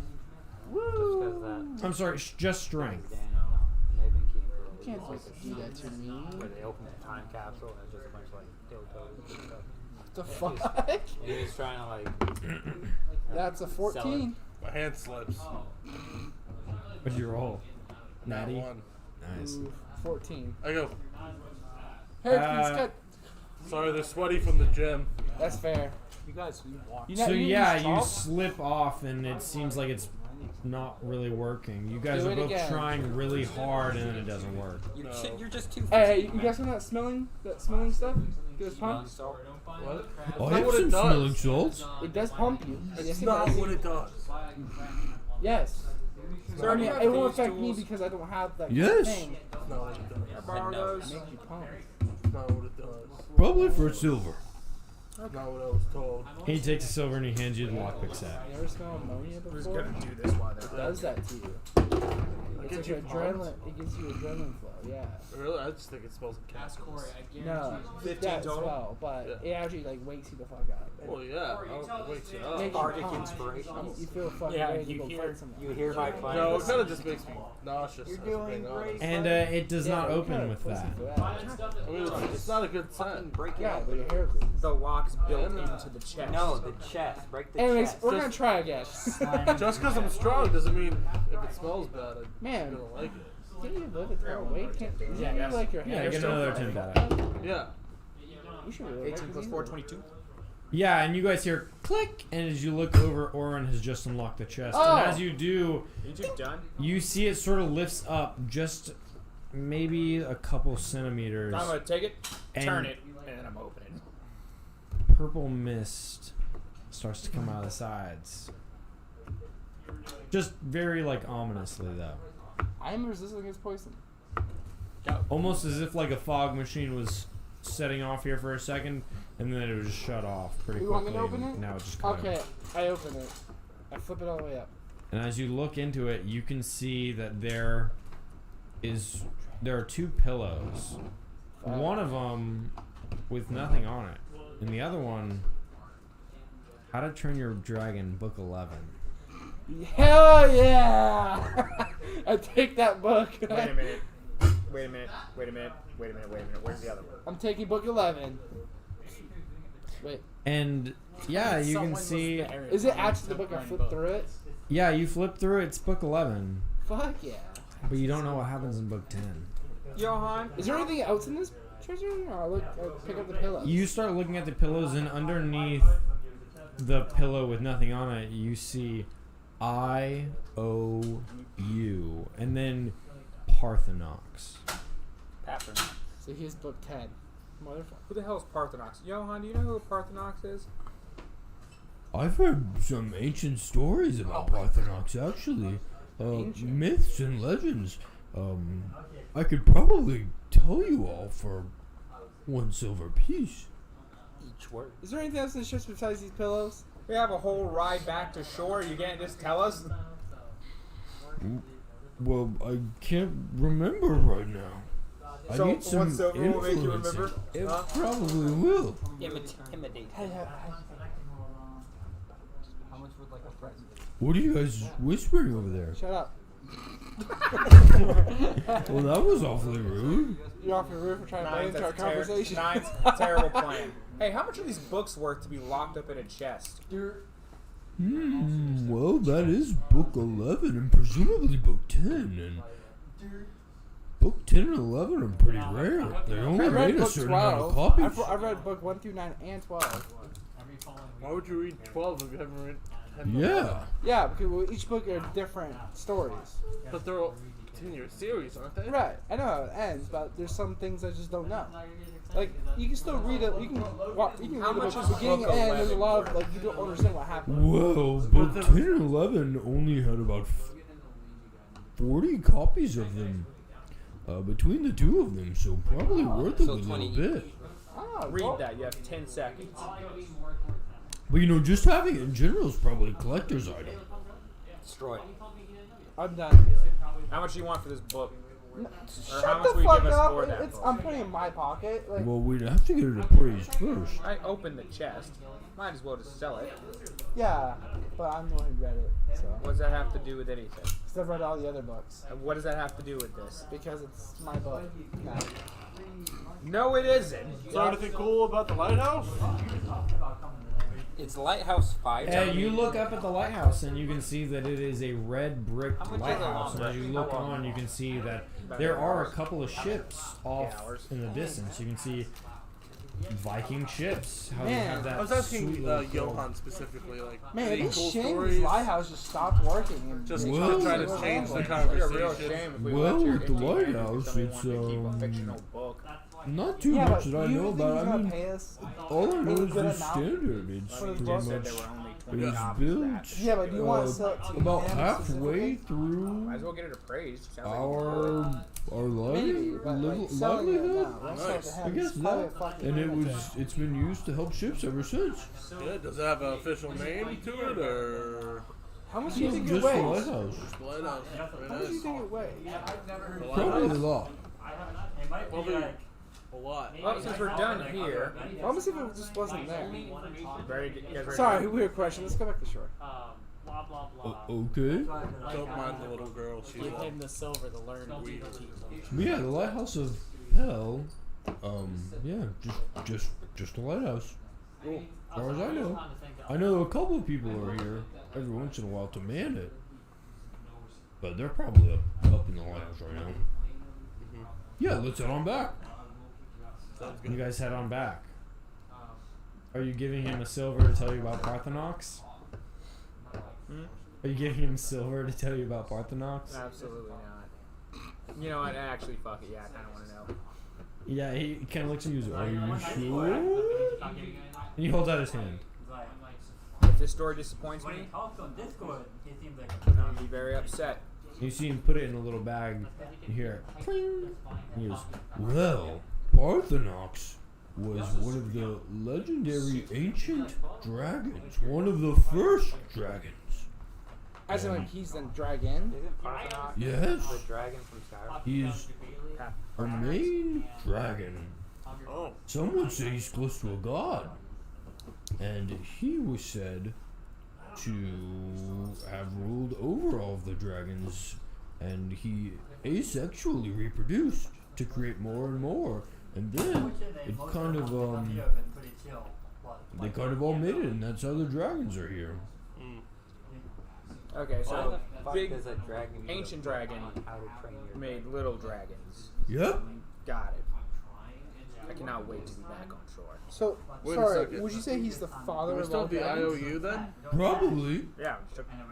Woo! I'm sorry, just strength. And they've been keen for You can't just do that to me. where they opened the time capsule and it's just a bunch of like dildos and stuff. What the fuck? And he was trying to like That's a 14. My hand slips. What'd you roll? Natty? One. Nice. Ooh, 14. I go. Hey, please cut. Sorry, they're sweaty from the gym. That's fair. You guys, you walk. You So you yeah, use you chalk? slip off, and it seems like it's not really working. You guys Do are it both again. trying really hard, and then it doesn't work. you're just too Hey, you guys want that smelling stuff? Do it pump? What? Oh, I have some smelling salts. It does pump you. Yes, It's it not does. what it does. Yes. Sir, I do mean, you have it won't these affect me tools? because I don't have that Yes. thing. It's not what it does. Can I borrow those? Make you pump. It's not what it does. Probably for silver. That's not what I was told. He takes a silver and he hands you the lockpick set. You ever smell ammonia Who's before? gonna do this while It they're does that to you. It's like Get you adrenaline. It gives you adrenaline flow. Yeah. Really? I just think it smells like chemicals. No. 15 yeah, total? Smell, but Yeah. it actually like wakes you the fuck up. Well, yeah. It wakes you up. Makes you Arctic pumped. inspiration. You feel fucking Yeah, ready to you go hear- fight someone. You hear my plan? No, it kind of just makes me nauseous. You're as I'm being doing honest. great. And it does not you're open kinda with pussy that. for that. I mean, it's not a good Fucking scent. break it Yeah, up. but your hair grease. The lock's built into the chest. No, the chest. Break the Anyways, chest. we're gonna try again. Just because I'm strong doesn't mean if it smells bad, I'm Man. gonna like it. Can you live it throw away? Yeah, yes. Like your Yeah, hair get still another fine? 10 data. Yeah. You should really 18 plus 4, 22. Yeah, and you guys hear click, and as you look over, Orin has just unlocked the chest. Oh. And as you do, Are you two done? you see it sort of lifts up just maybe a couple centimeters. I'm gonna take it, And- turn it, and then I'm opening. Purple mist starts to come out of the sides. Just very, like, ominously, though. I am resistant against poison. Almost as if, like, a fog machine was setting off here for a second, and then it would just shut off pretty You quickly. want me to open and it? Now it just kind of- Okay, I open it. I flip it all the way up. And as you look into it, you can see that there are two pillows. One of them with nothing on it, and the other one, How to Train Your Dragon, Book 11. Hell yeah! I take that book. Wait a minute. Wait a minute. Wait a minute. Wait a minute. Wait a minute. Where's the other one? I'm taking book 11. Wait, And yeah, you can see. is it actually the book I flipped through it? Yeah, you flip through it, it's Book 11, Fuck yeah. but you don't know what happens in Book 10. Johan? Is there anything else in this treasure room? Or I pick up the pillows? You start looking at the pillows, and underneath the pillow with nothing on it, you see IOU, and then Parthenox. Patronox. So here's book 10. Motherfucker. Who the hell is Parthenox? Johan, do you know who Parthenox is? I've heard some ancient stories about Parthenox, actually. Myths and legends. I could probably tell you all for 1 silver piece. Each word. Is there anything else in the ships besides these pillows? We have a whole ride back to shore. You can't just tell us? Well, I can't remember right now. So, I need some 1 silver will make you influencing. remember? It Huh? probably will. Intimidate. Hey. How much would like a present? What are you guys whispering over there? Shut up. Well, that was awfully rude. You're off your roof for trying to play into our conversation. Nine's a terrible plan. Hey, how much are these books worth to be locked up in a chest? Well, that is Book 11 and presumably Book 10. And Book 10 and 11 are pretty rare. They only I read made a book certain amount of 12. copies. I've read book 1 through 9 and 12. Why would you read 12 if you haven't read 10? Yeah. Yeah, because each book are different stories. But they're all continuous series, aren't they? Right, I know how it ends, but there's some things I just don't know. Like, you can still read it, you can read How a much book is beginning book and end, there's a 11 lot of, worth? like, you don't understand what happened. Well, Book 10 and 11 only had about 40 copies of them between the two of them, so probably worth it a So little 20 bit. Ah, Read well, that. You have 10 seconds. But you know, just having it in general is probably a collector's item. Destroy it. I'm done. How much do you want for this book? Shut how much the will you fuck give us up. for that It's, book? I'm putting it in my pocket. Like, Well, we'd have to get it appraised first. I opened the chest. Might as well just sell it. yeah, but I'm the one who read it, so. What does that have to do with anything? Because I've read all the other books. And what does that have to do with this? Because it's my book. No. No, it isn't. Is there anything cool about the lighthouse? It's Lighthouse 5. You look up at the lighthouse and you can see that it is a red brick How much is it lighthouse. And long? as you look on, you can see that there are a couple of ships off hours. in the distance. You can see Viking ships. How they Man, have that I was sweet asking little code. Johan specifically, like, Man, any it's cool a shame stories? this lighthouse just stopped working. And Just Well- to try to change the It'd be a real conversation. shame if we Well, left here with the empty-handed lighthouse, because somebody it's, wanted to keep a fictional book. Not too yeah, much but that I do you know think about. he's I gonna mean, pay us? all I know any is good the amount standard. It's for the pretty book? Said much. there were only 20 It's copies of built that. Yeah, but do you want to sell it to about him halfway specifically? through Might as well get it appraised. Sounds like it's worth our Maybe, but like selling it livelihood. now. Let's sell it to Nice. him. I guess It's probably that, a fucking and it amateur. was. It's been used to help ships ever since. Yeah, does it have an official name to it, or How much do you think it Just the weighs? lighthouse. the lighthouse? How much do you think it weighs? Probably a lot. Well, a lot. Well, since we're done here, Well, I'm gonna see if it just wasn't there. very good. You guys ready? Sorry, weird question. Let's go back to shore. Okay. Don't mind the little girl. She's Give him the silver to learn to teach. But yeah, the Lighthouse of Hell. Yeah, just a lighthouse. As far as I know a couple of people are here every once in a while to man it. But they're probably up in the lighthouse right now. Yeah, let's head on back. You guys head on back. Are you giving him a silver to tell you about Parthenox? Are you giving him silver to tell you about Parthenox? Absolutely not. You know what? Actually, fuck it. Yeah, I kind of want to know. Yeah, he kind of looks at you and goes, are you sure? And he holds out his hand. If this story disappoints me, I'll be very upset. You see him put it in a little bag. You hear it. Cling. And he goes, well, Parthenox was one of the legendary ancient dragons. One of the first dragons. As in, like, he's the dragon. Isn't Parthenox Yes. the dragon from Skyrim? He's a main dragon. Oh. Some would say he's close to a god. And he was said to have ruled over all of the dragons. And he asexually reproduced to create more and more. And then it kind of, they kind of all made it, and that's how the dragons are here. Okay, so big Does a dragon ancient dragon how to train your made little dragons. Yep. Got it. I cannot wait to be back on shore. So, Wait a sorry, second. would you say he's the father Do we of still all have the dragons? IOU then? Probably. Yeah,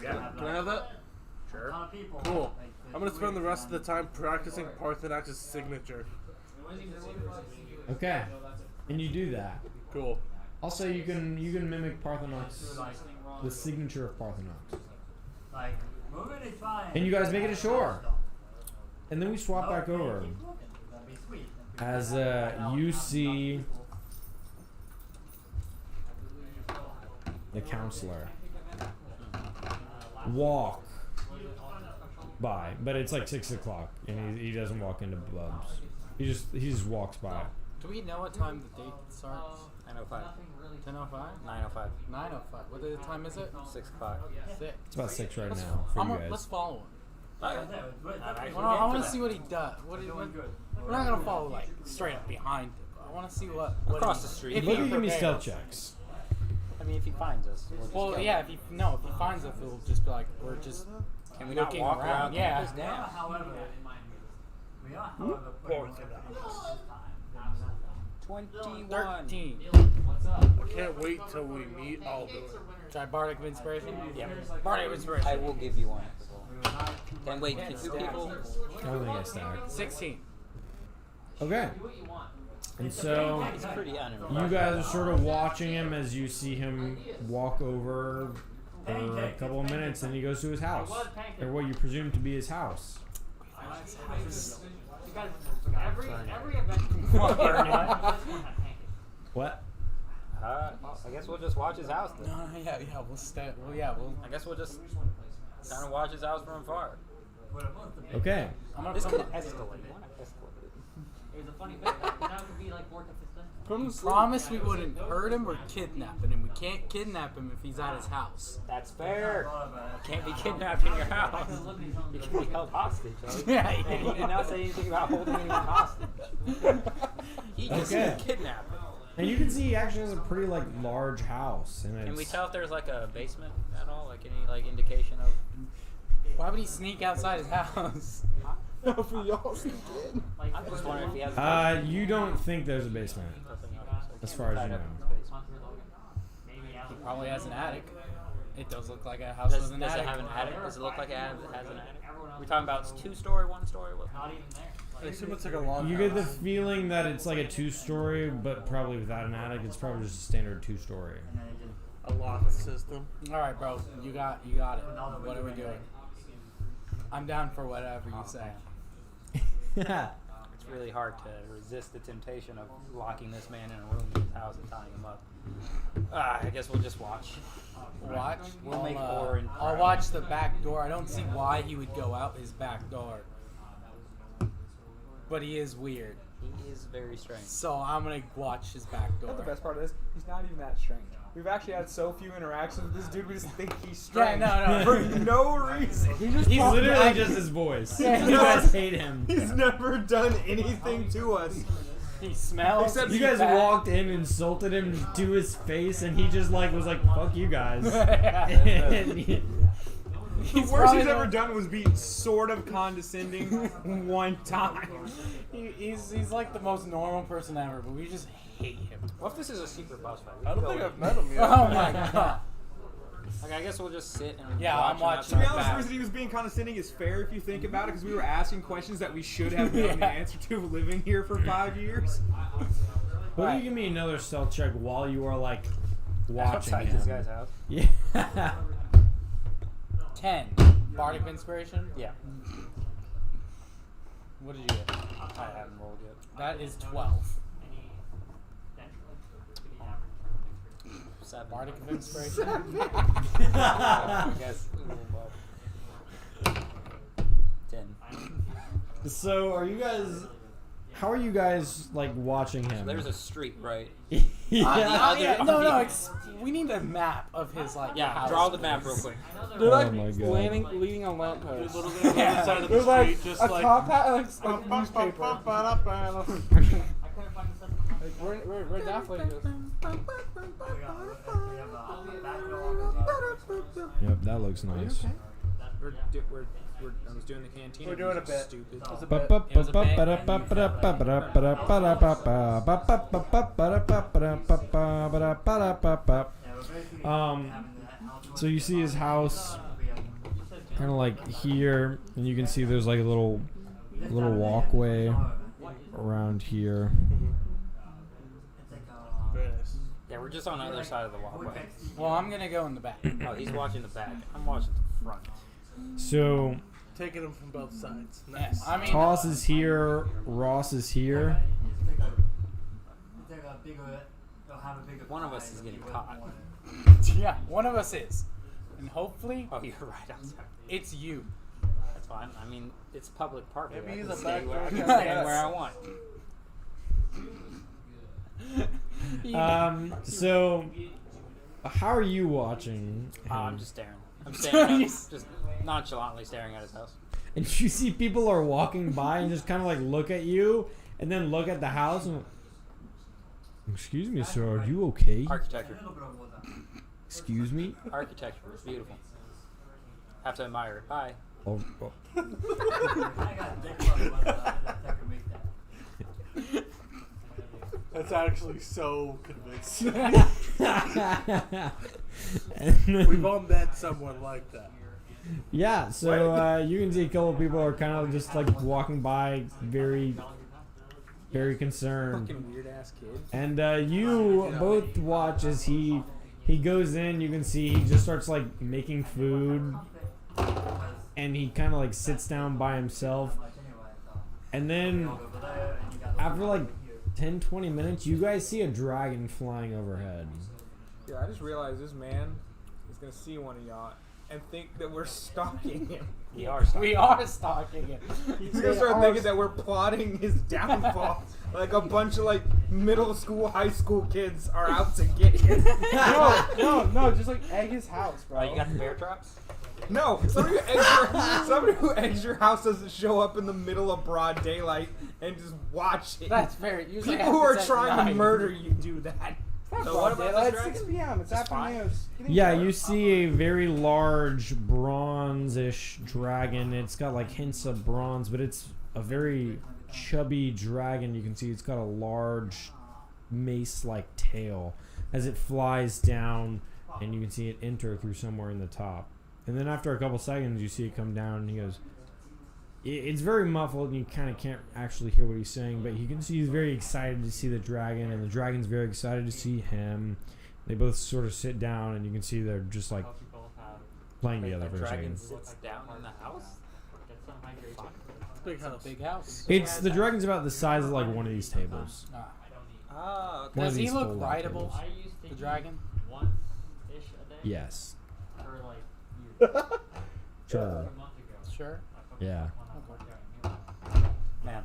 yeah, Can I have that? sure. Cool. I'm gonna spend the rest of the time practicing Parthenox's signature. Okay. And you do that. Cool. Also, you can mimic Parthenox, the signature of Parthenox. And you guys make it ashore. And then we swap back over. As you see the counselor walk by, but it's like 6 o'clock, and he doesn't walk into Bubs. He just walks by. Do we know what time the date starts? 9:05. 10:05? 9:05. 9:05. What time is it? 6 o'clock. 6. It's about 6 right now for you Let's guys. follow him. I I want to see what he does. We're not gonna follow like straight up behind him. I want to see what Across the street. If Look he at give me prepares. stealth checks. I mean, if he finds us. We'll just Well, go. yeah. If he finds us, we'll just be like, we're just Can we not looking walk around. around Yeah. campus now? 21. 13. I can't wait till we meet. I'll do it. Try Bardic of Inspiration. Yeah. Bardic of Inspiration. I will give you one. And wait, can two people? I don't think I stacked. 16. Okay. And so It's pretty unimpressive. you guys are sort of watching him as you see him walk over for a couple of minutes, and he goes to his house, or what you presume to be his house. What? I guess we'll just watch his house then. No, yeah. We'll stay. Well, yeah. We'll. I guess we'll just kind of watch his house from afar. Okay. I'm gonna This come could up- escalate. Why not escalate? It was a funny bit. Now it could be like Vortex. Promise we wouldn't hurt him or kidnap him, and we can't kidnap him if he's at his house. That's fair. You can't be kidnapped in your house. You can be held hostage. Right? Yeah. And he did not say anything about holding anyone hostage. He just Okay. said kidnapping. And you can see he actually has a pretty large house, and Can we it's tell if there's like a basement at all? Like any indication of? Why would he sneak outside his house? For y'all sneak in. I'm just wondering if he has. you don't think there's a basement, as far as you know. He probably has an attic. It does look like a house Does with an it attic. have an attic? Does it look like it has an attic? We're talking about 2-story, 1-story. What? I assume it's like a long You get the house. feeling that it's like a 2-story, but probably without an attic. It's probably just a standard 2-story. A loft system. All right, bro. You got it. What are we doing? I'm down for whatever you say. It's really hard to resist the temptation of locking this man in a room in his house and tying him up. I guess we'll just watch. Watch. We'll make Orin I'll proud. watch the back door. I don't see why he would go out his back door. But he is weird. He is very strange. So I'm gonna watch his back door. You know the best part of this? He's not even that strange. We've actually had so few interactions with this dude, we just think he's Yeah, strange. no. For no reason. He's He's literally just his voice. Yeah, You guys hate him. He's never done anything to us. He smells. Except You he's guys bad. walked in, insulted him to his face, and he just like was like, "Fuck you guys." And he- The worst he's ever done was be sort of condescending one time. He's like the most normal person ever, but we just hate him. What if this is a secret boss fight? I don't think I've met him yet. Oh my god. Like, I guess we'll just sit and Yeah, watch I'm him watching. To be outside. honest, the reason he was being condescending is fair if you think about it, because we were asking questions that we should have known the answer to living here for 5 years. Will Right. you give me another stealth check while you are like watching Outside him? this guy's house. Yeah. 10. Bardic Inspiration? Yeah. What did you get? I haven't rolled yet. That is 12. 7. Bardic of Inspiration? I guess a little above. 10. So are you guys? How are you guys like watching him? So there's a street, right? yeah. Yeah, no, we need a map of his like Yeah, house. draw the map real quick. They're like Oh my God. leaning on lampposts. Literally on the other side of the There's like street, just a like. top hat and like newspaper. Like, we're definitely just. Yep, that looks nice. I was doing the canteen. We're doing a bit. Stupid. It's a bit. So you see his house kind of like here, and you can see there's like a little walkway around here. Very nice. Yeah, we're just on the other side of the walkway. Well, I'm gonna go in the back. Oh, he's watching the back. I'm watching the front. So Taking them from both sides. Yeah, Nice. I mean, Toss is here, Ross is here. One of us is getting caught. yeah, one of us is, and hopefully Oh, you're right outside. it's you. That's fine. I mean, it's public park. Maybe I he's can a stay where I backdoor can guy. stand where I want. So how are you watching him? I'm just staring. I'm staring. Just nonchalantly staring at his house. And you see people are walking by and just kind of like look at you and then look at the house and excuse me, sir, are you okay? Architecture. Excuse me? Architecture is beautiful. Have to admire it. Bye. Oh, oh. That's actually so convincing. And then- We've all met someone like that. yeah, so you can see a couple of people are kind of just like walking by, very, very concerned. Fucking weird ass kid. And you both watch as he goes in. You can see he just starts like making food, and he kind of like sits down by himself. And then after like 10-20 minutes, you guys see a dragon flying overhead. Yeah, I just realized this man is gonna see one of y'all and think that we're stalking him. We are. We are stalking him. He's gonna start thinking that we're plotting his downfall. Like a bunch of like middle school, high school kids are out to get him. No, just like egg his house, bro. Oh, you got the bear traps? No, somebody who eggs your house doesn't show up in the middle of broad daylight and just watch it. That's fair. Usually People who are happens at trying to night. murder you do that. So what about It's this dragon? 6 p.m. It's afternoon. Yeah, you see a very large bronze-ish dragon. It's got like hints of bronze, but it's a very chubby dragon. You can see it's got a large mace-like tail as it flies down, and you can see it enter through somewhere in the top. And then after a couple seconds, you see it come down, and he goes... It's very muffled, and you kind of can't actually hear what he's saying, but you can see he's very excited to see the dragon, and the dragon's very excited to see him. They both sort of sit down, and you can see they're just like playing Wait, together the for a dragon second. sits down in the house? Big house. Big house. It's the dragon's about the size of like one of these tables. Ah. Oh, okay. One of Does he these look fold-out rideable? tables. The dragon? Once-ish a day. Yes. For like years. Sure. Sure. Yeah. Man.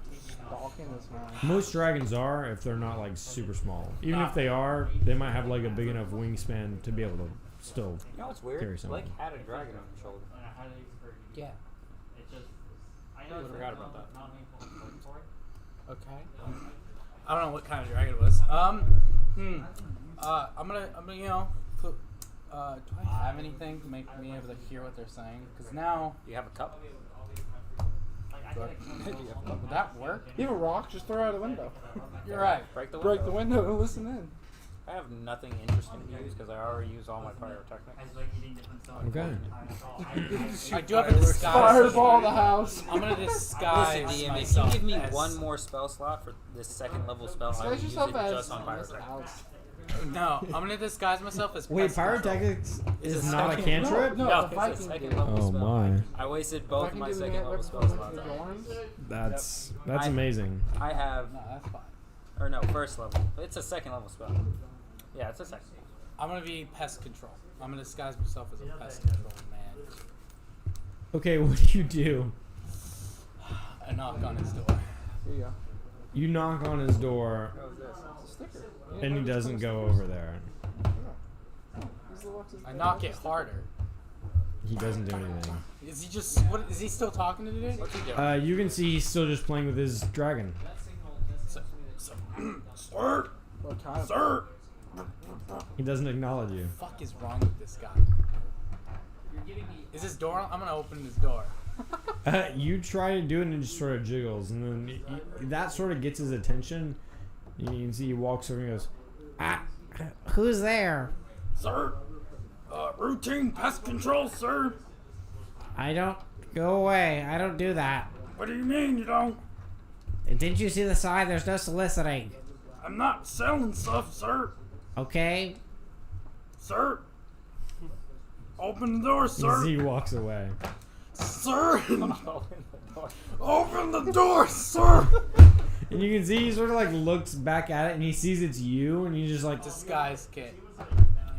Stalking this man. Most dragons are, if they're not like super small. Even if they are, they might have like a big enough wingspan to be able to still. You know what's weird? Carry something. Blake had a dragon on his shoulder. Yeah. I forgot about that. Okay. I don't know what kind of dragon it was. I'm gonna, you know, do I have anything to make me able to hear what they're saying? Because now, You have a cup? would that work? You have a rock, just throw it out the window. You're right. Break the window. Break the window and listen in. I have nothing interesting to use because I already use all my pyrotechnics. Okay. I do have a disguise. Fireball the house. I'm gonna disguise Listen, DM, if you myself. give me as- one more spell slot for this second level spell, I will Disguise use it yourself as just on pyrotechnics. house. No, I'm gonna disguise myself as. Wait, pest control. pyrotechnics is It's a not a second- cantrip? No, No, the it's a Viking second did. level Oh spell. my. I wasted both Viking my did second it level right spell before slots. the Dorns. That's I- amazing. I have, No, that's fine. or no, first level. It's a second level spell. Yeah, it's a second. I'm gonna be pest control. I'm gonna disguise myself as a pest control man. Okay, what do you do? I knock on his door. Here you go. You knock on his door, It's a sticker. and he doesn't go over there. I knock it harder. He doesn't do anything. Is he just? What is he still talking to today? What's he doing? You can see he's still just playing with his dragon. Sir, What kind of? sir. He doesn't acknowledge you. Fuck is wrong with this guy? Is this door? I'm gonna open this door. You try to do it and it just sort of jiggles, and then that sort of gets his attention. You can see he walks over and goes, Who's there? Sir, routine pest control, sir. I don't. Go away. I don't do that. What do you mean you don't? Didn't you see the sign? There's no soliciting. I'm not selling stuff, sir. Okay? Sir, open the door, you see he walks away. Sir, open the door, sir. And you can see he sort of like looks back at it and he sees it's you, and he just like, Disguise kit.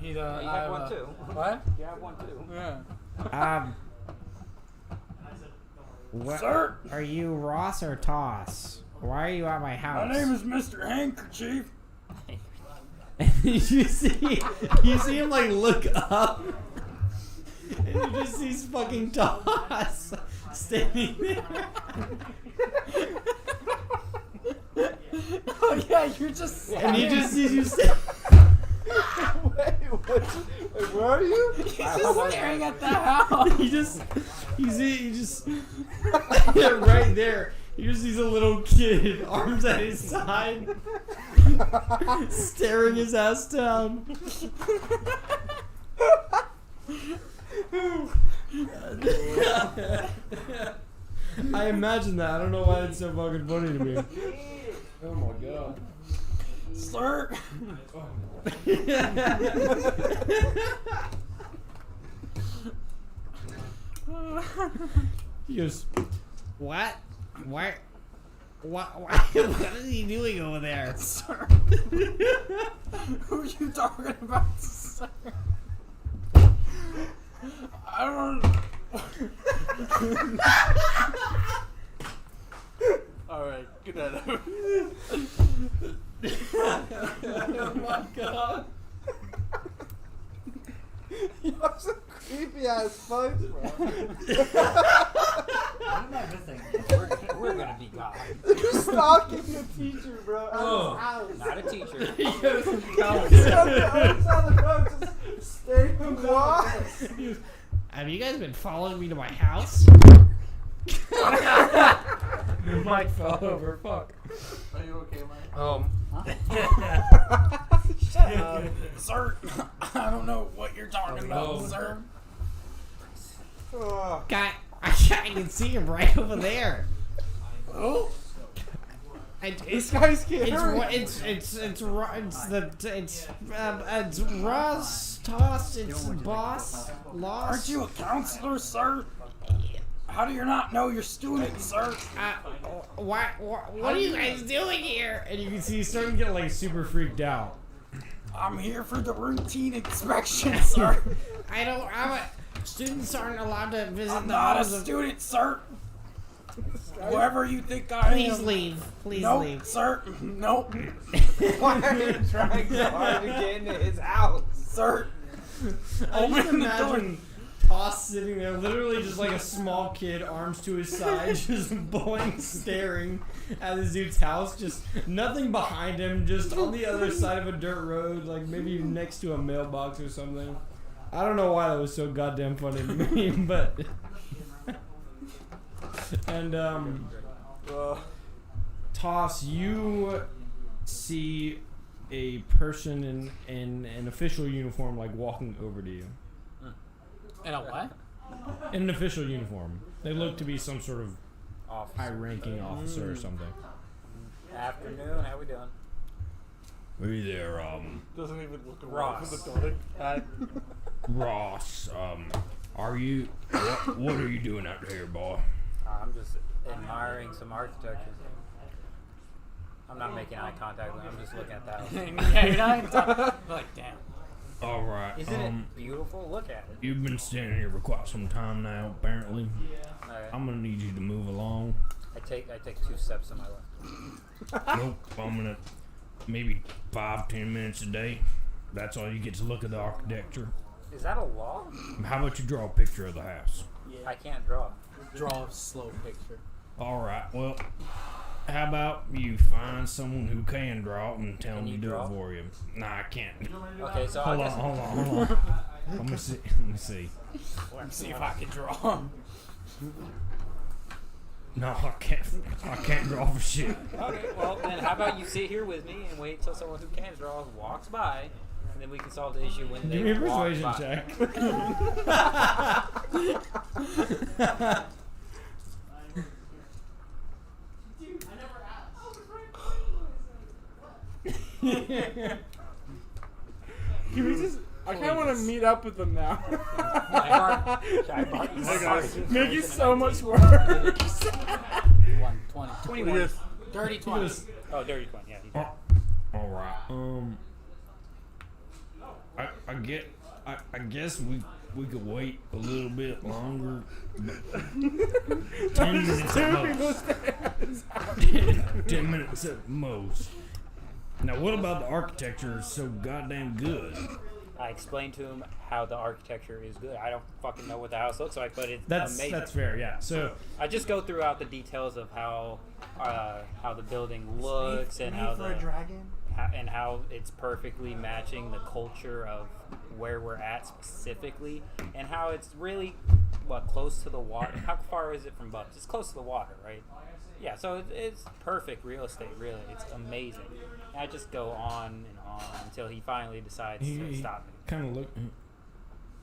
He You have one too. What? You have one too. Yeah. What, Sir, are you Ross or Toss? Why are you at my house? my name is Mr. Handkerchief. you see him like look up, and you just see fucking Toss standing there. Oh yeah, you're just. And he just sees you stand. Wait, where are you? He's just staring at the house. he just right there. He just sees a little kid, arms at his side, staring his ass down. I imagine that. I don't know why it's so fucking funny to me. Oh my god. Sir. He goes, What? What? What is he doing over there? Sir. Who are you talking about, sir? I don't. Alright, good night. oh my god. You're some creepy ass fucks, bro. What am I missing? We're gonna be God. You're stalking the teacher, bro. At Oh. his house. Not a teacher. He's on the outside of the road, just staring him down. Have you guys been following me to my house? The mic fell over. Fuck. Are you okay, Mike? Sir, I don't know what you're talking about, no. sir. Guy, I can see him right over there. Oh, This guy's scary. It's Ross, Toss, it's Boss, Lost. aren't you a counselor, sir? How do you not know your student, sir? What are you guys doing here? And you can see he's starting to get like super freaked out. I'm here for the routine inspection, sir. I don't. Students aren't allowed to visit I'm the not a halls of. student, sir. Whoever you think I Please am. leave. Please Nope, leave. sir. Nope. Why are you trying so hard to get into his house? Sir. I just Open the door. imagine Toss sitting there, literally just like a small kid, arms to his side, just blank staring at this dude's house. Just nothing behind him, just on the other side of a dirt road, like maybe next to a mailbox or something. I don't know why that was so goddamn funny to me, but. And, Toss, you see a person in an official uniform, like, walking over to you. And a what? In an official uniform. They look to be some sort of Officer. high-ranking officer or something. Afternoon, how we doing? Hey there, Doesn't even look around Ross. for the building. Ross, are you, what are you doing out here, boy? I'm just admiring some architecture. I'm not making eye contact with him. I'm just looking at that. Yeah, you're not even talking. Like, damn. Alright, Isn't it beautiful? Look at it. you've been standing here for quite some time now, apparently. Alright. I'm gonna need you to move along. I take 2 steps to my left. Nope, I'm gonna, maybe 5-10 minutes a day. That's all you get to look at the architecture. Is that a law? How about you draw a picture of the house? I can't draw. Draw a slow picture. Alright, well, how about you find someone who can draw and tell them you to do draw? it for you? Nah, I can't. Okay, so Hold I on, guess hold on. Let me see. Let me see if I can draw. No, I can't draw for shit. Okay, well then how about you sit here with me and wait till someone who can draw walks by, and then we can solve the issue when they Give me a walk persuasion by. check. Can we just? I kind of want to meet up with them now. Hey guys. Make it so much worse. 120. 21. Yes. Dirty 20. Oh, dirty 20. Yeah. you did. Alright, I guess we could wait a little bit longer. 10 minutes at most. 10 minutes at most. Now, what about the architecture is so goddamn good? I explained to him how the architecture is good. I don't fucking know what the house looks like, but it's amazing. That's fair, yeah. So I just go throughout the details of how the building looks and how how it's perfectly matching the culture of where we're at specifically, and how it's really close to the water. How far is it from Bubs? It's close to the water, right? Yeah, so it's perfect real estate. Really, it's amazing. And I just go on and on until he finally decides to stop me. Kind of look.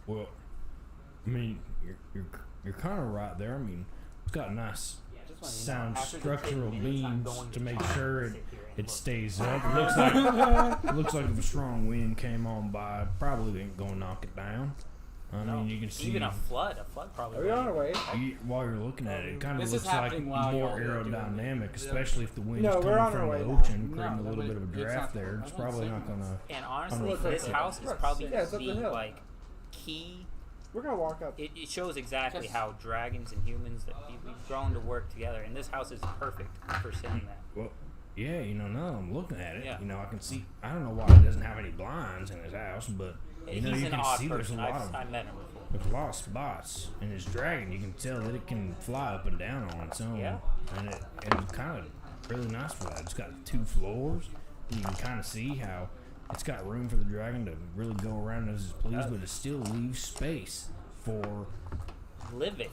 Well, I mean, you're kind of right there. I mean, it's got nice sound structural beams to make sure it stays up. It looks like if a strong wind came on by, probably ain't gonna knock it down. I mean, you can see Even a flood probably. Are we on our way? while you're looking at it, it kind of This looks is like happening while more y'all are doing aerodynamic, especially if the wind's No, we're coming on our from way the now. ocean, No, creating a little bit of a it's draft not- there. It's probably not gonna. And honestly, Look, this look, house is look. probably Yeah, it's up the the hill. key. We're gonna walk up. It shows exactly how dragons and humans that we've grown to work together, and this house is perfect for saying that. Well, yeah, now that I'm looking at it, Yeah. I can see. I don't know why he doesn't have any blinds in his house, but He's you an can odd see person. there's a lot I of met him before. there's a lot of spots in his dragon. You can tell that it can fly up and down on its own, Yeah. and it's kind of really nice for that. It's got 2 floors. And you can kind of see how it's got room for the dragon to really go around as it pleases, but it still leaves space for Living.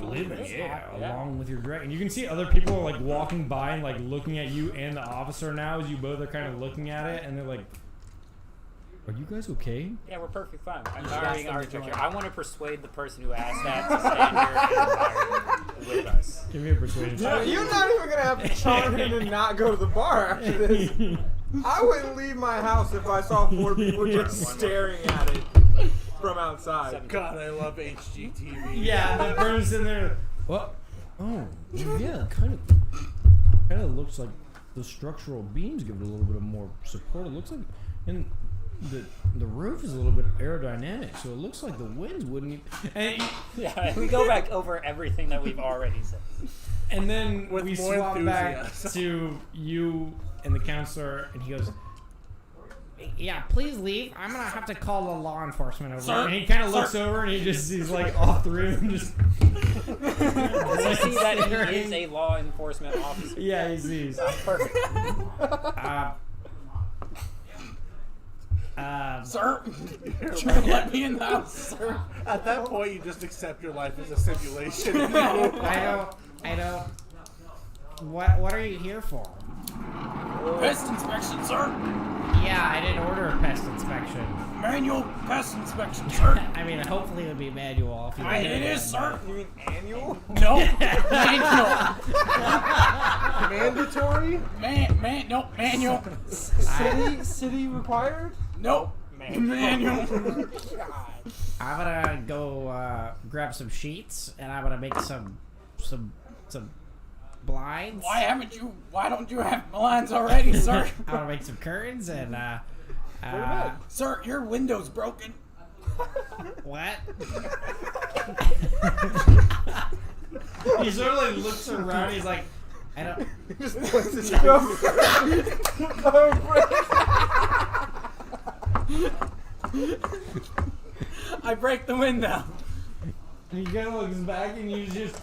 living, along with your dragon. You can see other people like walking by and like looking at you and the officer now as you both are kind of looking at it, and they're like, "Are you guys okay?" Yeah, we're perfectly fine. I'm asked admiring them to architecture. join. I want to persuade the person who asked that to stand here and admire with us. Give me a persuasion check. You're not even gonna have to charm him to not go to the bar after this. I wouldn't leave my house if I saw 4 people just staring at it from outside. God, I love HGTV. Yeah, the person's in there. What? Oh, yeah, kind of looks like the structural beams give it a little bit of more support. It looks like, and the roof is a little bit aerodynamic, so it looks like the winds wouldn't. And Yeah, we go back over everything that we've already said. And then With we more swap back enthusiasm. to you and the counselor, and he goes, "Yeah, please leave. I'm gonna have to call the law enforcement over." Sir, and he kind of looks over, and he's like off the room, just. Does he see that he is a law enforcement officer? Yeah, he sees. Perfect. Sir, let me in the house, sir. At that point, you just accept your life as a simulation. I don't. What are you here for? Pest inspection, sir. Yeah, I didn't order a pest inspection. Manual pest inspection, sir. I mean, hopefully it would be manual. If you It did is, sir. You mean annual? No, manual. Mandatory? Nope, manual. City required? Nope, manual. I'm gonna go grab some sheets, and I'm gonna make some blinds. Why don't you have blinds already, sir? I'm gonna make some curtains and Sir, your window's broken. what? He sort of like looks around. He's like, I don't. I break the window. He kind of looks back, and you just.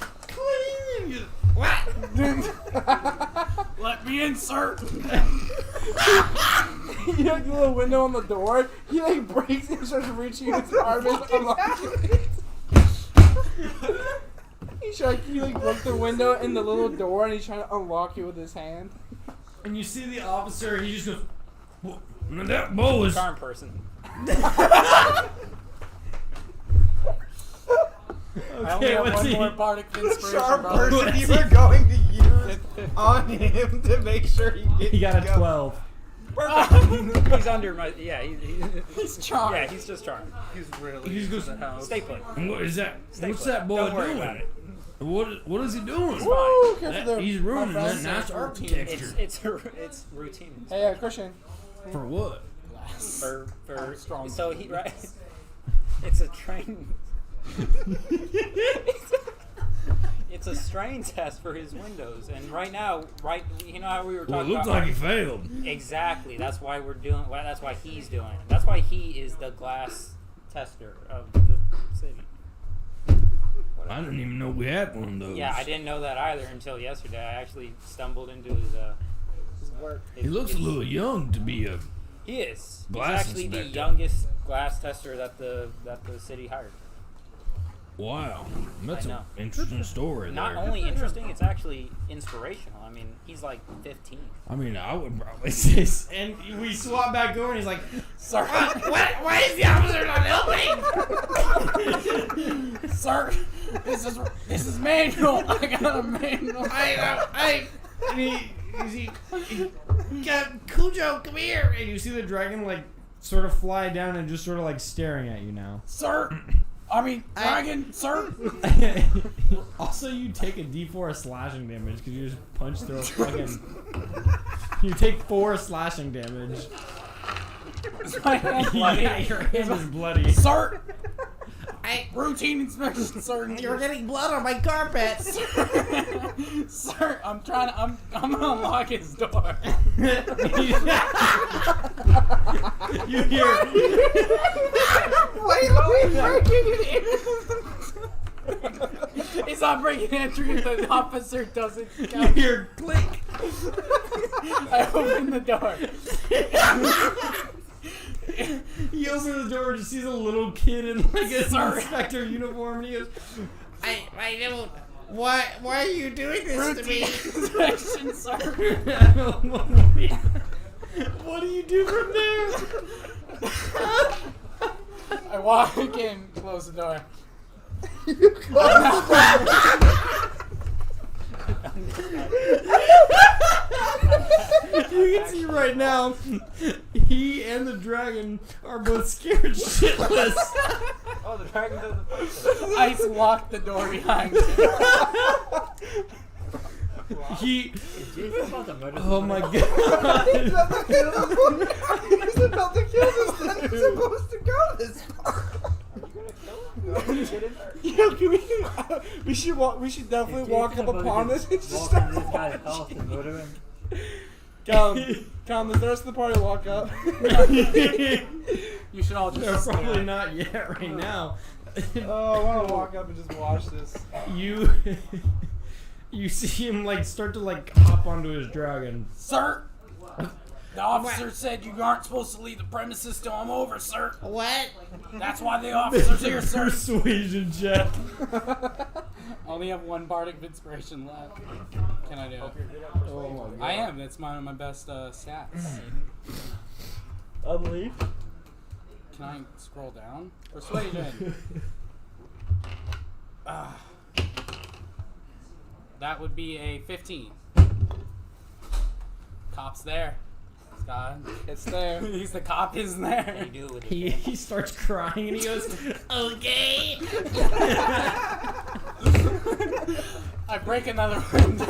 What? Let me in, sir. You know the little window on the door? He like breaks it and starts reaching his arm and unlocking it. He like broke the window and the little door and he's trying to unlock it with his hand. And you see the officer. He just goes. That bull is. Charm person. I only have what's one he? more bardic inspiration. Sharp brother. person you were going to use on him to make sure he gets He got a to go. 12. Perfect. He's under my. Yeah, He's charmed. Yeah, he's just charmed. He's really He just goes. into the house. Stay put. What is that? Stay What's put. that boy Don't worry doing? about it. What is he doing? Woo! He's ruining that friends nice are architecture. It's routine. Hey, Christian. For what? For strong. So he right. It's a train. It's a strain test for his windows, and right now, you know how we were talking Well, it looks about. like he failed. Exactly. That's why we're doing. That's why he's doing it. That's why he is the glass tester of the city. I didn't even know we had one of those. Yeah, I didn't know that either until yesterday. I actually stumbled into his work. He looks a little young to be a. He is. Glass He's actually the inspector. youngest glass tester that the city hired. Wow, that's I an know. interesting story. Not there. only interesting, it's actually inspirational. I mean, he's like 15. I mean, I would probably say. And we swap back over, and he's like, Sir, Why is the officer not helping? sir, this is manual. I got a manual. And he got Cujo, come here, and you see the dragon like sort of fly down and just sort of like staring at you now. Sir, dragon, sir. Also, you take a D4 slashing damage because you just punch through a fucking. You take 4 slashing damage. Is my hand bloody? Yeah, your hand is bloody. Sir, routine inspection, sir. You're getting blood on my carpet. Sir, I'm gonna unlock his door. You hear. Wait, breaking it He's not breaking entry if the officer doesn't You count. hear click. I open the door. He opens the door and just sees a little kid in like a Sorry. inspector uniform, and he goes, I don't. Why are you doing this to me? Inspection, sir. What do you do from there? I walk in, close the door. You can see right now, he and the dragon are both scared shitless. Oh, the dragon doesn't. Ice locked the door behind me. He. Oh my god. He's about to kill this thing. He's supposed to go this far. Yo, can we should walk. We should definitely walk up upon this and just start watching. Come, does the rest of the party walk up? You should all just. No, probably not yet right now. Oh, I want to walk up and just watch this. You see him like start to like hop onto his dragon. Sir, the officer said you aren't supposed to leave the premises till I'm over, sir. What? That's why the officer's here, sir. Persuasion check. I only have one bardic of inspiration left. Can I do it? Oh my god. I am. That's one of my best stats. Unleash. Can I scroll down? Persuasion. That would be a 15. Cop's there. Scott. It's there. He's the cop, isn't there? You do it with He starts crying and he goes, okay. I break another window.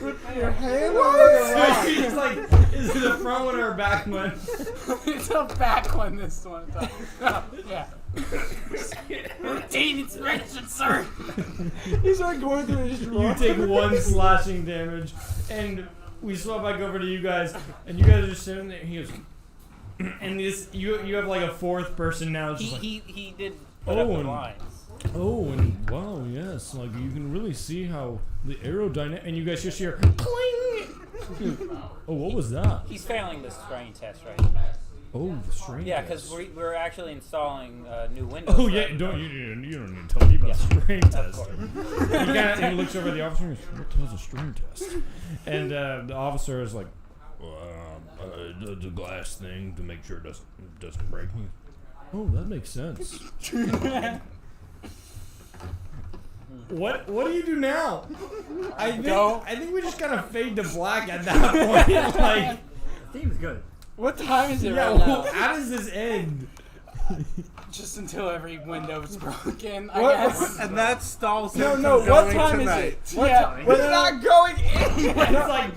With your hand on the rock. He's like, is it a front one or a back one? It's a back one this one. Yeah. Routine inspection, sir. He's like going through his drawer. You take 1 slashing damage, and we swap back over to you guys, and you guys are just sitting there. He goes, and this you have like a 4th person now. Just like, he did put up the lines. Oh, and wow, yes, like you can really see how the aerodynamic, and you guys just hear cling. Oh, what was that? He's failing the strain test right now. Oh, the strain. Yeah, test. because we're actually installing new windows. Oh yeah, right? you don't need to tell me about the strain test. course. And he looks over at the officer and goes, "What does a strain test?" And the officer is like, "The glass thing to make sure it doesn't break." Oh, that makes sense. What do you do now? I think we just kind of fade to black at that point. Like, Seems good. What time is it yeah, right now? how does this end? Just until every window is broken, I What- guess. And that stalls him No, from no. What going time tonight. is it? What Yeah. time? We're not going in. It's like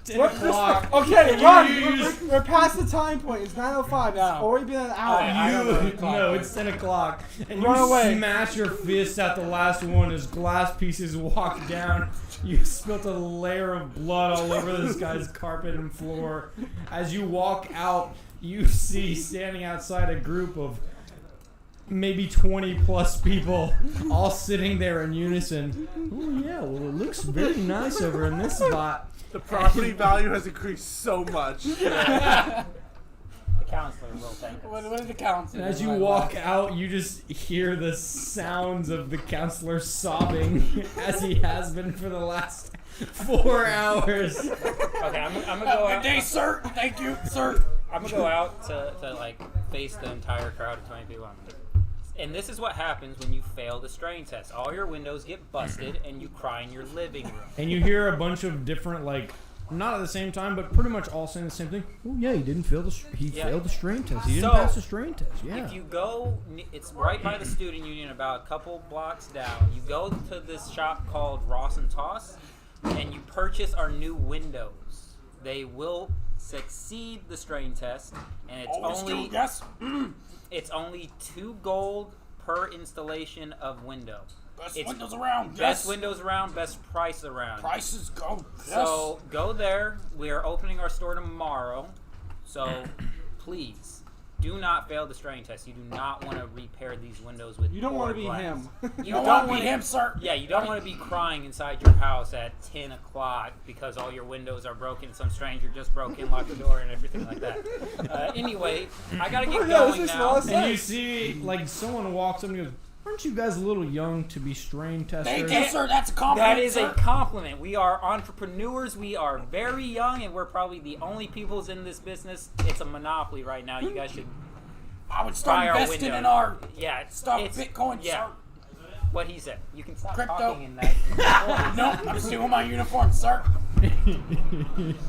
10 o'clock. Okay, You- run. you just- We're past the time point. It's 9:05. It's No. already been an hour. No, it's 10 o'clock. And Run you away. smash your fist at the last one as glass pieces walk down. You spilt a layer of blood all over this guy's carpet and floor. As you walk out, you see standing outside a group of maybe 20 plus people all sitting there in unison. Oh yeah, well it looks very nice over in this spot. The property value has increased so much. The counselor will thank us. What did the counselor? And as you walk out, you just hear the sounds of the counselor sobbing as he has been for the last 4 hours. Okay, I'm gonna go Good out. day, sir. Thank you, sir. I'm gonna go out to like face the entire crowd of 20 people. And this is what happens when you fail the strain test. All your windows get busted, and you cry in your living room. And you hear a bunch of different, like, not at the same time, but pretty much all saying the same thing. Oh yeah, he didn't fail Yeah. failed the strain test. He didn't So, pass the strain test. Yeah. If you go, it's right by the student union, about a couple blocks down. You go to this shop called Ross and Toss, and you purchase our new windows. They will succeed the strain test, and it's only yes. it's only 2 gold per installation of window. Best It's windows around. Best Yes. windows around, best price around. Prices go. Yes. So go there. We are opening our store tomorrow. So please do not fail the strain test. You do not want to repair these windows with You don't want to poor be glass. him. you don't want to be him, sir. Yeah, you don't want to be crying inside your house at 10 o'clock because all your windows are broken. Some stranger just broke in, locked the door, and everything like that. Anyway, I gotta get Yeah, this going makes a now. lot of And you sense. see, like, someone walks up and goes, "Aren't you guys a little young to be strain testers?" Thank you, sir. That's a compliment. That is sir. a compliment. We are entrepreneurs. We are very young, and we're probably the only peoples in this business. It's a monopoly right now. You guys should I would buy start our investing windows. in our Yeah, stuff, it's Bitcoin, yeah. sir. What he said. You can stop Crypto. talking in that. No, I'm still in my uniform, sir.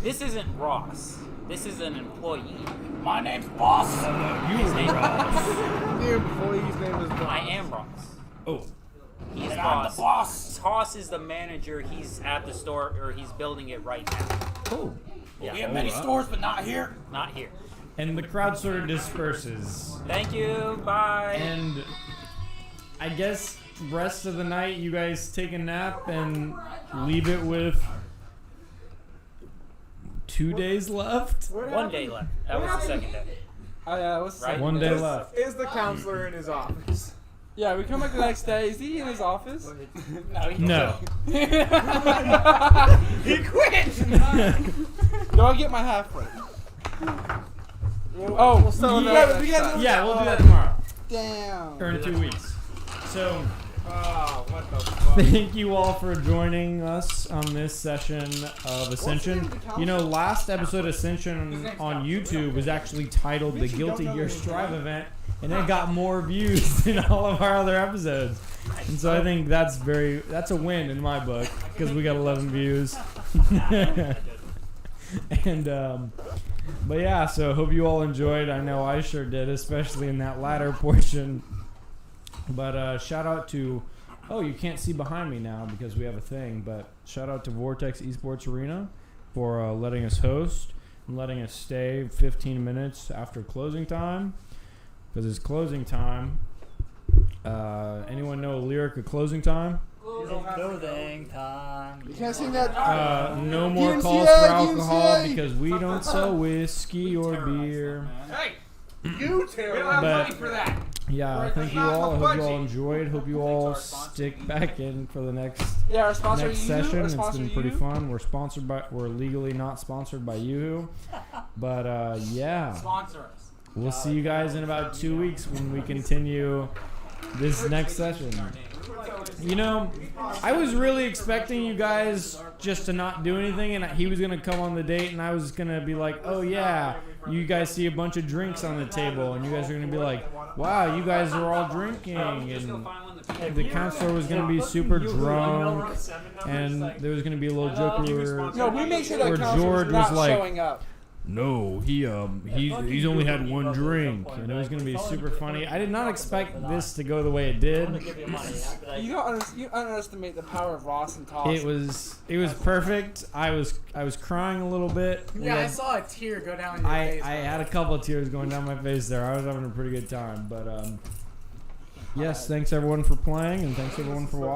This isn't Ross. This is an employee. My name's Boss. You were Ross. The employee's name is I am Ross. Oh, He's And I'm the Boss. boss. Toss is the manager. He's at the store, or he's building it right now. oh. Yeah. We have many stores, but not here. Not here. And the crowd sort of disperses. Thank you. Bye. And I guess rest of the night you guys take a nap and leave it with 2 days left. 1 day left. That was the second day. What's Right? 1 day left. Is the counselor in his office? Yeah, we come back the next day. Is he in his office? No. He quit. Do I get my half rate? Oh, We'll settle that next time. Yeah, we'll do that tomorrow. Damn. Or in 2 weeks. So, Oh, what the fuck? thank you all for joining us on this session of Ascension. You know, last episode of Ascension on YouTube was actually titled the Guilty Gear Strive event, and it got more views than all of our other episodes. And so I think that's a win in my book, because we got 11 views. And but yeah, so hope you all enjoyed. I know I sure did, especially in that latter portion. But shout out to, you can't see behind me now because we have a thing, but shout out to Vortex Esports Arena for letting us host and letting us stay 15 minutes after closing time, because it's closing time. Anyone know a lyric of closing time? Clothing time. You can't sing that. No more DMCA, calls for alcohol DMCA. because we don't sell whiskey or beer. Hey, You we don't have But- money for that. Yeah, thank you all. I hope you all enjoyed. Hope you all stick back in for the next Yeah, our sponsor next you. session. Our It's sponsor been pretty you. fun. We're legally not sponsored by Yoo-Hoo, but yeah, Sponsor us. we'll see you guys in about 2 weeks when we continue this next session. You know, I was really expecting you guys just to not do anything, and he was gonna come on the date, and I was gonna be like, oh yeah, you guys see a bunch of drinks on the table, and you guys are gonna be like, wow, you guys are all drinking, and the counselor was gonna be super drunk, and there was gonna be a little joke No, we made sure where that counselor George was not was like, showing up. no, he's only had one drink, and it was gonna be super funny. I did not expect this to go the way it did. You underestimate the power of Ross and Toss. It was perfect. I was crying a little bit. Yeah, I saw a tear go down your I face. had a couple of tears going down my face there. I was having a pretty good time, but yes, thanks everyone for playing, and thanks everyone for watching.